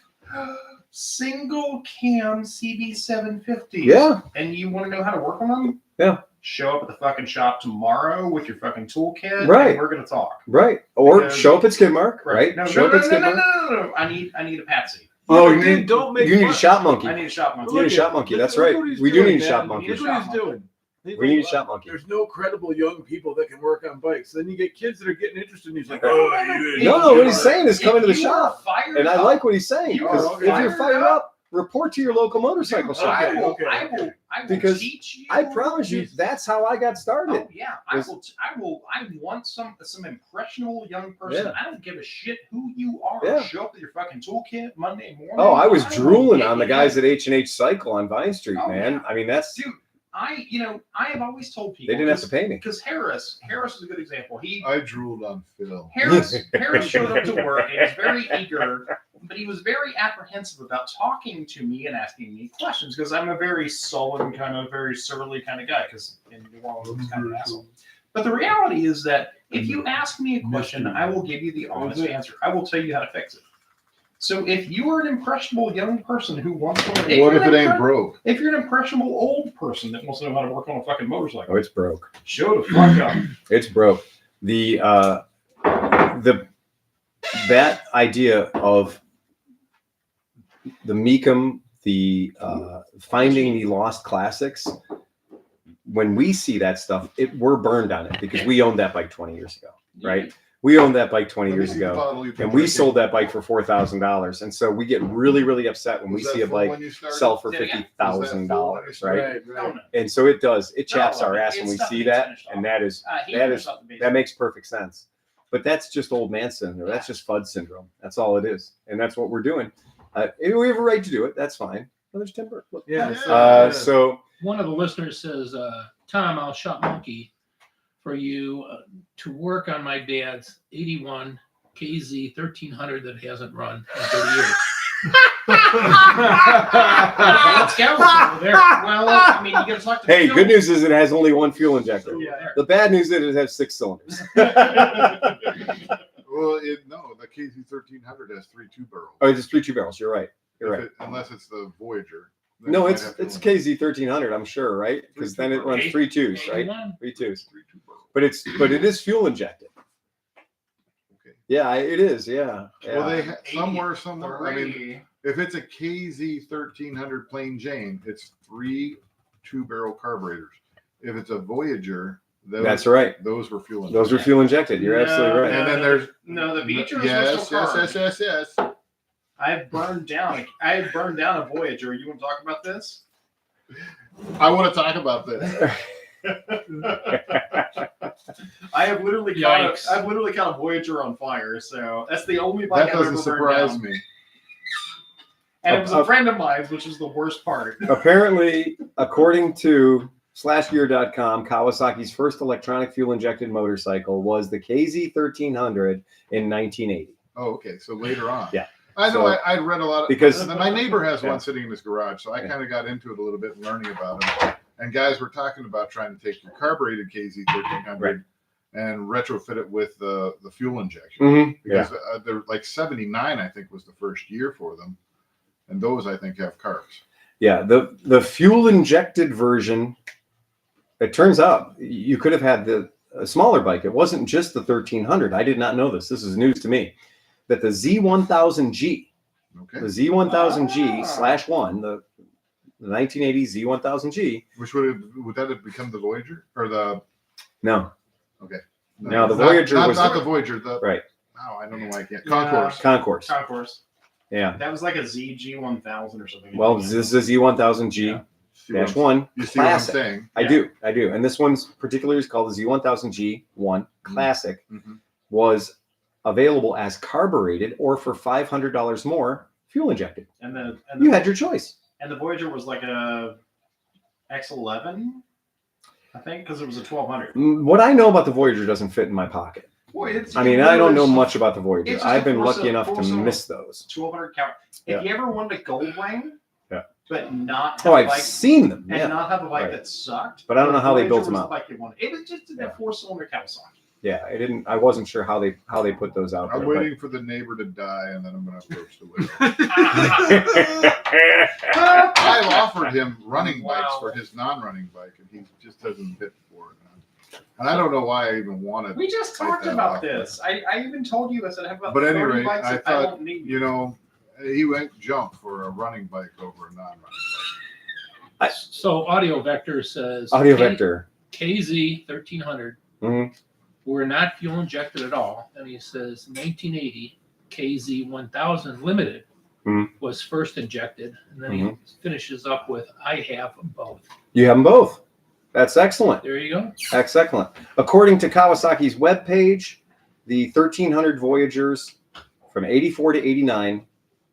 Single cam CB750s. Yeah. And you want to know how to work on them? Yeah. Show up at the fucking shop tomorrow with your fucking toolkit. Right. And we're gonna talk. Right. Or Because- show up at Skidmark, right? No, Show up at Skidmark. no. I need a Patsy. Oh, Yeah, you dude, need, don't make you need a fun. shop monkey. I need a shop monkey. You need a shop monkey. That's right. Look what he's We do doing, need a shop man. monkey. Look what he's doing. We need a shop monkey. There's no credible young people that can work on bikes. Then you get kids that are getting interested, and he's like, "Oh, you No, what he's saying is If come into the you are shop. fired And I up, like what he's saying. You are Because if you're fired fired up. up, report to your local motorcycle shop. I will Because teach you. I promise you, that's how I got started. Oh yeah, I want some impressionable young person. Yeah. I don't give a shit who you are. Yeah. Show up with your fucking toolkit Monday morning. Oh, I was will drooling get on the you. guys at H&H Cycle on Vine Street, Oh, man. yeah. I mean, that's Dude, I have always told people they didn't have to pay me. because Harris is a good example. I drooled on Phil. Harris showed up to work and he was very eager, but he was very apprehensive about talking to me and asking me questions because I'm a very sullen, very surly kind of guy because in New Orleans I'm kind of an asshole. But the reality is that if you ask me a question, I will give you the honest answer. I will tell you how to fix it. So if you are an impressionable young person who wants to learn, What if it ain't broke? if you're an impressionable old person that wants to know how to work on a fucking motorcycle, Oh, it's broke. show the fuck up. It's broke. That idea of the Mecum, the finding the lost classics. When we see that stuff, we're burned on it because we owned that bike 20 years ago, right? We owned that bike 20 years ago, and we sold that bike for $4,000. And so we get really, really upset when we see a bike sell for $50,000, right? And so it does. It chaps our ass when we see that, and that makes perfect sense. But that's just old man syndrome. That's just FUD syndrome. That's all it is, and that's what we're doing. If we have a right to do it, that's fine. Well, there's timber. So one of the listeners says, Tom, I'll shop monkey for you to work on my dad's 81 KZ 1300 that hasn't run in 30 years. Let's go over there. Well, I mean, you gotta talk to hey, Phil. good news is it has only one fuel injector. Yeah. The bad news is it has 6 cylinders. Well, the KZ 1300 has 3 2-barrels. Oh, it's 3 2-barrels. You're right. You're right. Unless it's the Voyager. Then No, it it's might have KZ 1300. I'm sure, right? Because then it runs 3 2s, right? 3 2s. 3 2-barrels. But it is fuel injected. Okay. Yeah, it is. Yeah. Well, they Yeah. somewhere. I mean, if it's a KZ 1300 plain Jane, it's 3 2-barrel carburetors. If it's a Voyager, That's right. Those were fuel injected. Those were fuel injected. You're absolutely right. And then there's the Beechers yes. I burned down a Voyager. You want to talk about this? I want to talk about this. I have literally caught a Voyager on fire. So that's the only bike That I've doesn't ever burned surprise down. me. And it was a friend of mine, which is the worst part. Apparently, according to /gear.com, Kawasaki's first electronic fuel injected motorcycle was the KZ 1300 in 1980. Oh, okay. So later on. Yeah. I know. So- I read a lot of because- my neighbor has Yeah. one sitting in his garage, so I Yeah. kind of got into it a little bit, learning about them. And guys were talking about trying to take your carbureted KZ 1300 and retrofit it with the fuel injection Mm-hmm. Yeah. because they're like 79, I think, was the first year for them, and those I think have carbs. Yeah. The fuel injected version. It turns out you could have had a smaller bike. It wasn't just the 1300. I did not know this. This is news to me. That the Z1000G, Okay. the Z1000G /1, the 1980 Z1000G. Which would that have become the Voyager or the? No. Okay. Now, the Not- Voyager not, was not the Voyager. The, right. Oh, I don't know why I can't. Yeah. Concourse. Concourse. Concourse. Yeah. That was like a ZG1000 or something. Well, this is a Z1000G Yeah. See what I'm- 1 You see what I'm classic. saying? I Yeah. do. And this one's particularly is called the Z1000G1 Classic. Mhm. Was available as carbureted or for $500 more fuel injected. And the You had your choice. and the Voyager was like a X11, I think, because it was a 1200. What I know about the Voyager doesn't fit in my pocket. Boy, it's I mean, I don't know much about the Voyager. It's just I've a been four-cylinder- lucky enough to four-cylinder. miss those. 1200 count. If Yeah. you ever wanted a gold wing, Yeah. but not Oh, have a I've bike seen them. and Yeah. not have a bike Right. that sucked, But I don't know the how they Voyager built them was out. the bike you wanted. It was just a Yeah. 4-cylinder Kawasaki. Yeah. I wasn't sure how they put those out I'm there. waiting for the neighbor to die, and then I'm going to approach the widow. but- I've offered him running bikes Wow. for his non-running bike, and he just doesn't hit for it. And I don't know why I even wanted. We just Take talked that about off. this. I even told you I said I have about But at 30 any rate, bikes I that I thought, don't need. you know, he went jump for a running bike over a non-running bike. So Audio Vector says Audio Vector. KZ 1300 Mhm. were not fuel injected at all, and he says 1980 KZ 1000 Limited Mhm. was first injected, and then Mhm. he finishes up with I have both. You have them both. That's excellent. There you go. That's excellent. According to Kawasaki's webpage, the 1300 Voyagers from 84 to 89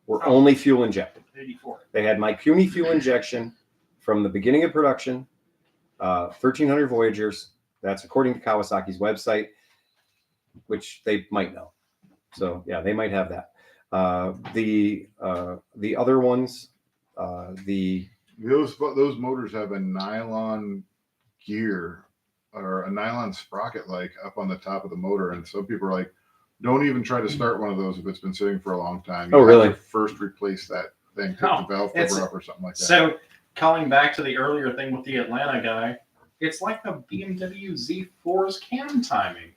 were only fuel injected. 84. They had Mikuni fuel injection from the beginning of production. 1300 Voyagers. That's according to Kawasaki's website, which they might know. So yeah, they might have that. The other ones, Those motors have a nylon gear or a nylon sprocket like up on the top of the motor, and some people are like, don't even try to start one of those if it's been sitting for a long time. Oh, have really? to first replace that thing, take No, the valve it's- cover up or something like that. So, calling back to the earlier thing with the Atlanta guy, it's like the BMW Z4's cam timing.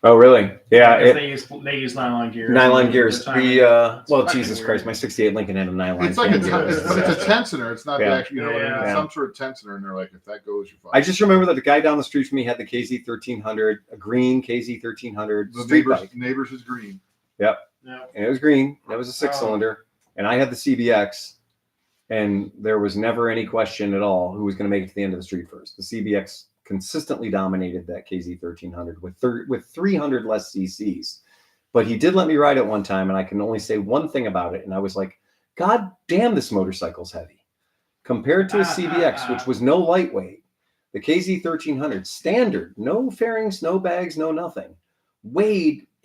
oh really? Yeah, Because they use nylon gears. nylon and gears. the timing- Well, fucking Jesus weird. Christ, my '68 Lincoln had a nylon. It's like a, cam gear. it's a tensioner. It's not Yeah. the actual, you know what I mean? It's Yeah. some sort of tensioner, and they're like, if that goes, you're fine. I just remember that the guy down the street from me had the KZ 1300, a green KZ 1300 the street bike, neighbors is green. No. and it was green. It was a 6-cylinder, and I had the CBX, and there was never any question at all who was going to make it to the end of the street first. The CBX consistently dominated that KZ 1300 with 300 less CCs, but he did let me ride it one time, and I can only say one thing about it, and I was like, God damn, this motorcycle's heavy compared to a CBX, which was no lightweight. The KZ 1300 standard, no fairings, no bags, no nothing,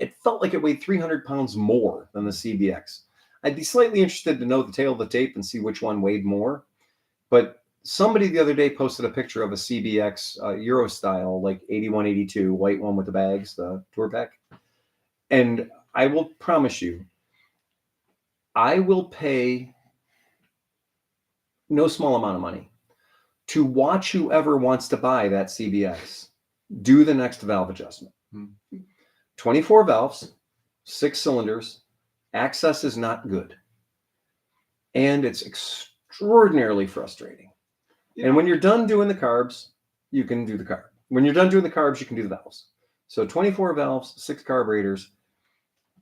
it felt like it weighed 300 pounds more than the CBX. I'd be slightly interested to know the tail of the tape and see which one weighed more. But somebody the other day posted a picture of a CBX Euro style, like 81, 82, white one with the bags, the tour pack. And I will promise you, I will pay no small amount of money to watch whoever wants to buy that CBX do the next valve adjustment. 24 valves, 6 cylinders, access is not good. And it's extraordinarily frustrating. And when you're done doing the carbs, you can do the carb. When you're done doing the carbs, you can do the valves. So 24 valves, 6 carburetors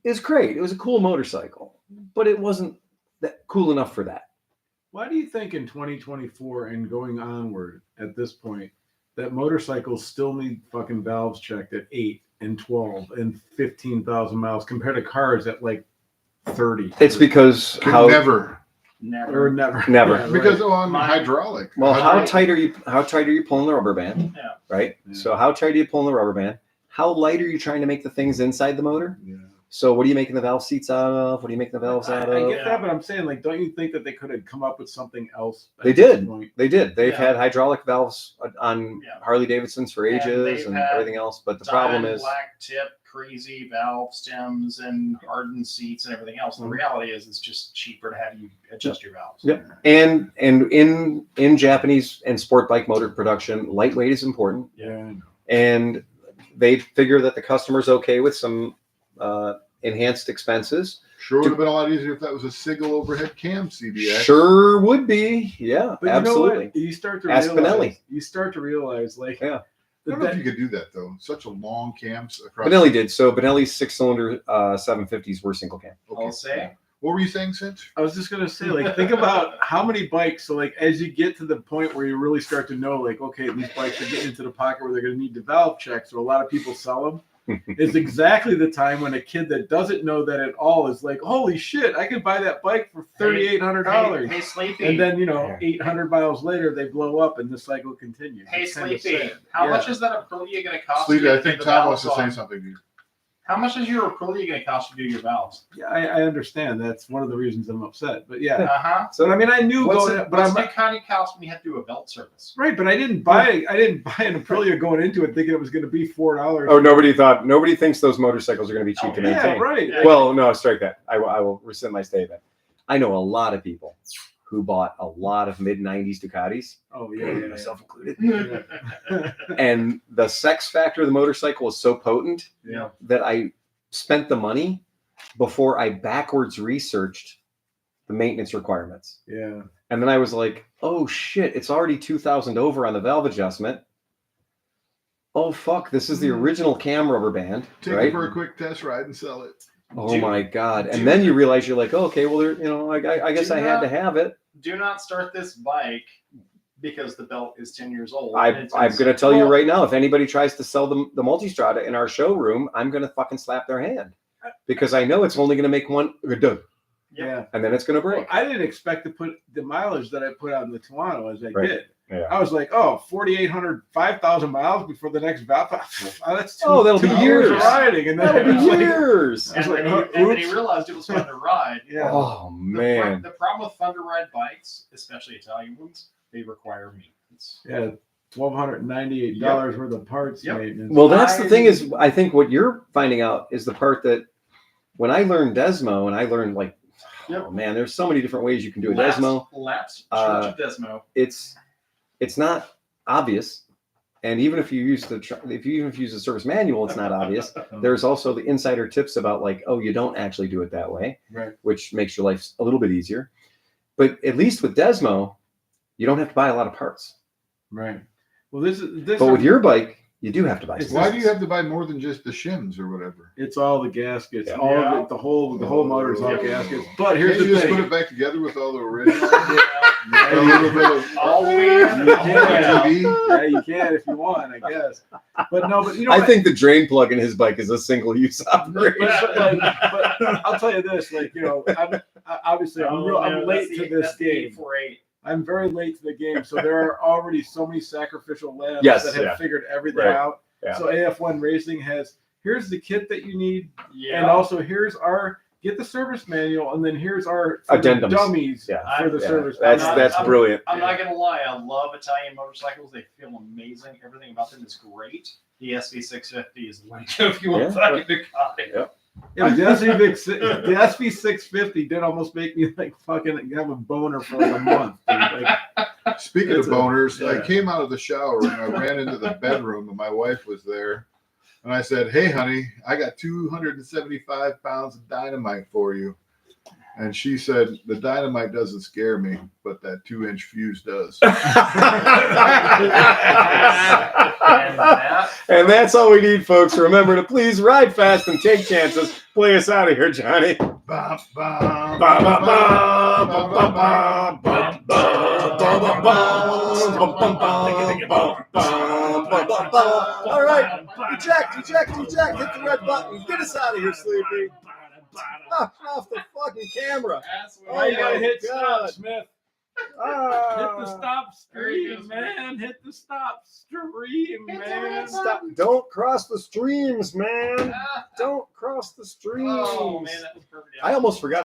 is great. It was a cool motorcycle, but it wasn't that cool enough for that. Why do you think in 2024 and going onward at this point that motorcycles still need fucking valves checked at 8 and 12 and 15,000 miles compared to cars at like 30? It's because Could how never. Or never. Never. Yeah, right. Because on hydraulic. well, how Hydraulic- tight are you pulling the rubber band? Yeah. Right? Yeah. So how tight are you pulling the rubber band? How light are you trying to make the things inside the motor? Yeah. So what are you making the valve seats out of? What are you making the valves out I of? get that, but I'm saying, like, don't you think that they could have come up with something else? at They this did. point? They did. They've Yeah. had hydraulic valves on Yeah. Harley Davidsons for And ages they've and had everything else. But the problem Diamond is, black tip, crazy valve stems, and hardened seats and everything else. And the reality is, it's just cheaper to have you adjust your valves. Yep. and in Japanese and sport bike motor production, lightweight is important. Yeah. I know. And they figure that the customer's okay with some enhanced expenses. Sure would have been a lot easier if that was a single overhead cam CBX. Sure would be. Yeah, But absolutely. you know what? You start to Ask realize. Benelli. You start to realize, like, Yeah. I don't know if you could do that though. Such a long cams across. Benelli did. So Benelli's 6-cylinder 750s were single cam. I'll say. What were you saying, Cinch? I was just gonna say, like, think about how many bikes. So, like, as you get to the point where you really start to know, like, okay, these bikes are getting into the pocket where they're gonna need the valve check. So a lot of people sell them. Is exactly the time when a kid that doesn't know that at all is like, holy shit, I could buy that bike for $3,800. Hey, Sleepy. And then, 800 miles later, they blow up and the cycle continues. Hey, It's kinda Sleepy. sad. How Yeah. much is that Aprilia going to cost? Sleepy, you I to think do the Tom wants to valves say on? something to you. How much is your Aprilia going to cost you to do your valves? Yeah, I understand. That's one of the reasons I'm upset. But yeah. Uh-huh. So I mean, I knew What's going, it, but what's I'm it kind of cost when you have to do a belt service? right. But I didn't buy an Aprilia going into it thinking it was going to be $4. Oh, nobody thinks those motorcycles are going to be cheap to maintain. Yeah, right. Yeah. Well, no, strike that. I will rescind my statement. I know a lot of people who bought a lot of mid-90s Ducatis, Oh yeah. myself included, Yeah. and the sex factor of the motorcycle is so potent Yeah. that I spent the money before I backwards researched the maintenance requirements. Yeah. And then I was like, oh shit, it's already 2,000 over on the valve adjustment. Oh fuck, this is the original cam rubber band, Take right? it for a quick test ride and sell it. Oh Do- my god! do And then you realize you're like, oh, okay, well, I guess Do I had not- to have it. Do not start this bike because the belt is 10 years old. I'm It's- going to tell you well, right now, if anybody tries to sell the Multistrada in our showroom, I'm going to fucking slap their hand because I know it's only going to make one, Yeah. and then it's going to Well, break. I didn't expect to put the mileage that I put on the Tuono as I Right. did. Yeah. I was like, 4,800, 5,000 miles before the next valve. That's Oh, that'll be hours years. of riding. And then That'll it was be like, years. I was like, and then he oops. realized it was fun to ride. Yeah. Oh man. The problem with fun to ride bikes, especially Italian ones, they require maintenance. Yeah. $1,298 worth of parts Yep. maintenance. Well, that's the thing is, I think what you're finding out is the part that when I learned Desmo, and I learned like, Yep. oh man, there's so many different ways you can do a Laps- Desmo. Laps, Uh, Church of Desmo. It's not obvious, and even if you use the service manual, it's not obvious. There's also the insider tips about like, oh, you don't actually do it that way, Right. which makes your life a little bit easier. But at least with Desmo, you don't have to buy a lot of parts. Right. Well, this. But with your bike, you do have to buy. It's stuff. Why do you have to buy more than just the shims or whatever? It's all the gaskets, Yeah. all Yeah. of it, the whole motor is all Yep. gaskets. But here's Can't you the just put thing. it back together with all the original? Yeah. A little bit of All the way in and all the way out. TV? Yeah, you can if you want, I guess. But no, but I think the drain plug in his bike is a single-use But, operation. but I'll tell you this, I'm late to this game. 848. I'm very late to the game, so there are already so many sacrificial lambs Yes, that have yeah. figured everything Right, out. yeah. So AF1 Racing here's the kit that you need, Yeah. and also get the service manual, and then here's our for the Addendums. dummies Yeah. for the Yeah, service. that's manual. that's brilliant. I'm not gonna lie, I love Italian motorcycles. They feel amazing. Everything about them is great. The SV650 is like if you want Yeah. fucking Ducati. Yeah. Yeah, the SV650 did almost make me like fucking have a boner for like a month. Dude. Like, Speaking of It's a- boners, I yeah. came out of the shower and I ran into the bedroom and my wife was there. And I said, "Hey, honey, I got 275 pounds of dynamite for you." And she said, "The dynamite doesn't scare me, but that 2-inch fuse does." And that's all we need, folks. Remember to please ride fast and take chances. Play us out of here, Johnny. Bum, bum, Ba, ba, ba, ba, ba, ba, ba, ba, ba, ba, ba. All right, eject, hit the red button. Get us out of here, Sleepy. Off the fucking camera. oh, you gotta hit God. stop, Smith. Hit Ah. the stop stream, man. Hit the stop stream, man. Stop. Don't cross the streams, man. Don't cross the streams. Oh man, that was perfect. I almost forgot.